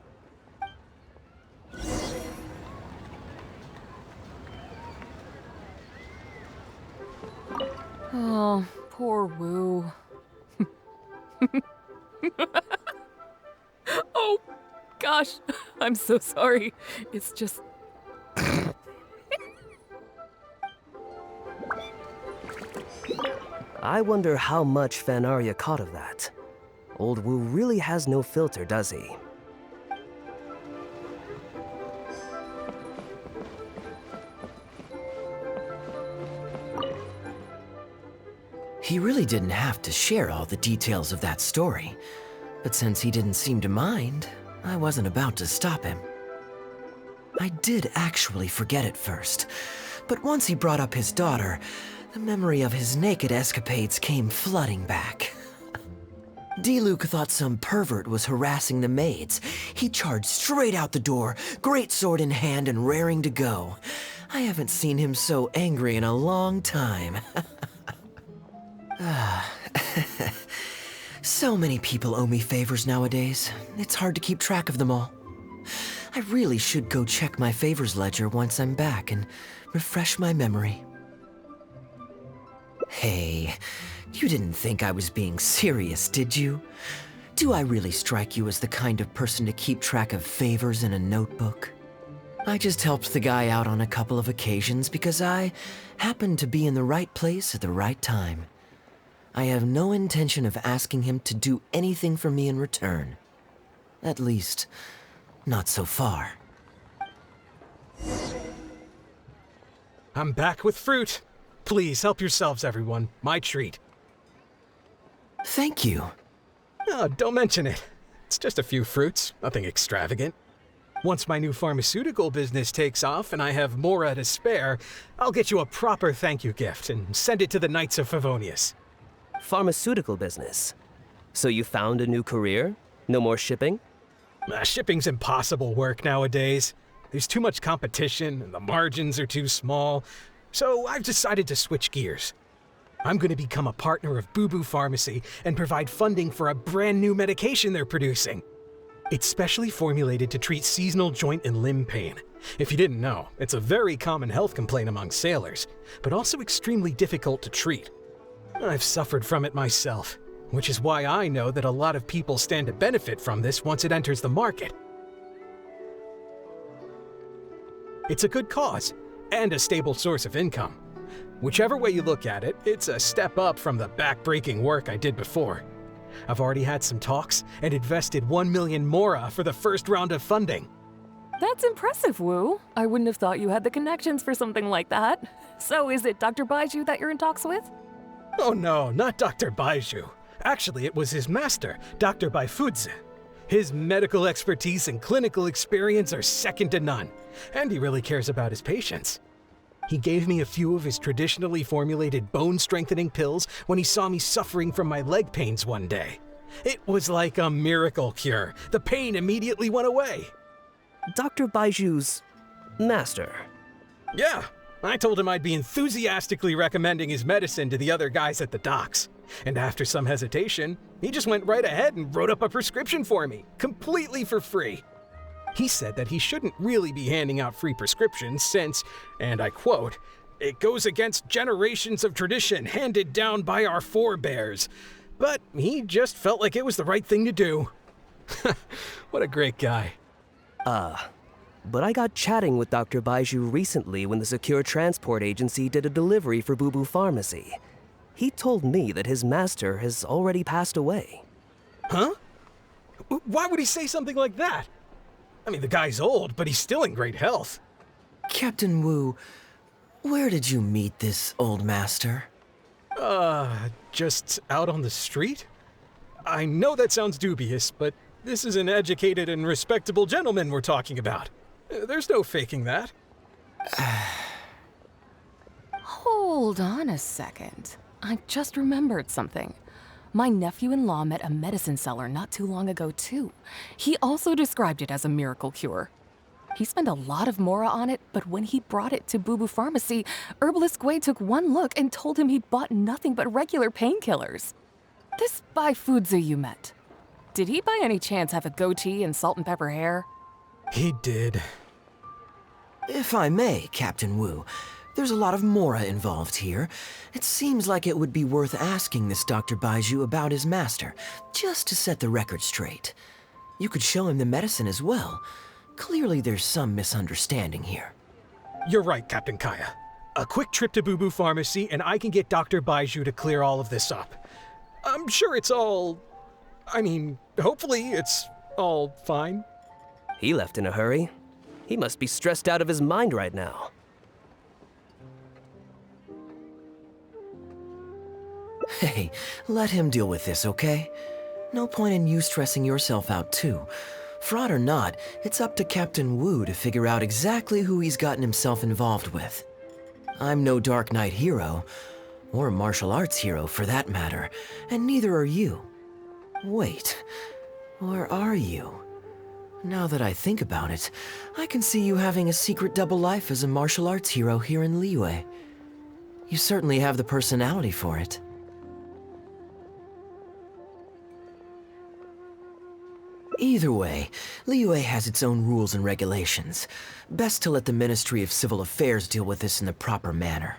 Oh, poor Wu. Oh, gosh. I'm so sorry. It's just... I wonder how much Fanaria caught of that. Old Wu really has no filter, does he? He really didn't have to share all the details of that story, but since he didn't seem to mind, I wasn't about to stop him. I did actually forget at first, but once he brought up his daughter, the memory of his naked escapades came flooding back. Diluc thought some pervert was harassing the maids. He charged straight out the door, great sword in hand and raring to go. I haven't seen him so angry in a long time. So many people owe me favors nowadays. It's hard to keep track of them all. I really should go check my favors ledger once I'm back and refresh my memory. Hey, you didn't think I was being serious, did you? Do I really strike you as the kind of person to keep track of favors in a notebook? I just helped the guy out on a couple of occasions because I happened to be in the right place at the right time. I have no intention of asking him to do anything for me in return. At least, not so far. I'm back with fruit. Please help yourselves, everyone. My treat. Thank you. Oh, don't mention it. It's just a few fruits, nothing extravagant. Once my new pharmaceutical business takes off and I have more to spare, I'll get you a proper thank you gift and send it to the Knights of Favonius. Pharmaceutical business. So you found a new career? No more shipping? Shipping's impossible work nowadays. There's too much competition and the margins are too small. So I've decided to switch gears. I'm going to become a partner of Boo Boo Pharmacy and provide funding for a brand new medication they're producing. It's specially formulated to treat seasonal joint and limb pain. If you didn't know, it's a very common health complaint among sailors, but also extremely difficult to treat. I've suffered from it myself, which is why I know that a lot of people stand to benefit from this once it enters the market. It's a good cause, and a stable source of income. Whichever way you look at it, it's a step up from the back-breaking work I did before. I've already had some talks and invested 1 million mora for the first round of funding. That's impressive, Wu. I wouldn't have thought you had the connections for something like that. So is it Dr. Baiju that you're in talks with? Oh no, not Dr. Baiju. Actually, it was his master, Dr. Baifudze. His medical expertise and clinical experience are second to none, and he really cares about his patients. He gave me a few of his traditionally formulated bone-strengthening pills when he saw me suffering from my leg pains one day. It was like a miracle cure. The pain immediately went away. Dr. Baiju's master? Yeah, I told him I'd be enthusiastically recommending his medicine to the other guys at the docks. And after some hesitation, he just went right ahead and wrote up a prescription for me, completely for free. He said that he shouldn't really be handing out free prescriptions since, and I quote, "It goes against generations of tradition handed down by our forebears." But he just felt like it was the right thing to do. What a great guy. But I got chatting with Dr. Baiju recently when the Secure Transport Agency did a delivery for Boo Boo Pharmacy. He told me that his master has already passed away. Huh? Why would he say something like that? I mean, the guy's old, but he's still in great health. Captain Wu, where did you meet this old master? Just out on the street? I know that sounds dubious, but this is an educated and respectable gentleman we're talking about. There's no faking that. Hold on a second. I just remembered something. My nephew-in-law met a medicine seller not too long ago, too. He also described it as a miracle cure. He spent a lot of mora on it, but when he brought it to Boo Boo Pharmacy, Herbalist Gui took one look and told him he'd bought nothing but regular painkillers. This Bai Fuzi you met, did he by any chance have a goatee and salt and pepper hair? He did. If I may, Captain Wu, there's a lot of mora involved here. It seems like it would be worth asking this Dr. Baiju about his master, just to set the record straight. You could show him the medicine as well. Clearly there's some misunderstanding here. You're right, Captain Kaeya. A quick trip to Boo Boo Pharmacy and I can get Dr. Baiju to clear all of this up. I'm sure it's all... hopefully it's all fine. He left in a hurry. He must be stressed out of his mind right now. Hey, let him deal with this, okay? No point in you stressing yourself out too. Fraud or not, it's up to Captain Wu to figure out exactly who he's gotten himself involved with. I'm no Dark Knight hero, or martial arts hero for that matter, and neither are you. Wait, or are you? Now that I think about it, I can see you having a secret double life as a martial arts hero here in Liyue. You certainly have the personality for it. Either way, Liyue has its own rules and regulations. Best to let the Ministry of Civil Affairs deal with this in the proper manner.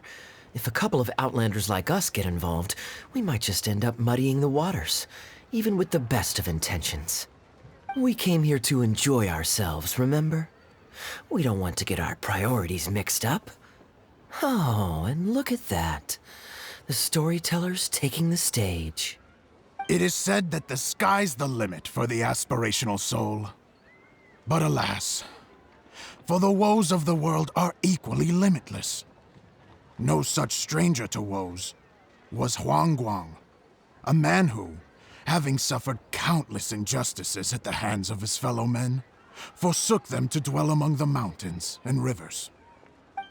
If a couple of outlanders like us get involved, we might just end up muddying the waters, even with the best of intentions. We came here to enjoy ourselves, remember? We don't want to get our priorities mixed up. Oh, and look at that. The storyteller's taking the stage. It is said that the sky's the limit for the aspirational soul. But alas, for the woes of the world are equally limitless. No such stranger to woes was Huang Guang, a man who, having suffered countless injustices at the hands of his fellow men, forsook them to dwell among the mountains and rivers.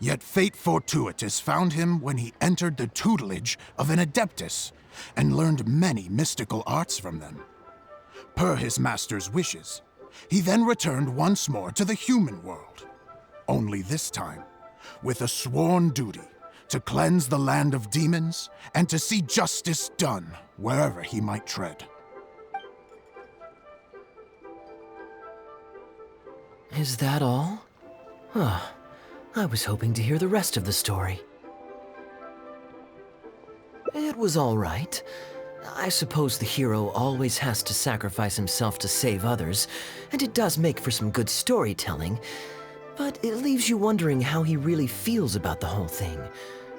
Yet fate fortuitous found him when he entered the tutelage of an adeptus and learned many mystical arts from them. Per his master's wishes, he then returned once more to the human world, only this time with a sworn duty to cleanse the land of demons and to see justice done wherever he might tread. Is that all? Huh. I was hoping to hear the rest of the story. It was all right. I suppose the hero always has to sacrifice himself to save others, and it does make for some good storytelling, but it leaves you wondering how he really feels about the whole thing.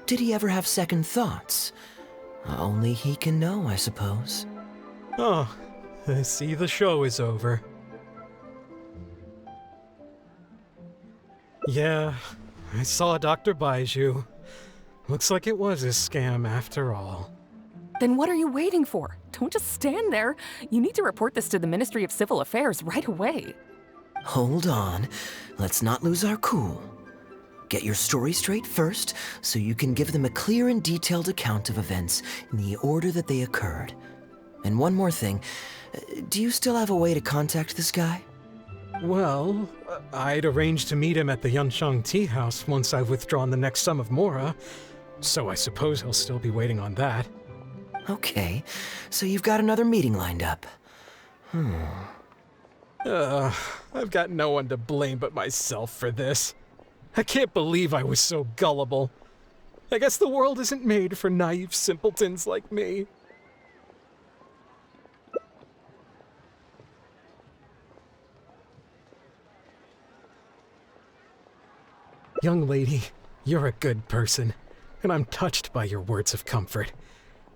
Did he ever have second thoughts? Only he can know, I suppose. Oh, I see the show is over. Yeah, I saw Dr. Baiju. Looks like it was a scam after all. Then what are you waiting for? Don't just stand there. You need to report this to the Ministry of Civil Affairs right away. Hold on. Let's not lose our cool. Get your story straight first, so you can give them a clear and detailed account of events in the order that they occurred. And one more thing. Do you still have a way to contact this guy? Well, I'd arranged to meet him at the Yunsheng Tea House once I've withdrawn the next sum of mora, so I suppose he'll still be waiting on that. Okay, so you've got another meeting lined up. I've got no one to blame but myself for this. I can't believe I was so gullible. I guess the world isn't made for naive simpletons like me. Young lady, you're a good person, and I'm touched by your words of comfort.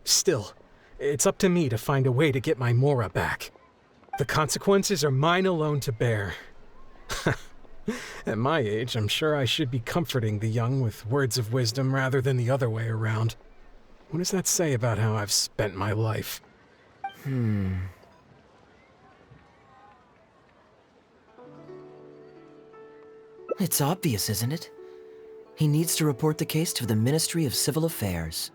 Still, it's up to me to find a way to get my mora back. The consequences are mine alone to bear. At my age, I'm sure I should be comforting the young with words of wisdom rather than the other way around. What does that say about how I've spent my life? It's obvious, isn't it? He needs to report the case to the Ministry of Civil Affairs.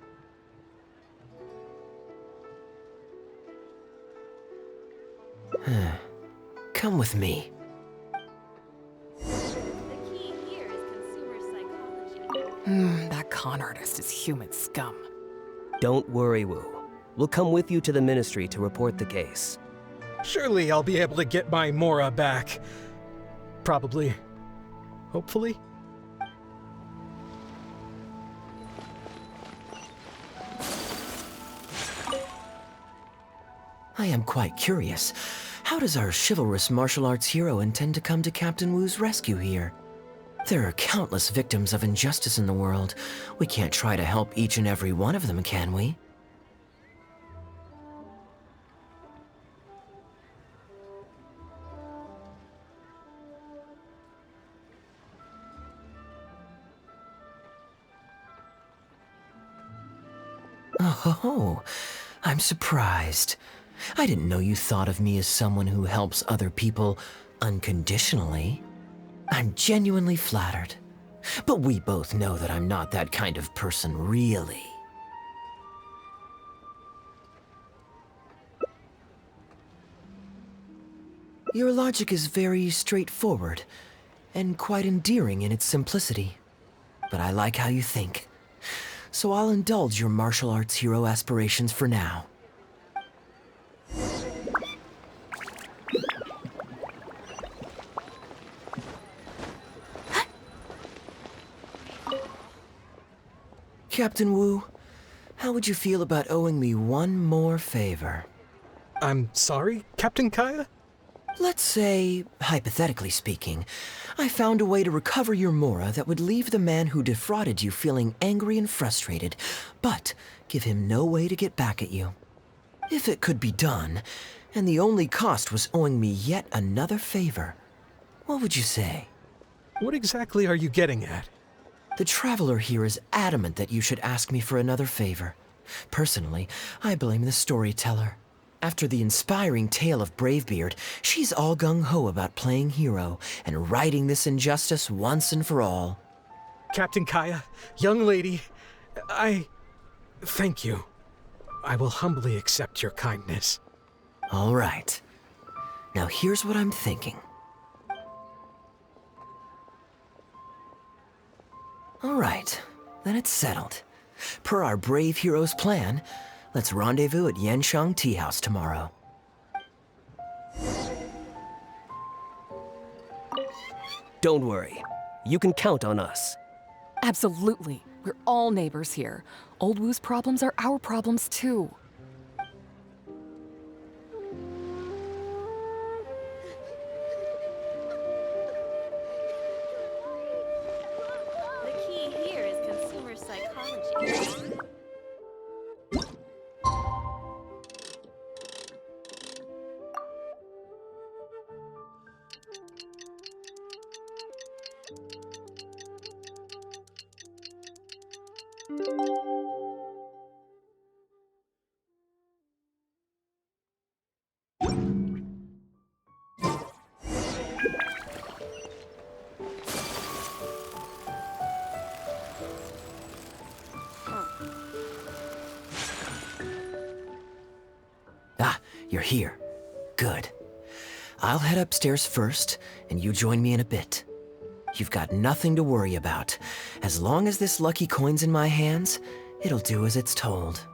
Come with me. That con artist is human scum. Don't worry, Wu. We'll come with you to the Ministry to report the case. Surely I'll be able to get my Mora back. Probably. Hopefully. I am quite curious. How does our chivalrous martial arts hero intend to come to Captain Wu's rescue here? There are countless victims of injustice in the world. We can't try to help each and every one of them, can we? Oh, I'm surprised. I didn't know you thought of me as someone who helps other people unconditionally. I'm genuinely flattered. But we both know that I'm not that kind of person, really. Your logic is very straightforward, and quite endearing in its simplicity. But I like how you think. So I'll indulge your martial arts hero aspirations for now. Captain Wu, how would you feel about owing me one more favor? I'm sorry, Captain Kaeya? Let's say, hypothetically speaking, I found a way to recover your Mora that would leave the man who defrauded you feeling angry and frustrated, but give him no way to get back at you. If it could be done, and the only cost was owing me yet another favor, what would you say? What exactly are you getting at? The Traveler here is adamant that you should ask me for another favor. Personally, I blame the storyteller. After the inspiring tale of Bravebeard, she's all gung-ho about playing hero and righting this injustice once and for all. Captain Kaeya, young lady, thank you. I will humbly accept your kindness. All right. Now here's what I'm thinking. All right, then it's settled. Per our brave hero's plan, let's rendezvous at Yanshang Tea House tomorrow. Don't worry. You can count on us. Absolutely. We're all neighbors here. Old Wu's problems are our problems too. The key here is consumer psychology. Ah, you're here. Good. I'll head upstairs first, and you join me in a bit. You've got nothing to worry about. As long as this lucky coin's in my hands, it'll do as it's told.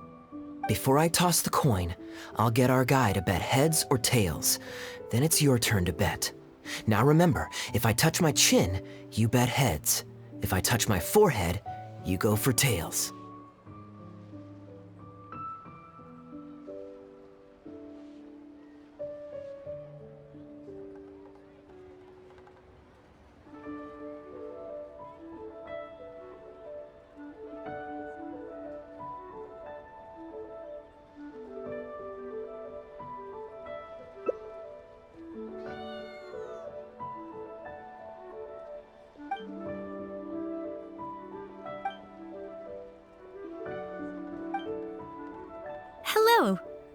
Before I toss the coin, I'll get our guy to bet heads or tails. Then it's your turn to bet. Now remember, if I touch my chin, you bet heads. If I touch my forehead, you go for tails.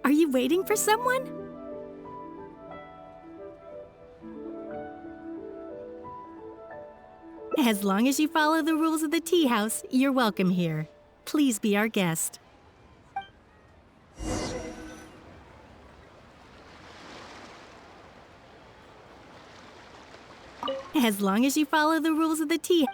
Are you waiting for someone? As long as you follow the rules of the tea house, you're welcome here. Please be our guest. As long as you follow the rules of the tea.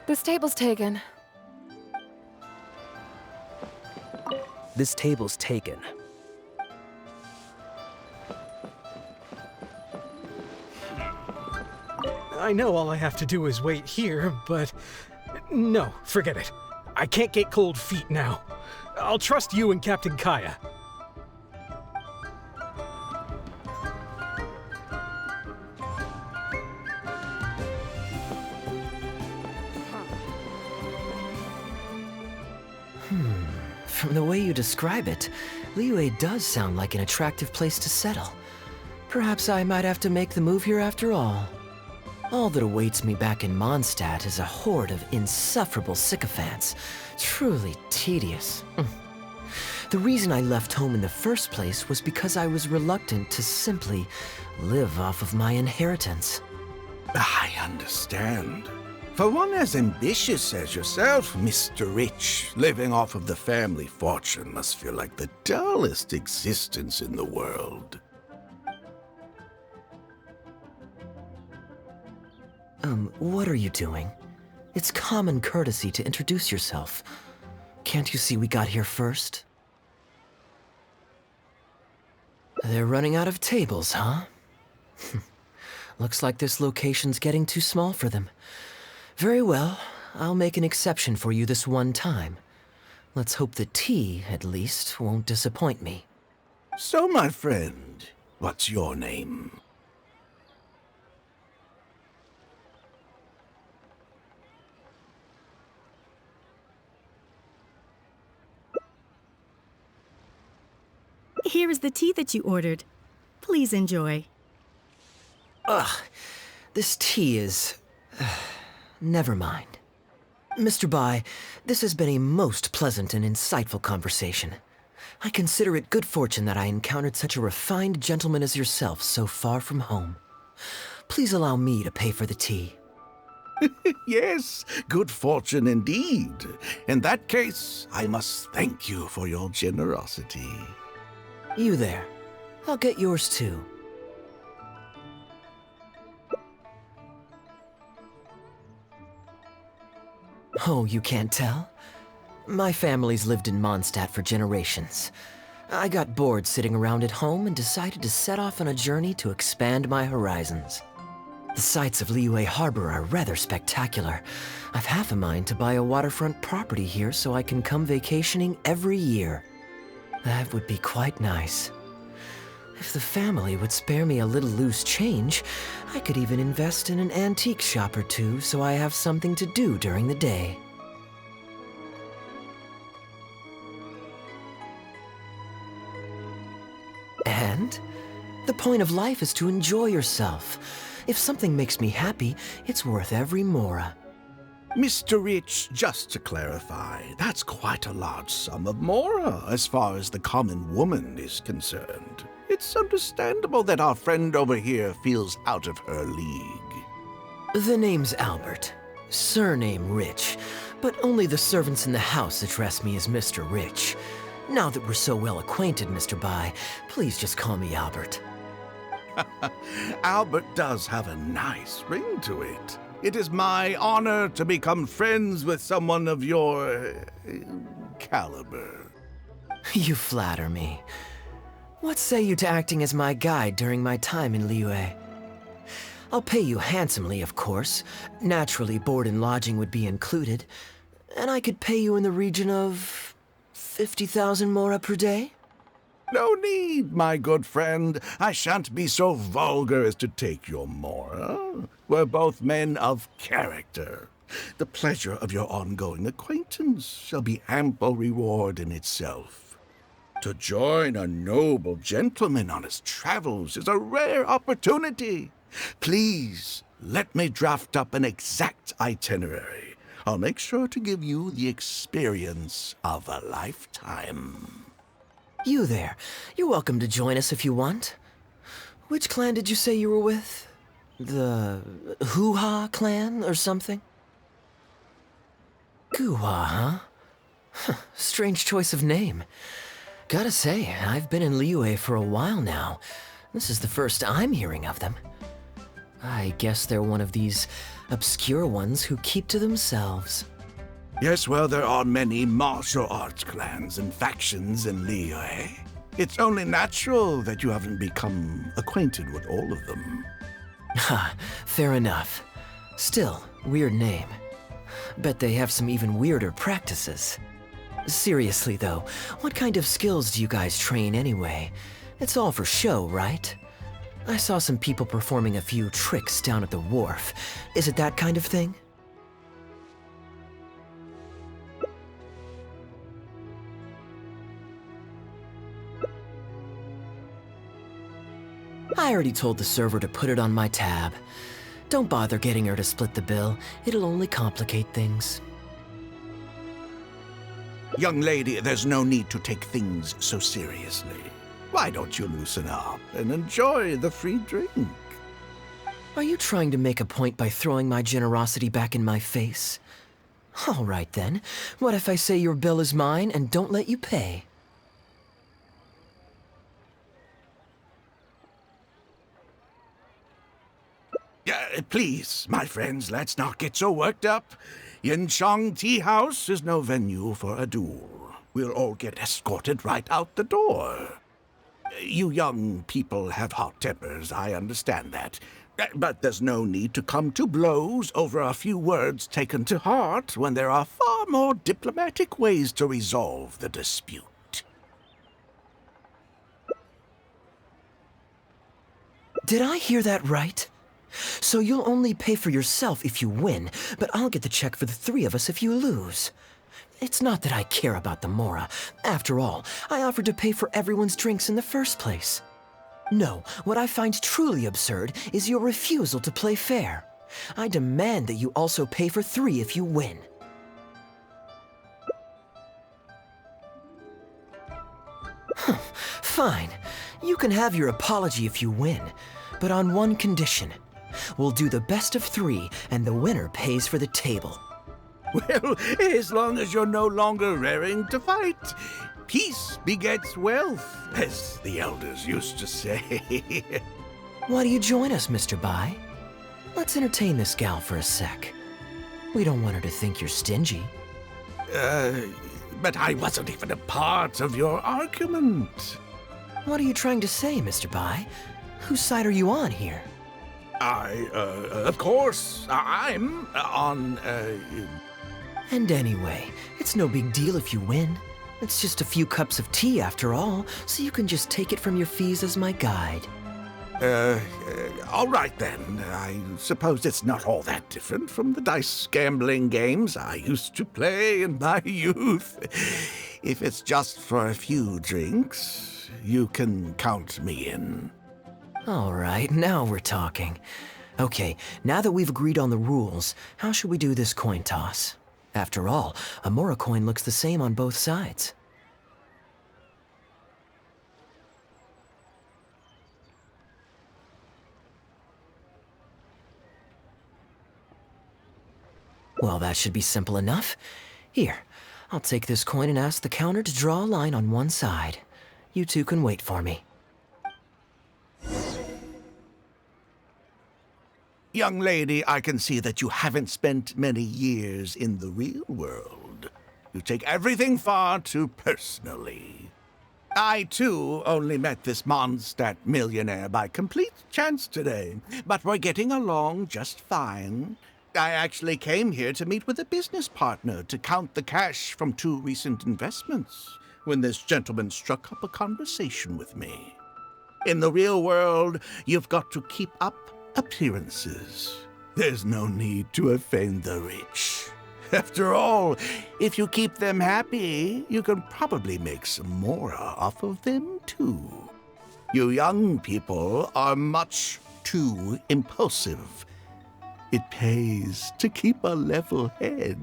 This table's taken. This table's taken. I know all I have to do is wait here, but no, forget it. I can't get cold feet now. I'll trust you and Captain Kaeya. From the way you describe it, Liyue does sound like an attractive place to settle. Perhaps I might have to make the move here after all. All that awaits me back in Mondstadt is a horde of insufferable sycophants. Truly tedious. The reason I left home in the first place was because I was reluctant to simply live off of my inheritance. I understand. For one as ambitious as yourself, Mr. Rich, living off of the family fortune must feel like the dullest existence in the world. What are you doing? It's common courtesy to introduce yourself. Can't you see we got here first? They're running out of tables, huh? Looks like this location's getting too small for them. Very well, I'll make an exception for you this one time. Let's hope the tea, at least, won't disappoint me. So, my friend, what's your name? Here is the tea that you ordered. Please enjoy. Ugh, this tea is... never mind. Mr. Bai, this has been a most pleasant and insightful conversation. I consider it good fortune that I encountered such a refined gentleman as yourself so far from home. Please allow me to pay for the tea. Yes, good fortune indeed. In that case, I must thank you for your generosity. You there. I'll get yours too. Oh, you can't tell? My family's lived in Mondstadt for generations. I got bored sitting around at home and decided to set off on a journey to expand my horizons. The sights of Liyue Harbor are rather spectacular. I've half a mind to buy a waterfront property here so I can come vacationing every year. That would be quite nice. If the family would spare me a little loose change, I could even invest in an antique shop or two so I have something to do during the day. And the point of life is to enjoy yourself. If something makes me happy, it's worth every mora. Mr. Rich, just to clarify, that's quite a large sum of mora as far as the common woman is concerned. It's understandable that our friend over here feels out of her league. The name's Albert, surname Rich, but only the servants in the house address me as Mr. Rich. Now that we're so well acquainted, Mr. Bai, please just call me Albert. Albert does have a nice ring to it. It is my honor to become friends with someone of your... caliber. You flatter me. What say you to acting as my guide during my time in Liyue? I'll pay you handsomely, of course. Naturally, board and lodging would be included. And I could pay you in the region of 50,000 mora per day? No need, my good friend. I shan't be so vulgar as to take your mora. We're both men of character. The pleasure of your ongoing acquaintance shall be ample reward in itself. To join a noble gentleman on his travels is a rare opportunity. Please, let me draft up an exact itinerary. I'll make sure to give you the experience of a lifetime. You there. You're welcome to join us if you want. Which clan did you say you were with? The Hoo-Ha clan or something? Goo-Ha, huh? Strange choice of name. Gotta say, I've been in Liyue for a while now. This is the first I'm hearing of them. I guess they're one of these obscure ones who keep to themselves. Yes, well, there are many martial arts clans and factions in Liyue. It's only natural that you haven't become acquainted with all of them. Ha, fair enough. Still, weird name. Bet they have some even weirder practices. Seriously though, what kind of skills do you guys train anyway? It's all for show, right? I saw some people performing a few tricks down at the wharf. Is it that kind of thing? I already told the server to put it on my tab. Don't bother getting her to split the bill. It'll only complicate things. Young lady, there's no need to take things so seriously. Why don't you loosen up and enjoy the free drink? Are you trying to make a point by throwing my generosity back in my face? All right then. What if I say your bill is mine and don't let you pay? Please, my friends, let's not get so worked up. Yinchang Tea House is no venue for a duel. We'll all get escorted right out the door. You young people have hot tempers, I understand that. But there's no need to come to blows over a few words taken to heart when there are far more diplomatic ways to resolve the dispute. Did I hear that right? So you'll only pay for yourself if you win, but I'll get the check for the three of us if you lose. It's not that I care about the Mora. After all, I offered to pay for everyone's drinks in the first place. No, what I find truly absurd is your refusal to play fair. I demand that you also pay for three if you win. Fine. You can have your apology if you win, but on one condition. We'll do the best of three, and the winner pays for the table. Well, as long as you're no longer raring to fight, peace begets wealth, as the elders used to say. Why do you join us, Mr. Bai? Let's entertain this gal for a sec. We don't want her to think you're stingy. But I wasn't even a part of your argument. What are you trying to say, Mr. Bai? Whose side are you on here? Of course, I'm on, And anyway, it's no big deal if you win. It's just a few cups of tea after all, so you can just take it from your fees as my guide. All right then. I suppose it's not all that different from the dice gambling games I used to play in my youth. If it's just for a few drinks, you can count me in. All right, now we're talking. Okay, now that we've agreed on the rules, how should we do this coin toss? After all, a Mora coin looks the same on both sides. Well, that should be simple enough. Here, I'll take this coin and ask the counter to draw a line on one side. You two can wait for me. Young lady, I can see that you haven't spent many years in the real world. You take everything far too personally. I, too, only met this Mondstadt millionaire by complete chance today, but we're getting along just fine. I actually came here to meet with a business partner to count the cash from 2 recent investments when this gentleman struck up a conversation with me. In the real world, you've got to keep up appearances. There's no need to offend the rich. After all, if you keep them happy, you can probably make some more off of them, too. You young people are much too impulsive. It pays to keep a level head.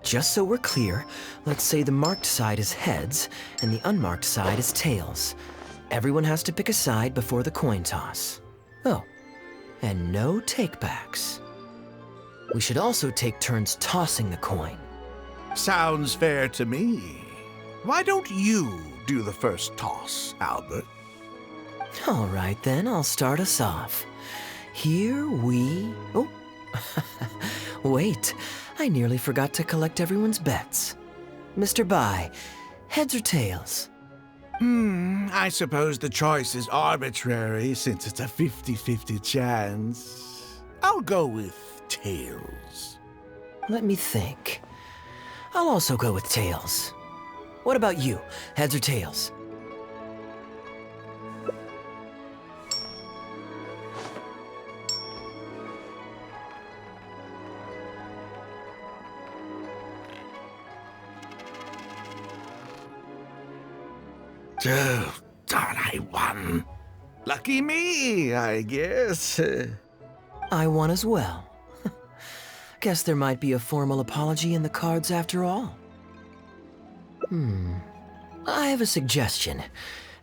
Just so we're clear, let's say the marked side is heads and the unmarked side is tails. Everyone has to pick a side before the coin toss. Oh, and no takebacks. We should also take turns tossing the coin. Sounds fair to me. Why don't you do the first toss, Albert? All right then, I'll start us off. Here we... Oh, wait. I nearly forgot to collect everyone's bets. Mr. Bai, heads or tails? I suppose the choice is arbitrary since it's a 50-50 chance. I'll go with tails. Let me think. I'll also go with tails. What about you? Heads or tails? Oh, darn, I won. Lucky me, I guess. I won as well. Guess there might be a formal apology in the cards after all. I have a suggestion.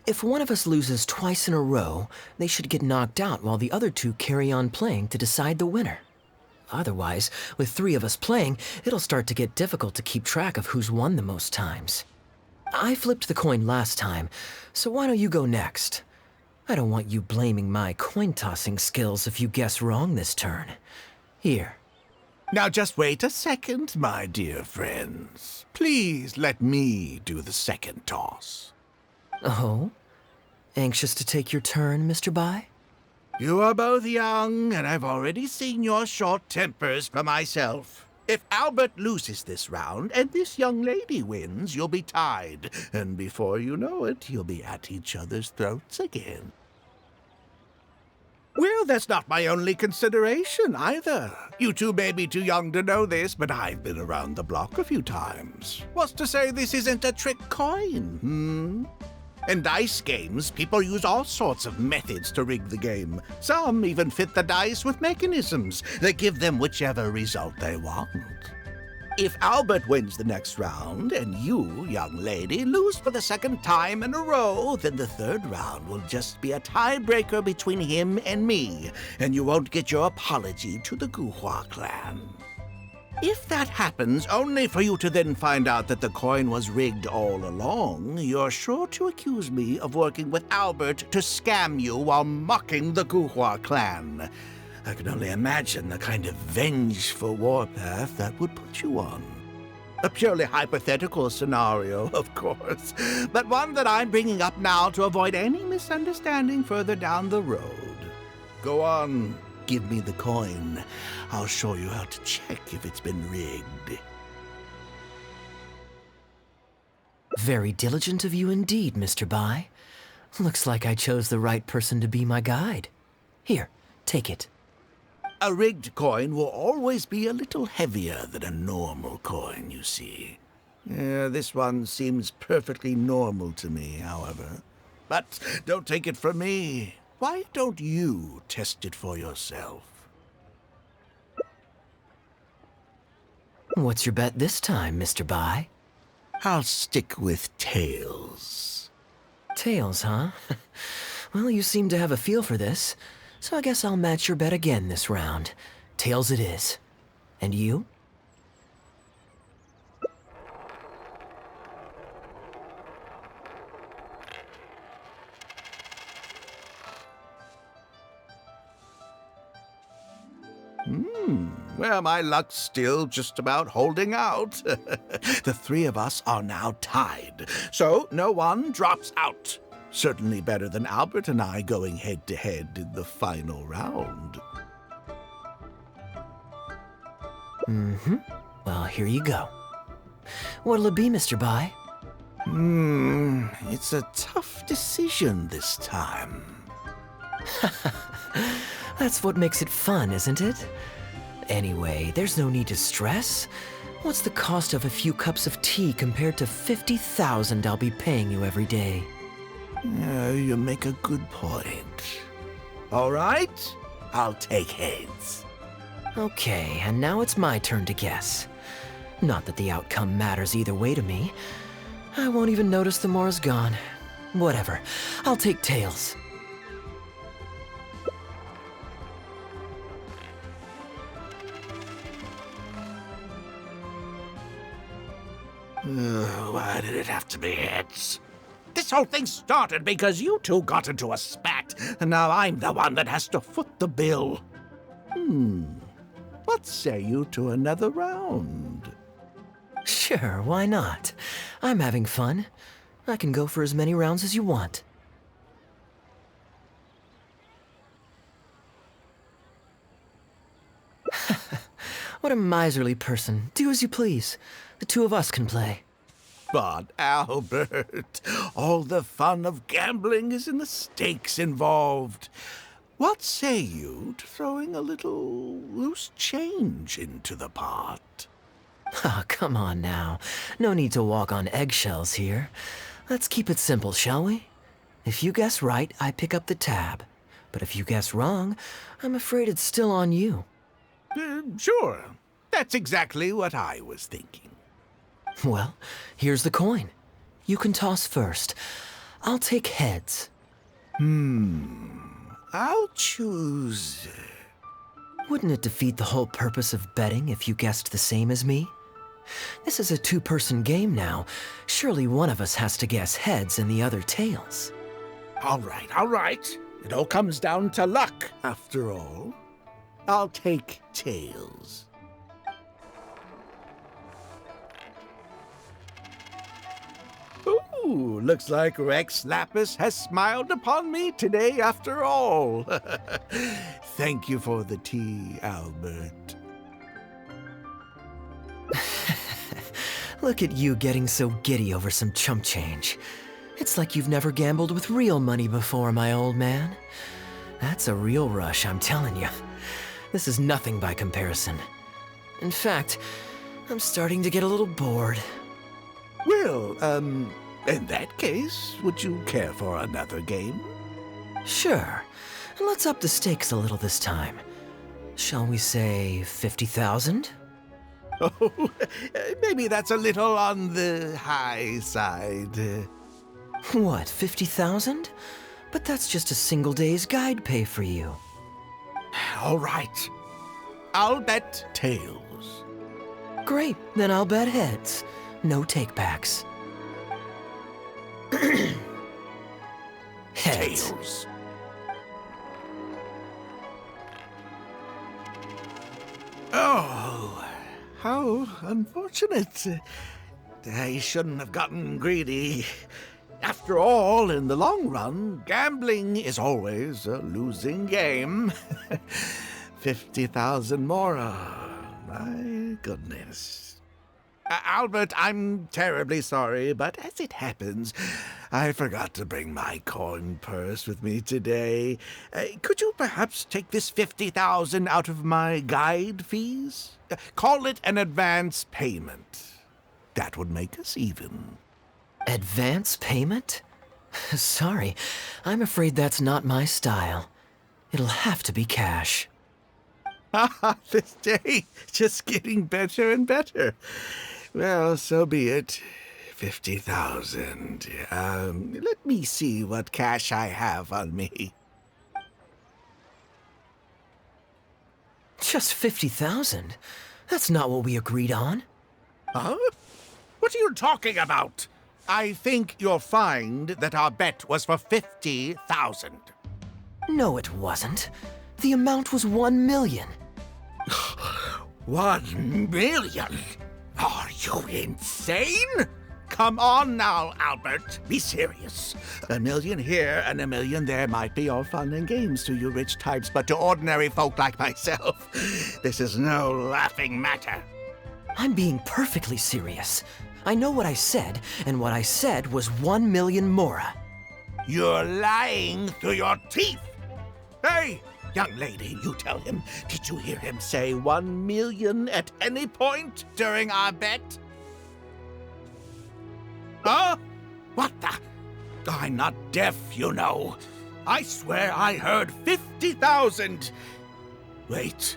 If one of us loses twice in a row, they should get knocked out while the other two carry on playing to decide the winner. Otherwise, with three of us playing, it'll start to get difficult to keep track of who's won the most times. I flipped the coin last time, so why don't you go next? I don't want you blaming my coin-tossing skills if you guess wrong this turn. Here. Now just wait a second, my dear friends. Please let me do the second toss. Oh? Anxious to take your turn, Mr. Bai? You are both young, and I've already seen your short tempers for myself. If Albert loses this round and this young lady wins, you'll be tied. And before you know it, you'll be at each other's throats again. Well, that's not my only consideration, either. You two may be too young to know this, but I've been around the block a few times. What's to say this isn't a trick coin, In dice games, people use all sorts of methods to rig the game. Some even fit the dice with mechanisms that give them whichever result they want. If Albert wins the next round, and you, young lady, lose for the second time in a row, then the third round will just be a tiebreaker between him and me, and you won't get your apology to the Guhua clan. If that happens, only for you to then find out that the coin was rigged all along, you're sure to accuse me of working with Albert to scam you while mocking the Guhua clan. I can only imagine the kind of vengeful warpath that would put you on. A purely hypothetical scenario, of course, but one that I'm bringing up now to avoid any misunderstanding further down the road. Go on, give me the coin. I'll show you how to check if it's been rigged. Very diligent of you indeed, Mr. Bai. Looks like I chose the right person to be my guide. Here, take it. A rigged coin will always be a little heavier than a normal coin, you see. This one seems perfectly normal to me, however. But don't take it from me. Why don't you test it for yourself? What's your bet this time, Mr. Bai? I'll stick with tails. Tails, huh? Well, you seem to have a feel for this, so I guess I'll match your bet again this round. Tails it is. And you? Well, my luck's still just about holding out. The three of us are now tied, so no one drops out. Certainly better than Albert and I going head-to-head in the final round. Well, here you go. What'll it be, Mr. Bai? It's a tough decision this time. That's what makes it fun, isn't it? Anyway, there's no need to stress. What's the cost of a few cups of tea compared to 50,000 I'll be paying you every day? You make a good point. All right, I'll take heads. Okay, and now it's my turn to guess. Not that the outcome matters either way to me. I won't even notice the more's gone. Whatever, I'll take tails. Why did it have to be heads? This whole thing started because you two got into a spat, and now I'm the one that has to foot the bill. What say you to another round? Sure, why not? I'm having fun. I can go for as many rounds as you want. What a miserly person. Do as you please. The two of us can play. But, Albert, all the fun of gambling is in the stakes involved. What say you to throwing a little loose change into the pot? Oh, come on now. No need to walk on eggshells here. Let's keep it simple, shall we? If you guess right, I pick up the tab. But if you guess wrong, I'm afraid it's still on you. Sure. That's exactly what I was thinking. Well, here's the coin. You can toss first. I'll take heads. I'll choose... Wouldn't it defeat the whole purpose of betting if you guessed the same as me? This is a two-person game now. Surely one of us has to guess heads and the other tails. All right. It all comes down to luck, after all. I'll take tails. Ooh, looks like Rex Lapis has smiled upon me today after all. Thank you for the tea, Albert. Look at you getting so giddy over some chump change. It's like you've never gambled with real money before, my old man. That's a real rush, I'm telling you. This is nothing by comparison. In fact, I'm starting to get a little bored. Well, in that case, would you care for another game? Sure. And let's up the stakes a little this time. Shall we say 50,000? Oh, maybe that's a little on the high side. What, 50,000? But that's just a single day's guide pay for you. All right. I'll bet tails. Great, then I'll bet heads. No takebacks. Heads. Tails. Oh, how unfortunate. I shouldn't have gotten greedy. After all, in the long run, gambling is always a losing game. 50,000 more. My goodness. Albert, I'm terribly sorry, but as it happens, I forgot to bring my coin purse with me today. Could you perhaps take this 50,000 out of my guide fees? Call it an advance payment. That would make us even. Advance payment? Sorry, I'm afraid that's not my style. It'll have to be cash. This day, just getting better and better. Well, so be it. 50,000. Let me see what cash I have on me. Just 50,000? That's not what we agreed on. Huh? What are you talking about? I think you'll find that our bet was for 50,000. No, it wasn't. The amount was 1 million. 1 million? Are you insane? Come on now, Albert. Be serious. $1 million here and $1 million there might be all fun and games to you rich types, but to ordinary folk like myself, this is no laughing matter. I'm being perfectly serious. I know what I said, and what I said was 1 million mora. You're lying through your teeth. Hey, young lady, you tell him. Did you hear him say 1 million at any point during our bet? Huh? What the? I'm not deaf, you know. I swear I heard 50,000. Wait.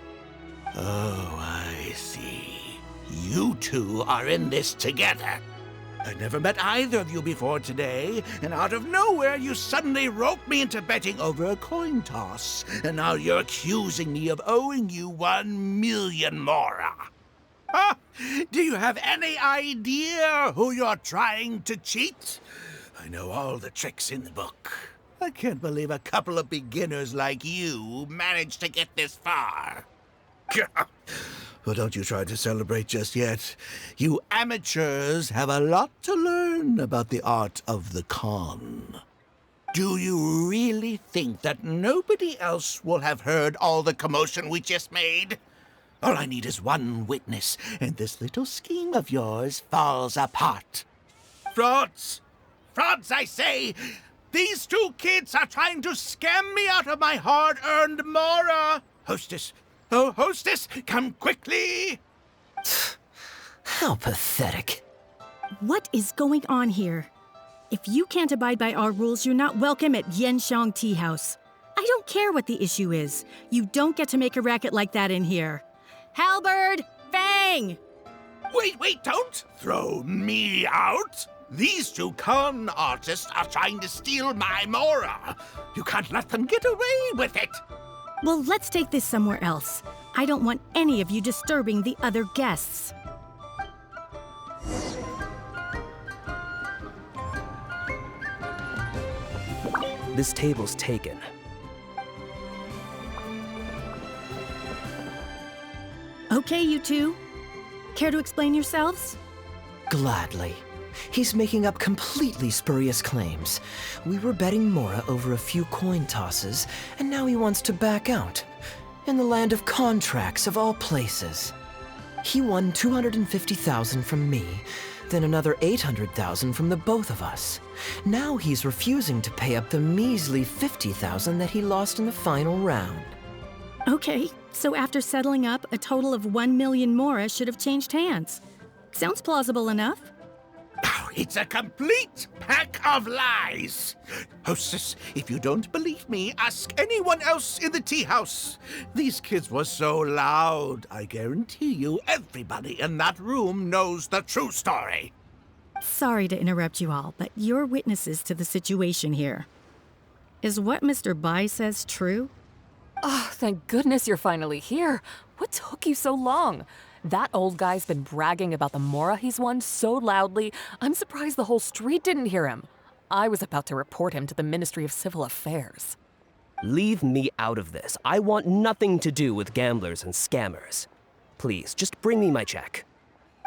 Oh, I see. You two are in this together. I never met either of you before today, and out of nowhere you suddenly roped me into betting over a coin toss, and now you're accusing me of owing you 1 million mora. Huh? Do you have any idea who you're trying to cheat? I know all the tricks in the book. I can't believe a couple of beginners like you managed to get this far. Well, don't you try to celebrate just yet. You amateurs have a lot to learn about the art of the con. Do you really think that nobody else will have heard all the commotion we just made? All I need is one witness, and this little scheme of yours falls apart. Frauds! Frauds, I say! These two kids are trying to scam me out of my hard-earned mora! Hostess! Oh, hostess, come quickly! How pathetic. What is going on here? If you can't abide by our rules, you're not welcome at Yenshang Tea House. I don't care what the issue is. You don't get to make a racket like that in here. Halberd! Fang! Wait, don't throw me out! These two con artists are trying to steal my mora. You can't let them get away with it. Well, let's take this somewhere else. I don't want any of you disturbing the other guests. This table's taken. Okay, you two. Care to explain yourselves? Gladly. He's making up completely spurious claims. We were betting mora over a few coin tosses, and now he wants to back out. In the land of contracts, of all places. He won 250,000 from me, then another 800,000 from the both of us. Now he's refusing to pay up the measly 50,000 that he lost in the final round. Okay, so after settling up, a total of 1 million mora should have changed hands. Sounds plausible enough. It's a complete pack of lies. Hostess, if you don't believe me, ask anyone else in the tea house. These kids were so loud. I guarantee you everybody in that room knows the true story. Sorry to interrupt you all, but you're witnesses to the situation here. Is what Mr. Bai says true? Oh, thank goodness you're finally here. What took you so long? That old guy's been bragging about the mora he's won so loudly, I'm surprised the whole street didn't hear him. I was about to report him to the Ministry of Civil Affairs. Leave me out of this. I want nothing to do with gamblers and scammers. Please, just bring me my check.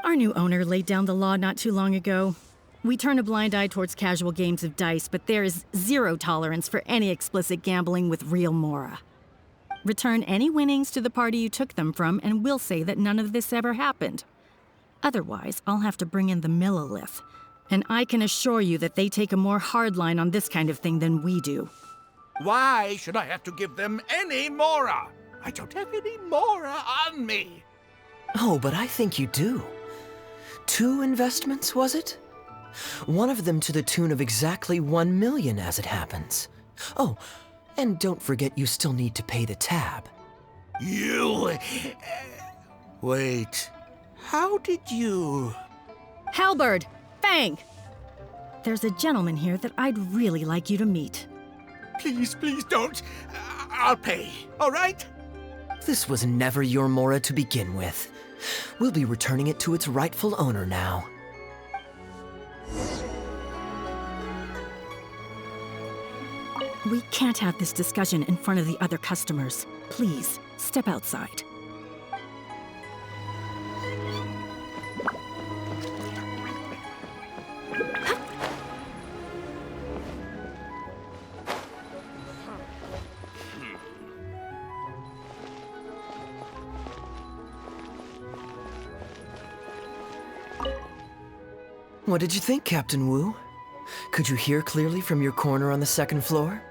Our new owner laid down the law not too long ago. We turn a blind eye towards casual games of dice, but there is zero tolerance for any explicit gambling with real mora. Return any winnings to the party you took them from, and we'll say that none of this ever happened. Otherwise, I'll have to bring in the Millilith, and I can assure you that they take a more hard line on this kind of thing than we do. Why should I have to give them any mora? I don't have any mora on me. Oh, but I think you do. 2 investments, was it? One of them to the tune of exactly 1 million, as it happens. Oh, and don't forget you still need to pay the tab. You... Wait. How did you... Halberd! Fang! There's a gentleman here that I'd really like you to meet. Please don't. I'll pay, all right? This was never your mora to begin with. We'll be returning it to its rightful owner now. We can't have this discussion in front of the other customers. Please, step outside. What did you think, Captain Wu? Could you hear clearly from your corner on the 2nd floor?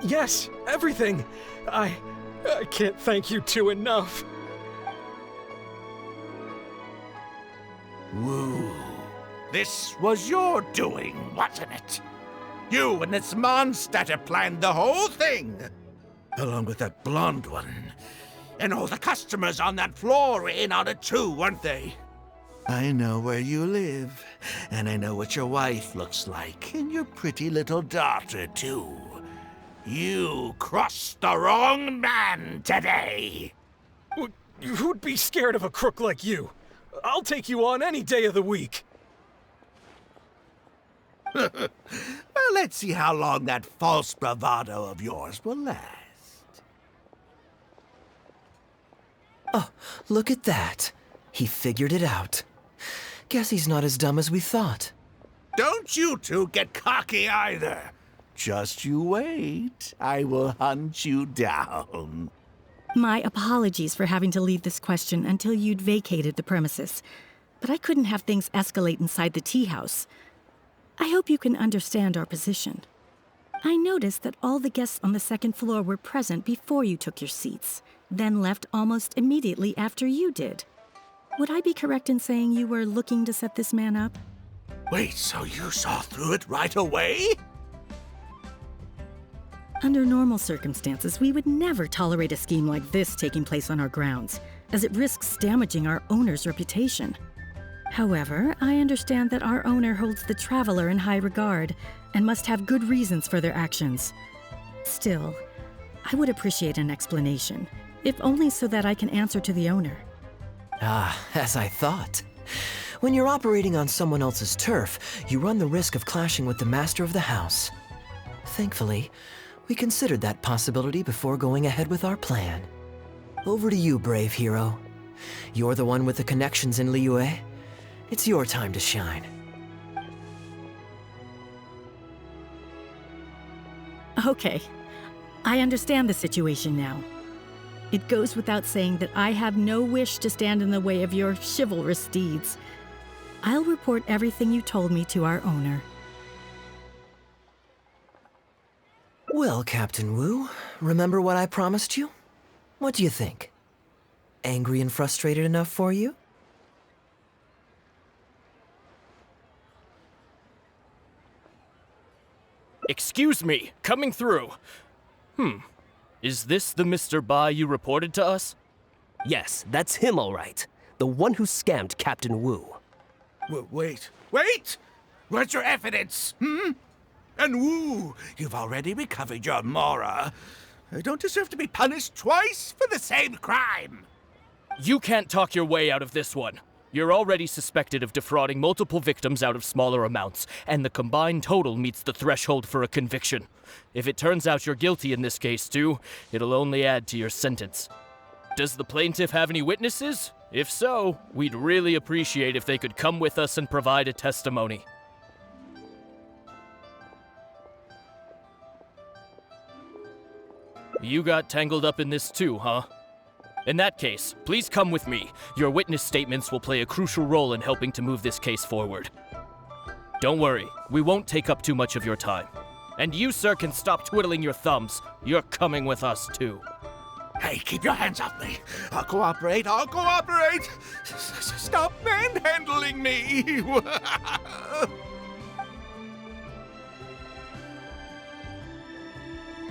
Yes, everything. I can't thank you two enough. Wu, this was your doing, wasn't it? You and this Mondstatter planned the whole thing! Along with that blonde one. And all the customers on that floor were in on it too, weren't they? I know where you live, and I know what your wife looks like, and your pretty little daughter too. You crossed the wrong man today! Who'd be scared of a crook like you? I'll take you on any day of the week. Well, let's see how long that false bravado of yours will last. Oh, look at that. He figured it out. Guess he's not as dumb as we thought. Don't you two get cocky either. Just you wait. I will hunt you down. My apologies for having to leave this question until you'd vacated the premises. But I couldn't have things escalate inside the tea house. I hope you can understand our position. I noticed that all the guests on the second floor were present before you took your seats, then left almost immediately after you did. Would I be correct in saying you were looking to set this man up? Wait, so you saw through it right away? Under normal circumstances, we would never tolerate a scheme like this taking place on our grounds, as it risks damaging our owner's reputation. However, I understand that our owner holds the traveler in high regard and must have good reasons for their actions. Still, I would appreciate an explanation, if only so that I can answer to the owner. Ah, as I thought. When you're operating on someone else's turf, you run the risk of clashing with the master of the house. Thankfully, we considered that possibility before going ahead with our plan. Over to you, brave hero. You're the one with the connections in Liyue. It's your time to shine. Okay, I understand the situation now. It goes without saying that I have no wish to stand in the way of your chivalrous deeds. I'll report everything you told me to our owner. Well, Captain Wu, remember what I promised you? What do you think? Angry and frustrated enough for you? Excuse me, coming through. Is this the Mr. Bai you reported to us? Yes, that's him all right. The one who scammed Captain Wu. Wait! Where's your evidence, And Wu, you've already recovered your Mora. I don't deserve to be punished twice for the same crime. You can't talk your way out of this one. You're already suspected of defrauding multiple victims out of smaller amounts, and the combined total meets the threshold for a conviction. If it turns out you're guilty in this case too, it'll only add to your sentence. Does the plaintiff have any witnesses? If so, we'd really appreciate if they could come with us and provide a testimony. You got tangled up in this too, huh? In that case, please come with me. Your witness statements will play a crucial role in helping to move this case forward. Don't worry, we won't take up too much of your time. And you, sir, can stop twiddling your thumbs. You're coming with us too. Hey, keep your hands off me. I'll cooperate. Stop manhandling me.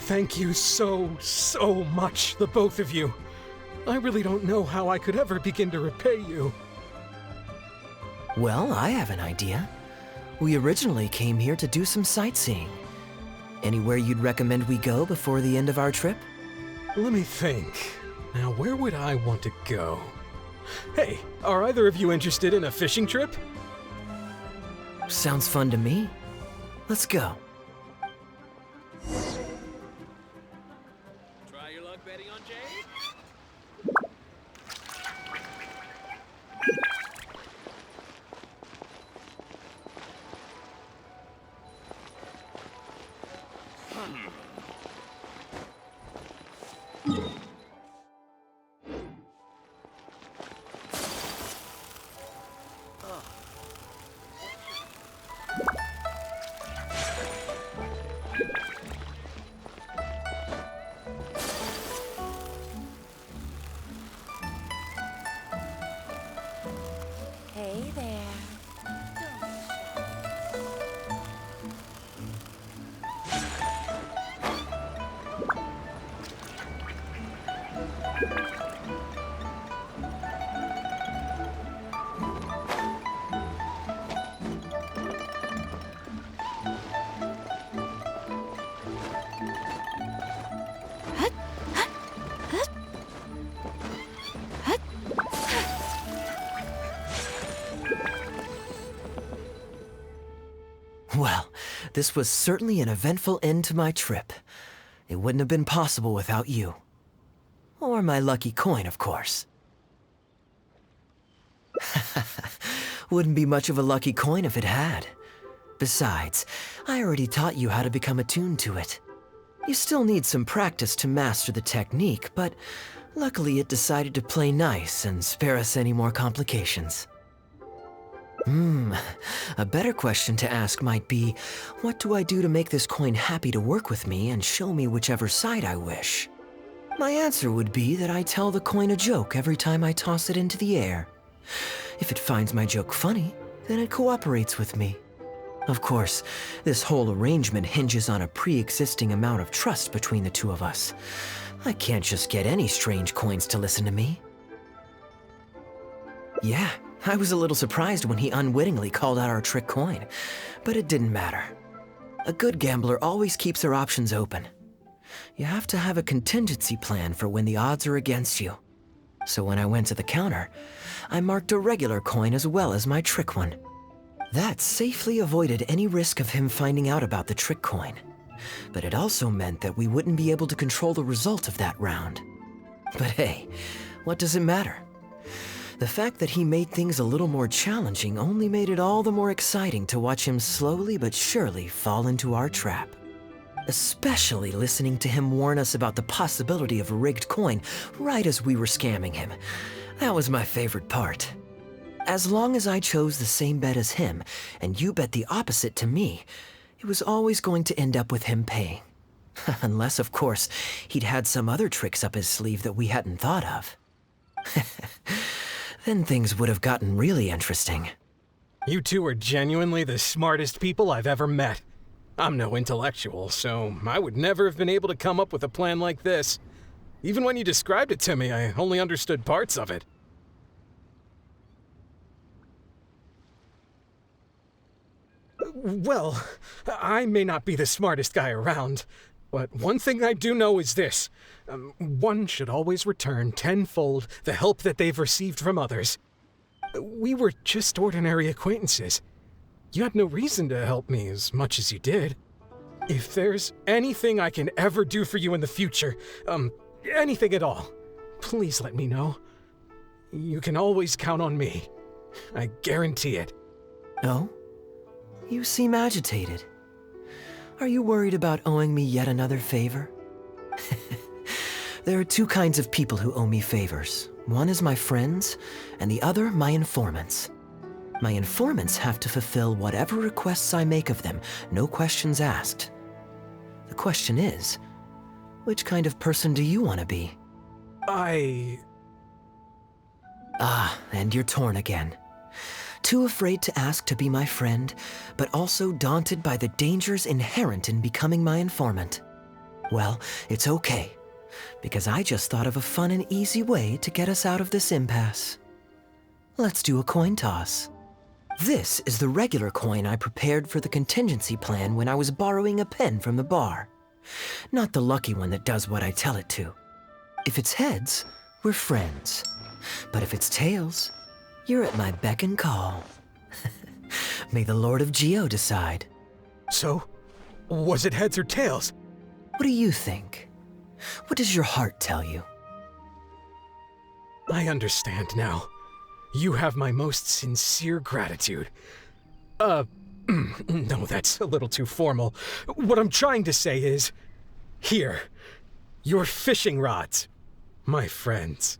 Thank you so much, the both of you. I really don't know how I could ever begin to repay you. Well, I have an idea. We originally came here to do some sightseeing. Anywhere you'd recommend we go before the end of our trip? Let me think. Now, where would I want to go? Hey, are either of you interested in a fishing trip? Sounds fun to me. Let's go. Try your luck betting on Jade? Hey there. this was certainly an eventful end to my trip. It wouldn't have been possible without you. Or my lucky coin, of course. Wouldn't be much of a lucky coin if it had. Besides, I already taught you how to become attuned to it. You still need some practice to master the technique, but luckily it decided to play nice and spare us any more complications. A better question to ask might be, what do I do to make this coin happy to work with me and show me whichever side I wish? My answer would be that I tell the coin a joke every time I toss it into the air. If it finds my joke funny, then it cooperates with me. Of course, this whole arrangement hinges on a pre-existing amount of trust between the two of us. I can't just get any strange coins to listen to me. Yeah, I was a little surprised when he unwittingly called out our trick coin, but it didn't matter. A good gambler always keeps their options open. You have to have a contingency plan for when the odds are against you. So when I went to the counter, I marked a regular coin as well as my trick one. That safely avoided any risk of him finding out about the trick coin. But it also meant that we wouldn't be able to control the result of that round. But hey, what does it matter? The fact that he made things a little more challenging only made it all the more exciting to watch him slowly but surely fall into our trap. Especially listening to him warn us about the possibility of a rigged coin right as we were scamming him. That was my favorite part. As long as I chose the same bet as him, and you bet the opposite to me, it was always going to end up with him paying. Unless, of course, he'd had some other tricks up his sleeve that we hadn't thought of. Then things would have gotten really interesting. You two are genuinely the smartest people I've ever met. I'm no intellectual, so I would never have been able to come up with a plan like this. Even when you described it to me, I only understood parts of it. Well, I may not be the smartest guy around, but one thing I do know is this. One should always return tenfold the help that they've received from others. We were just ordinary acquaintances. You had no reason to help me as much as you did. If there's anything I can ever do for you in the future, anything at all, please let me know. You can always count on me. I guarantee it. No? You seem agitated. Are you worried about owing me yet another favor? There are two kinds of people who owe me favors. One is my friends, and the other my informants. My informants have to fulfill whatever requests I make of them, no questions asked. The question is, which kind of person do you want to be? And you're torn again. Too afraid to ask to be my friend, but also daunted by the dangers inherent in becoming my informant. Well, it's okay, because I just thought of a fun and easy way to get us out of this impasse. Let's do a coin toss. This is the regular coin I prepared for the contingency plan when I was borrowing a pen from the bar. Not the lucky one that does what I tell it to. If it's heads, we're friends. But if it's tails, you're at my beck and call. May the Lord of Geo decide. So, was it heads or tails? What do you think? What does your heart tell you? I understand now. You have my most sincere gratitude. No, that's a little too formal. What I'm trying to say is, here, your fishing rods, my friends.